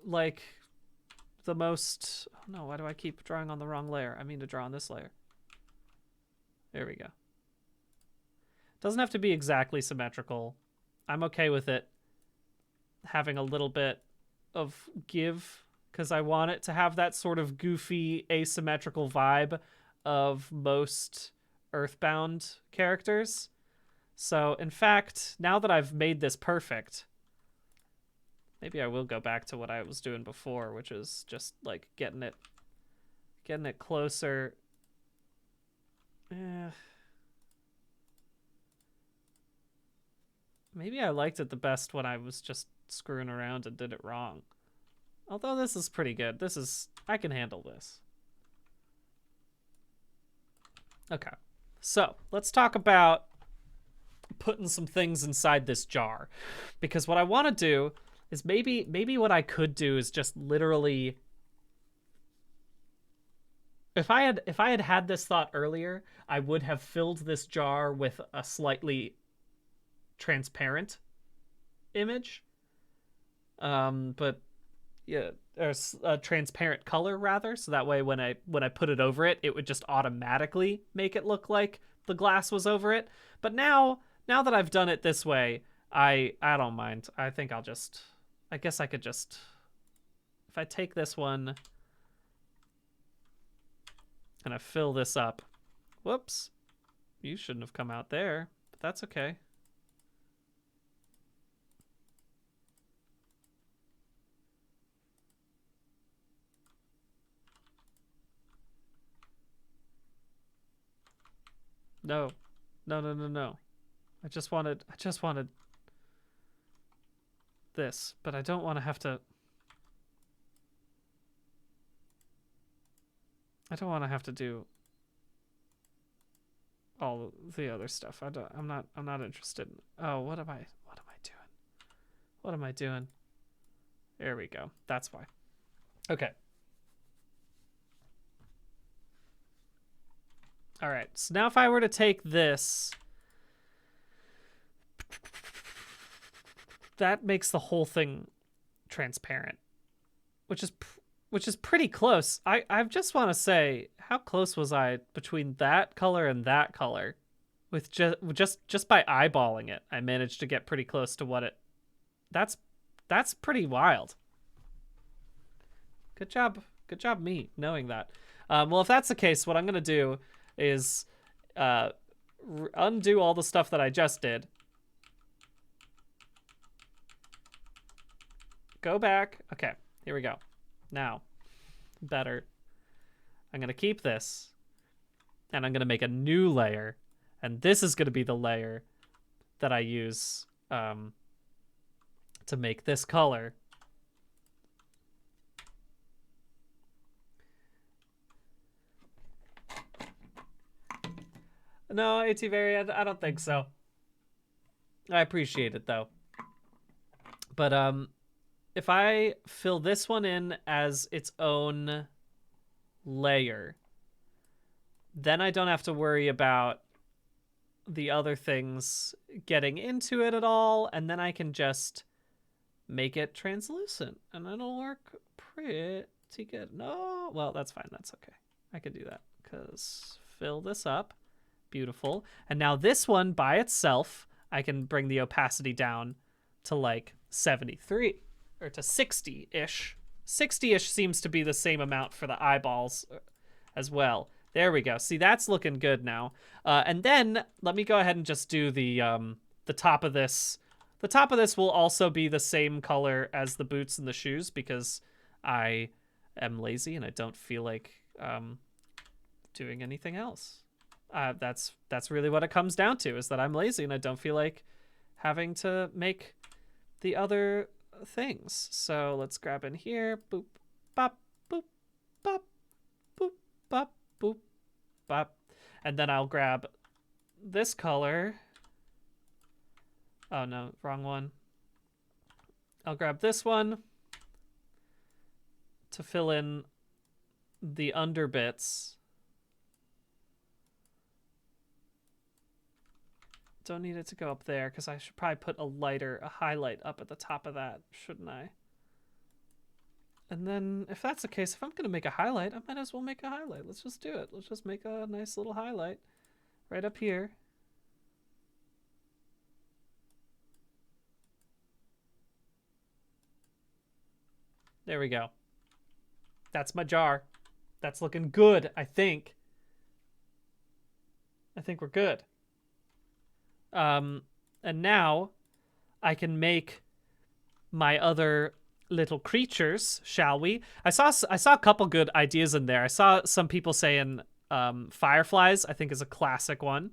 like the most... Oh no, why do I keep drawing on the wrong layer? I mean to draw on this layer. There we go. Doesn't have to be exactly symmetrical. I'm okay with it having a little bit of give because I want it to have that sort of goofy, asymmetrical vibe of most Earthbound characters. So, in fact, now that I've made this perfect, maybe I will go back to what I was doing before, which is just like getting it closer. Maybe I liked it the best when I was just screwing around and did it wrong. Although this is pretty good. I can handle this. Okay, so let's talk about putting some things inside this jar, because what I want to do is maybe what I could do is just literally, if I had this thought earlier, I would have filled this jar with a slightly transparent image, but yeah, or a transparent color rather, so that way when I put it over it, it would just automatically make it look like the glass was over it. But now that I've done it this way, I don't mind. I think I guess I could just, if I take this one and I fill this up, whoops, you shouldn't have come out there, but that's okay. No. I just wanted this, but I don't want to have to. I don't want to have to do all the other stuff. I'm not interested in. Oh, what am I doing? There we go. That's why. Okay. All right. So now if I were to take this, that makes the whole thing transparent, which is pretty close. I just want to say, how close was I between that color and that color? With just by eyeballing it, I managed to get pretty close to what it. That's pretty wild. Good job me knowing that. Well, if that's the case, what I'm gonna do is undo all the stuff that I just did. Go back. Okay, here we go. Now, better. I'm going to keep this, and I'm going to make a new layer, and this is going to be the layer that I use to make this color. No, ATVary, I don't think so. I appreciate it, though. But, if I fill this one in as its own layer, then I don't have to worry about the other things getting into it at all, and then I can just make it translucent, and it'll work pretty good. No, well, that's fine. That's okay. I can do that, because fill this up. Beautiful. And now this one by itself, I can bring the opacity down to like 73. Or to 60-ish. 60-ish seems to be the same amount for the eyeballs as well. There we go. See, that's looking good now. And then let me go ahead and just do the top of this. The top of this will also be the same color as the boots and the shoes, because I am lazy and I don't feel like doing anything else. That's really what it comes down to, is that I'm lazy and I don't feel like having to make the other things. So let's grab in here. Boop, bop, boop, bop, boop, bop, boop, bop. And then I'll grab this color. Oh no, wrong one. I'll grab this one to fill in the under bits. Don't need it to go up there, because I should probably put a highlight up at the top of that, shouldn't I? And then, if that's the case, if I'm going to make a highlight, I might as well make a highlight. Let's just do it. Let's just make a nice little highlight right up here. There we go. That's my jar. That's looking good, I think. I think we're good. And now I can make my other little creatures, shall we? I saw a couple good ideas in there. I saw some people saying fireflies, I think, is a classic one.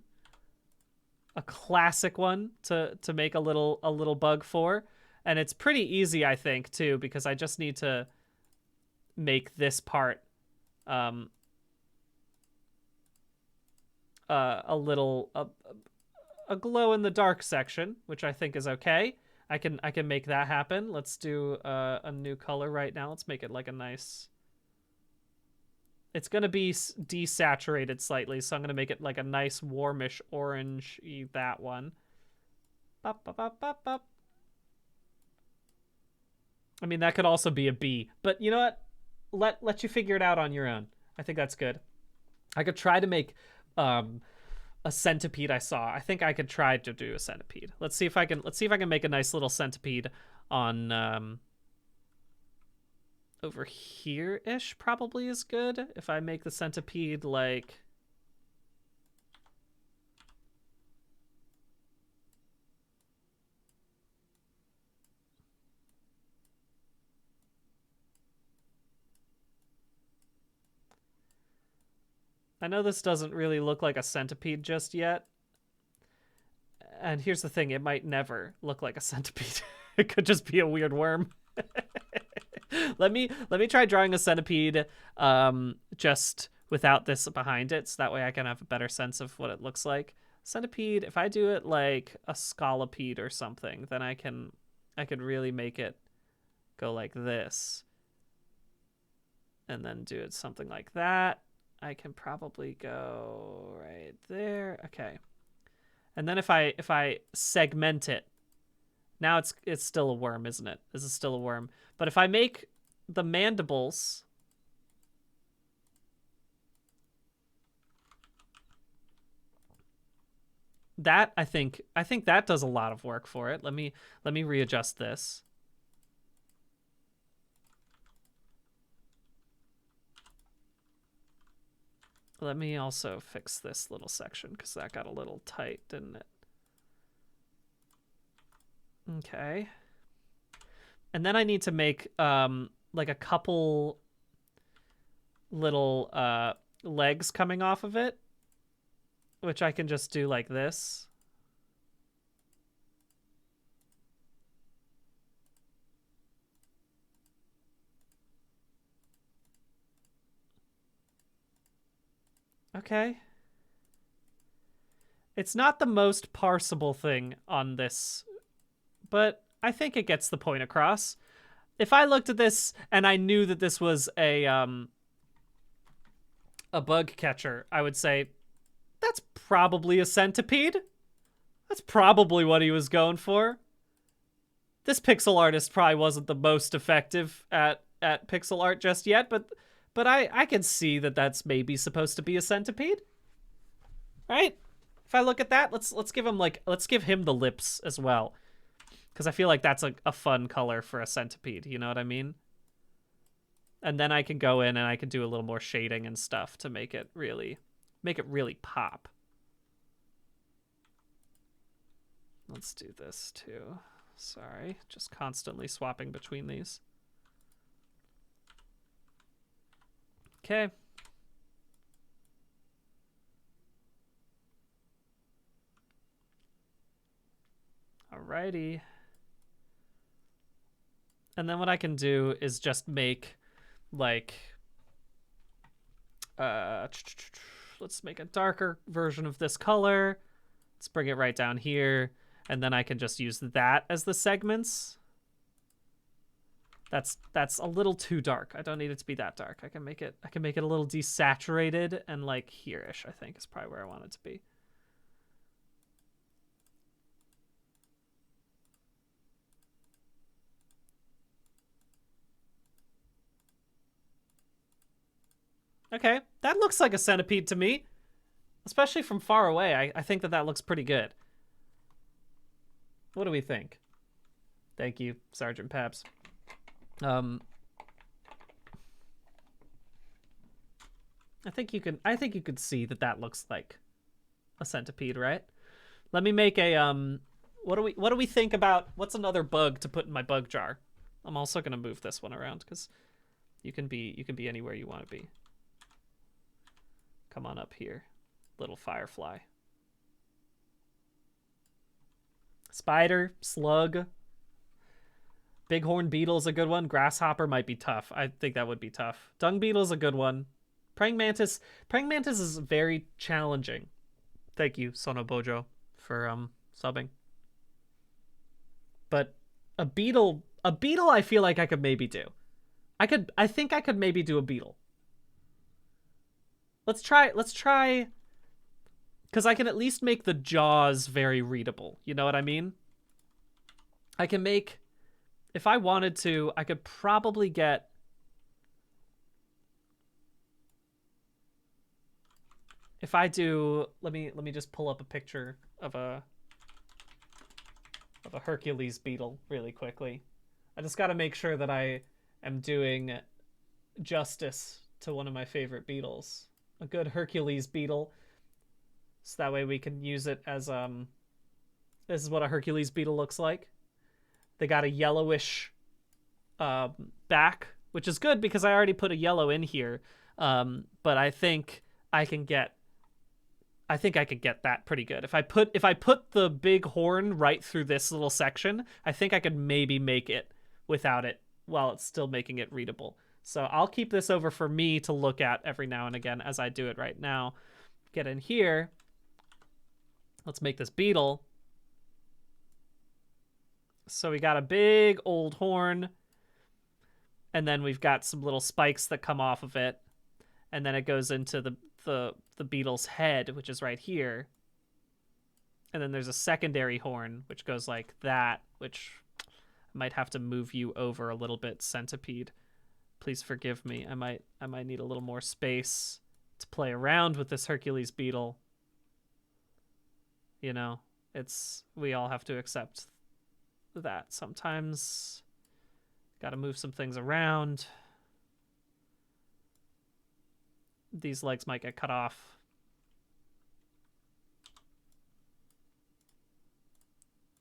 A classic one to make a little bug for. And it's pretty easy, I think, too, because I just need to make this part a glow in the dark section, which I think is okay. I can make that happen. Let's do a new color right now. Let's make it like a nice. It's gonna be desaturated slightly, so I'm gonna make it like a nice warmish orange. That one. Bop, bop, bop, bop, bop. I mean, that could also be a bee, but you know what? Let you figure it out on your own. I think that's good. I could try to make a centipede. I think I could try to do a centipede. Let's see if I can make a nice little centipede on over here-ish probably is good. If I make the centipede like I know this doesn't really look like a centipede just yet. And here's the thing, it might never look like a centipede. It could just be a weird worm. Let me try drawing a centipede just without this behind it, so that way I can have a better sense of what it looks like. Centipede, if I do it like a scolipede or something, then I could really make it go like this. And then do it something like that. I can probably go right there. Okay. And then if I segment it, now it's still a worm, isn't it? This is still a worm. But if I make the mandibles, that I think that does a lot of work for it. Let me readjust this. Let me also fix this little section because that got a little tight, didn't it? Okay. And then I need to make like a couple little legs coming off of it, which I can just do like this. Okay. It's not the most parsable thing on this, but I think it gets the point across. If I looked at this and I knew that this was a bug catcher, I would say, that's probably a centipede. That's probably what he was going for. This pixel artist probably wasn't the most effective at pixel art just yet, but I can see that that's maybe supposed to be a centipede, right? If I look at that, let's give him the lips as well, because I feel like that's a fun color for a centipede. You know what I mean? And then I can go in and I can do a little more shading and stuff to make it really pop. Let's do this too. Sorry, just constantly swapping between these. Okay. Alrighty. And then what I can do is just make like let's make a darker version of this color. Let's bring it right down here, and then I can just use that as the segments. That's a little too dark. I don't need it to be that dark. I can make it a little desaturated, and like here-ish, I think, is probably where I want it to be. Okay, that looks like a centipede to me. Especially from far away, I think that looks pretty good. What do we think? Thank you, Sergeant Paps. I think you could see that that looks like a centipede, right? Let me make a what do we think about what's another bug to put in my bug jar? I'm also going to move this one around cuz you can be anywhere you want to be. Come on up here, little firefly. Spider, slug, bighorn beetle's a good one. Grasshopper might be tough. I think that would be tough. Dung beetle's a good one. Praying mantis is very challenging. Thank you, Sonobojo, for subbing. But a beetle I feel like I could maybe do. I think I could maybe do a beetle. Let's try because I can at least make the jaws very readable. You know what I mean? I can make, if I wanted to, I could probably get, if I do, let me just pull up a picture of a Hercules beetle really quickly. I just got to make sure that I am doing justice to one of my favorite beetles. A good Hercules beetle. So that way we can use it as, this is what a Hercules beetle looks like. They got a yellowish back, which is good because I already put a yellow in here. But I think I could get that pretty good. If I put the big horn right through this little section, I think I could maybe make it without it while it's still making it readable. So I'll keep this over for me to look at every now and again as I do it right now. Get in here. Let's make this beetle. So we got a big old horn, and then we've got some little spikes that come off of it, and then it goes into the beetle's head, which is right here. And then there's a secondary horn, which goes like that, which I might have to move you over a little bit, centipede. Please forgive me. I might need a little more space to play around with this Hercules beetle. You know, we all have to accept that sometimes. Got to move some things around. These legs might get cut off.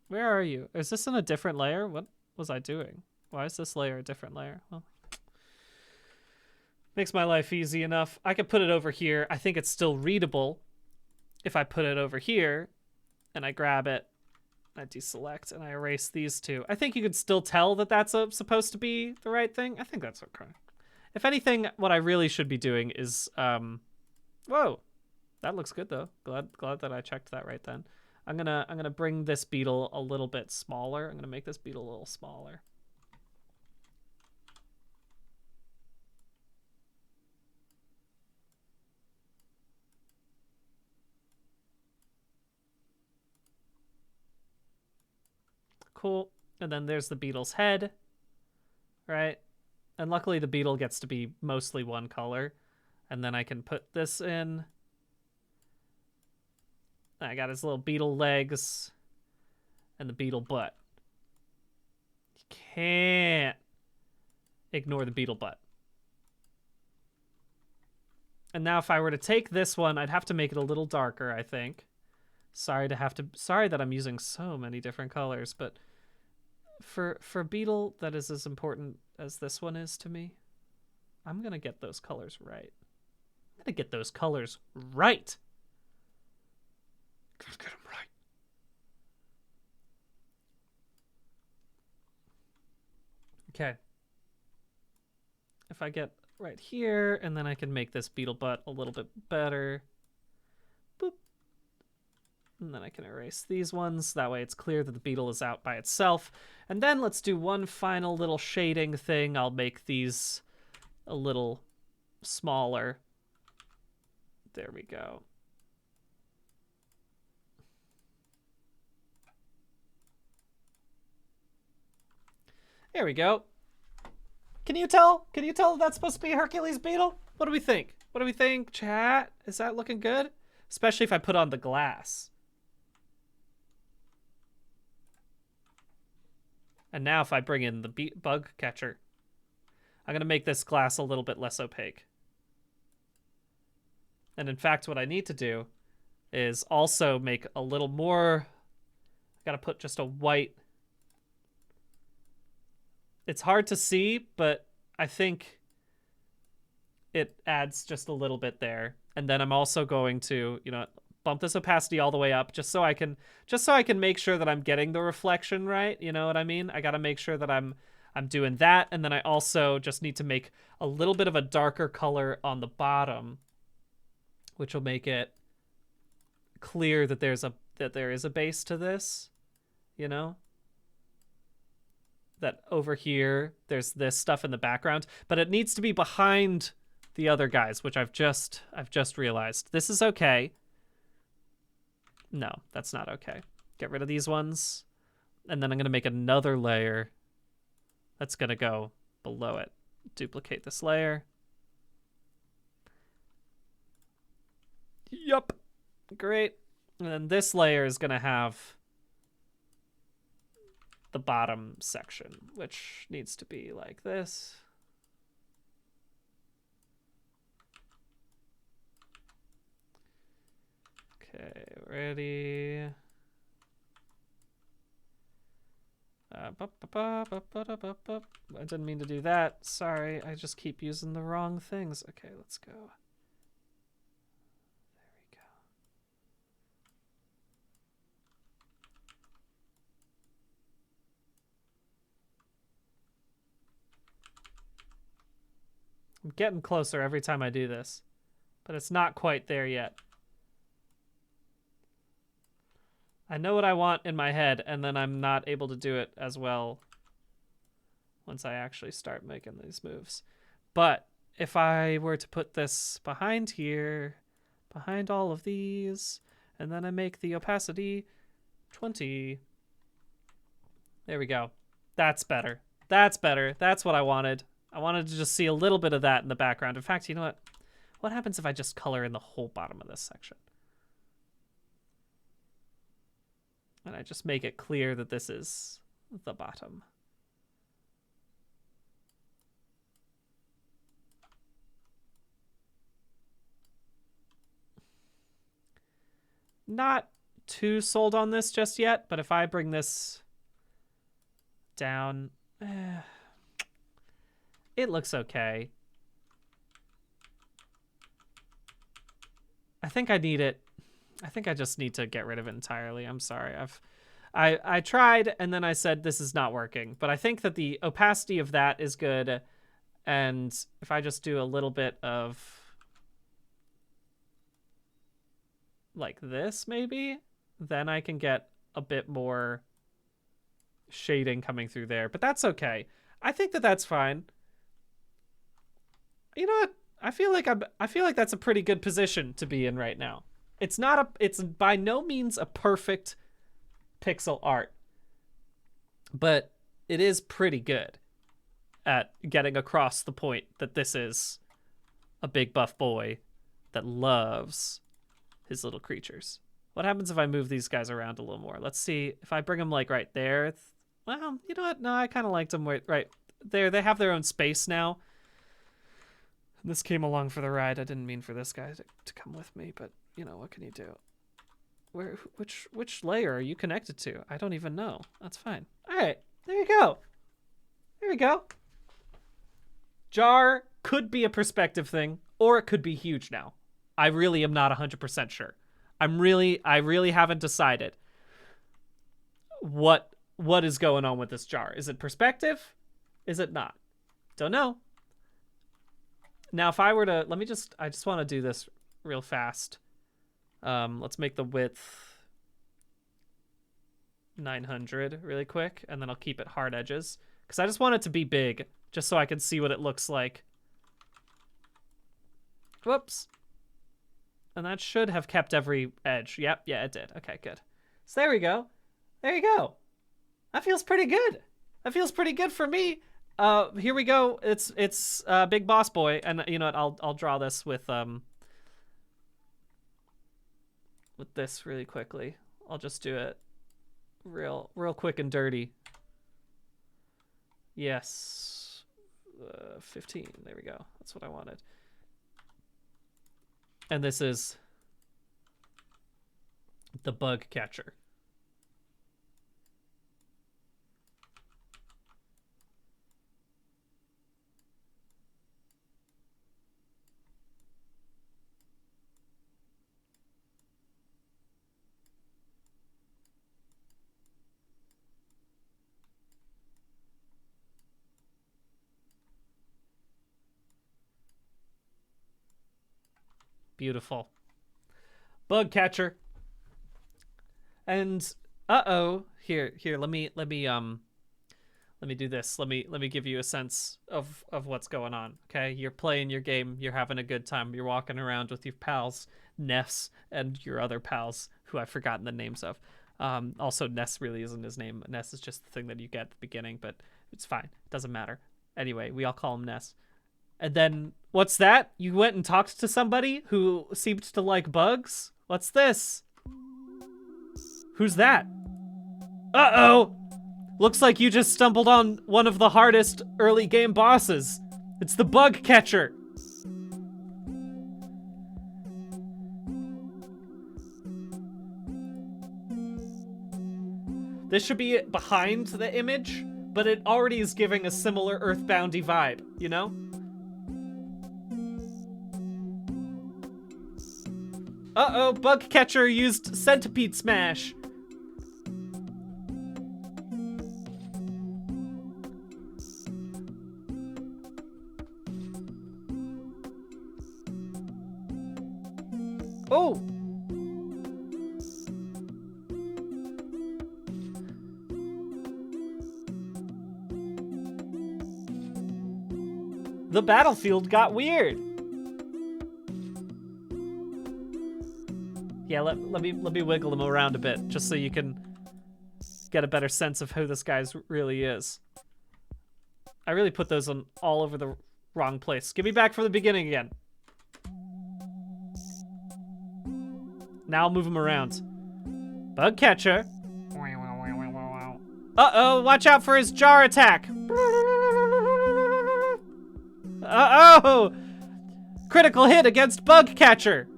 Where are you? Is this in a different layer? What was I doing? Why is this layer a different layer? Well, makes my life easy enough. I could put it over here. I think it's still readable if I put it over here and I grab it, I deselect, and I erase these two. I think you could still tell that that's supposed to be the right thing. I think that's okay. If anything, what I really should be doing is, whoa, that looks good though. Glad that I checked that right then. I'm gonna bring this beetle a little bit smaller. I'm gonna make this beetle a little smaller. Cool. And then there's the beetle's head, right? And luckily the beetle gets to be mostly one color. And then I can put this in. I got his little beetle legs and the beetle butt. You can't ignore the beetle butt. And now if I were to take this one, I'd have to make it a little darker, I think. Sorry that I'm using so many different colors, but for a beetle that is as important as this one is to me, I'm gonna get those colors right. I'm gonna get those colors right. Gotta get them right. Okay. If I get right here, and then I can make this beetle butt a little bit better. Boop. And then I can erase these ones. That way it's clear that the beetle is out by itself. And then let's do one final little shading thing. I'll make these a little smaller. There we go. There we go. Can you tell? Can you tell that's supposed to be a Hercules beetle? What do we think? What do we think, chat? Is that looking good? Especially if I put on the glass. And now if I bring in the bug catcher, I'm going to make this glass a little bit less opaque. And in fact, what I need to do is also make a little more. I gotta put just a white. It's hard to see, but I think it adds just a little bit there. And then I'm also going to, bump this opacity all the way up just so I can make sure that I'm getting the reflection right. You know what I mean? I gotta make sure that I'm doing that, and then I also just need to make a little bit of a darker color on the bottom, which will make it clear that there is a base to this, that over here there's this stuff in the background, but it needs to be behind the other guys, which I've just realized. This is okay. No, that's not okay. Get rid of these ones, and then I'm gonna make another layer that's gonna go below it. Duplicate this layer. Yup. Great. And then this layer is gonna have the bottom section, which needs to be like this. Okay, ready. I didn't mean to do that. Sorry, I just keep using the wrong things. Okay, let's go. There we go. I'm getting closer every time I do this, but it's not quite there yet. I know what I want in my head, and then I'm not able to do it as well once I actually start making these moves. But if I were to put this behind here, behind all of these, and then I make the opacity 20. There we go. That's better. That's better. That's what I wanted. I wanted to just see a little bit of that in the background. In fact, you know what? What happens if I just color in the whole bottom of this section? And I just make it clear that this is the bottom. Not too sold on this just yet, but if I bring this down, it looks okay. I think I need it. I think I just need to get rid of it entirely. I'm sorry. I tried, and then I said this is not working. But I think that the opacity of that is good. And if I just do a little bit of like this, maybe, then I can get a bit more shading coming through there. But that's okay. I think that that's fine. You know what? I feel like that's a pretty good position to be in right now. It's by no means a perfect pixel art, but it is pretty good at getting across the point that this is a big buff boy that loves his little creatures. What happens if I move these guys around a little more? Let's see if I bring them like right there. Well, you know what? No, I kind of liked them right there. They have their own space now. This came along for the ride. I didn't mean for this guy to come with me, but you know, what can you do? Which layer are you connected to? I don't even know. That's fine. All right, there you go. There we go. Jar could be a perspective thing, or it could be huge now. I really am not 100% sure. I really haven't decided what is going on with this jar. Is it perspective? Is it not? Don't know. Now, if I were to, I just want to do this real fast. Let's make the width 900 really quick, and then I'll keep it hard edges because I just want it to be big, just so I can see what it looks like. Whoops. And that should have kept every edge. Yep, yeah, it did. Okay, good. So there we go. There you go. That feels pretty good. That feels pretty good for me. Here we go. It's Big Boss Boy, and you know what? I'll draw this with this really quickly. I'll just do it real quick and dirty. Yes. 15. There we go. That's what I wanted. And this is the bug catcher. Beautiful. Bug catcher. And here, let me do this. Let me give you a sense of what's going on. Okay, you're playing your game, you're having a good time, you're walking around with your pals, Ness, and your other pals who I've forgotten the names of. Also, Ness really isn't his name. Ness is just the thing that you get at the beginning, but it's fine. It doesn't matter. Anyway, we all call him Ness. And then, what's that? You went and talked to somebody who seemed to like bugs? What's this? Who's that? Uh-oh! Looks like you just stumbled on one of the hardest early game bosses. It's the bug catcher. This should be behind the image, but it already is giving a similar Earthboundy vibe, you know? Uh-oh, bug catcher used centipede smash. Oh! The battlefield got weird. Yeah, let me wiggle him around a bit, just so you can get a better sense of who this guy's really is. I really put those on all over the wrong place. Give me back from the beginning again. Now I'll move him around. Bug catcher. Uh-oh, watch out for his jar attack. Uh-oh! Critical hit against bug catcher.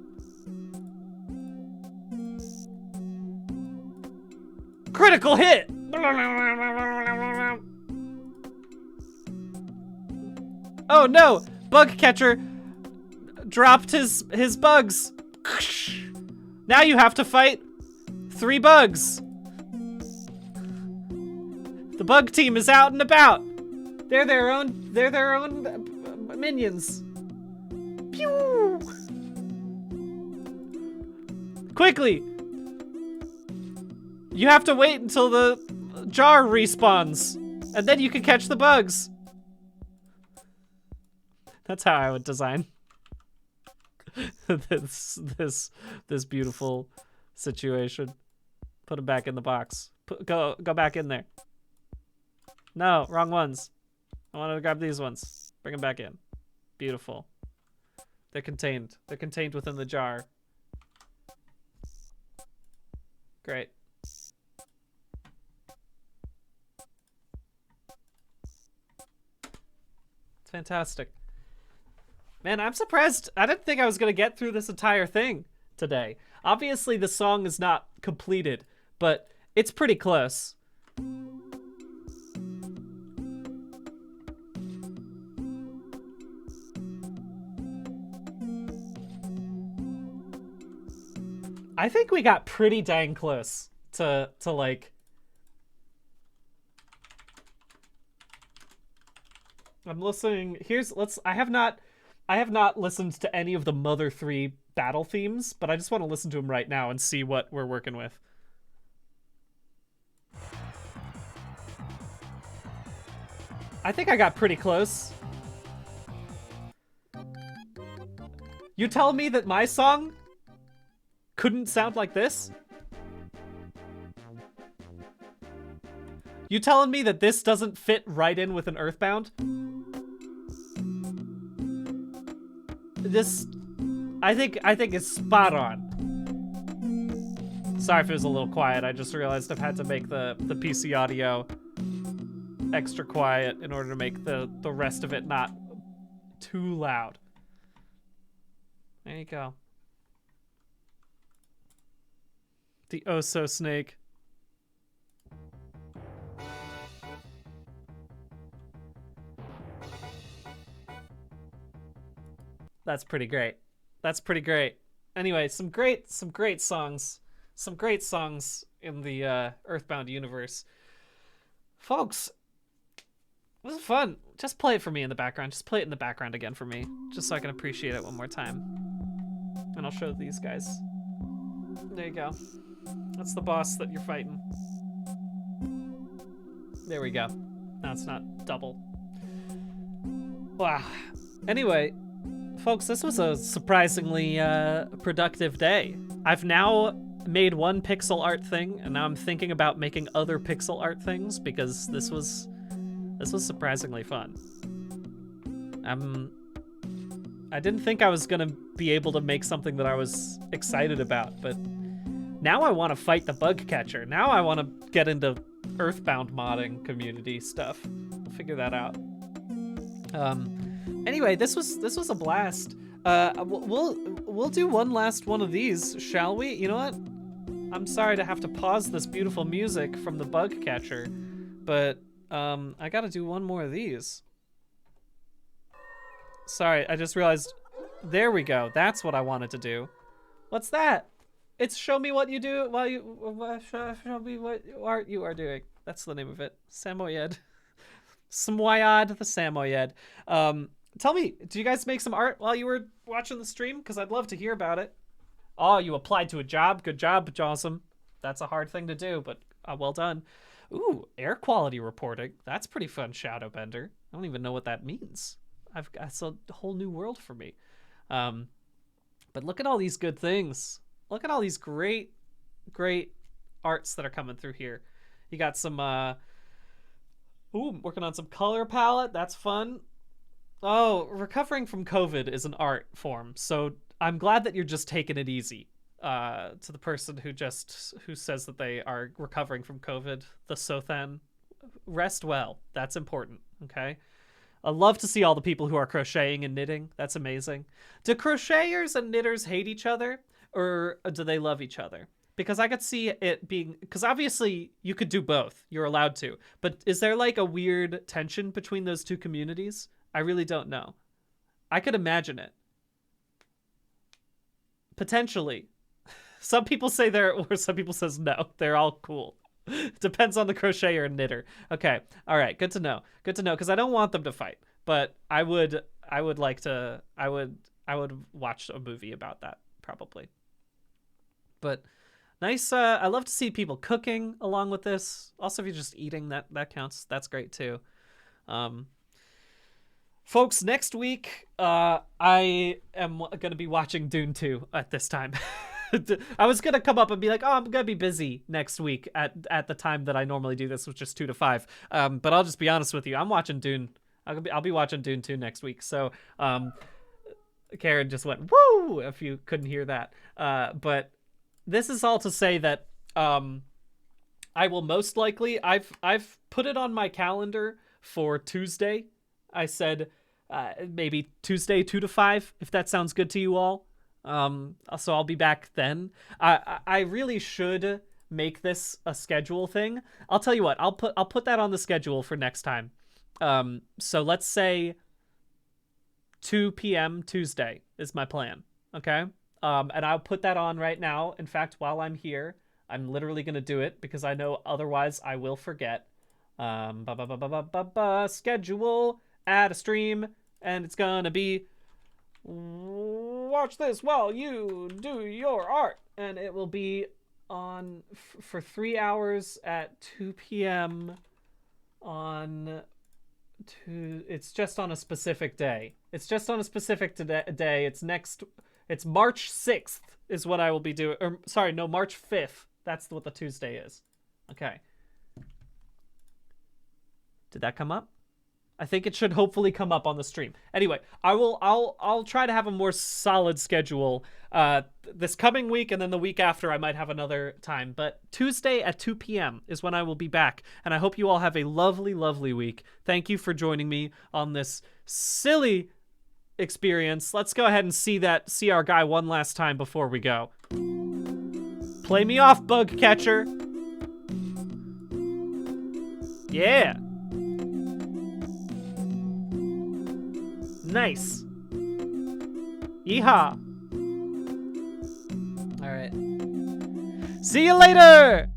Critical hit! Oh no! Bug catcher dropped his bugs. Now you have to fight 3 bugs. The bug team is out and about. They're their own minions. Pew! Quickly! You have to wait until the jar respawns, and then you can catch the bugs. That's how I would design this beautiful situation. Put them back in the box. Go back in there. No, wrong ones. I wanted to grab these ones. Bring them back in. Beautiful. They're contained. They're contained within the jar. Great. It's fantastic. Man, I'm surprised. I didn't think I was going to get through this entire thing today. Obviously, the song is not completed, but it's pretty close. I think we got pretty dang close to like... I'm listening. I have not listened to any of the Mother 3 battle themes, but I just want to listen to them right now and see what we're working with. I think I got pretty close. You tell me that my song couldn't sound like this? You telling me that this doesn't fit right in with an Earthbound? This, I think is spot on. Sorry if it was a little quiet. I just realized I've had to make the PC audio extra quiet in order to make the rest of it not too loud. There you go. The oh-so snake. That's pretty great. That's pretty great. Anyway, some great songs. Some great songs in the Earthbound universe. Folks, this is fun. Just play it for me in the background. Just play it in the background again for me. Just so I can appreciate it one more time. And I'll show these guys. There you go. That's the boss that you're fighting. There we go. Now it's not double. Wow. Anyway, folks, this was a surprisingly productive day. I've now made one pixel art thing, and now I'm thinking about making other pixel art things because this was surprisingly fun. I didn't think I was gonna be able to make something that I was excited about, but now I want to fight the bug catcher. Now I want to get into Earthbound modding community stuff. We'll figure that out. Anyway, this was a blast. We'll do one last one of these, shall we? You know what? I'm sorry to have to pause this beautiful music from the bug catcher, but I gotta do one more of these. Sorry, I just realized. There we go. That's what I wanted to do. What's that? It's show me what you do while you show me what art you are doing. That's the name of it. Samoyed. Samoyed the Samoyed. Tell me, did you guys make some art while you were watching the stream? Because I'd love to hear about it. Oh, you applied to a job? Good job, Jossum. That's a hard thing to do, but well done. Ooh, air quality reporting. That's pretty fun, Shadowbender. I don't even know what that means. That's a whole new world for me. But look at all these good things. Look at all these great arts that are coming through here. You got some, working on some color palette. That's fun. Oh, recovering from COVID is an art form. So I'm glad that you're just taking it easy. To the person who says that they are recovering from COVID, the Sothan, rest well. That's important. Okay. I love to see all the people who are crocheting and knitting. That's amazing. Do crocheters and knitters hate each other, or do they love each other? Because I could see it being, because obviously you could do both. You're allowed to. But is there like a weird tension between those two communities? I really don't know. I could imagine it. Potentially. Some people say they're, or some people says no. They're all cool. Depends on the crocheter and knitter. Okay. All right. Good to know. Good to know. Because I don't want them to fight, but I would like to. I would watch a movie about that probably. But nice. I love to see people cooking along with this. Also, if you're just eating, that counts. That's great too. Folks, next week I am gonna be watching Dune 2 at this time. I was gonna come up and be like, oh, I'm gonna be busy next week at the time that I normally do this, which is 2 to 5. But I'll just be honest with you, I'm watching Dune. I'll be watching Dune 2 next week. So Karen just went woo if you couldn't hear that. But this is all to say that I will most likely, I've put it on my calendar for Tuesday. I said maybe Tuesday 2 to 5, if that sounds good to you all. So I'll be back then. I really should make this a schedule thing. I'll tell you what, I'll put that on the schedule for next time. So let's say 2 p.m. Tuesday is my plan. Okay. And I'll put that on right now. In fact, while I'm here, I'm literally going to do it because I know otherwise I will forget. Schedule, add a stream, and it's going to be watch this while you do your art, and it will be on for 3 hours at 2 p.m. on it's just on a specific day. It's just on a specific day. It's March 6th is what I will be doing, or sorry, no, March 5th. That's what the Tuesday is. Okay. Did that come up? I think it should hopefully come up on the stream. Anyway, I'll try to have a more solid schedule this coming week, and then the week after I might have another time. But Tuesday at 2 p.m. is when I will be back, and I hope you all have a lovely, lovely week. Thank you for joining me on this silly experience. Let's go ahead and see our guy one last time before we go. Play me off, bug catcher. Yeah. Nice. Yeehaw. All right. See you later.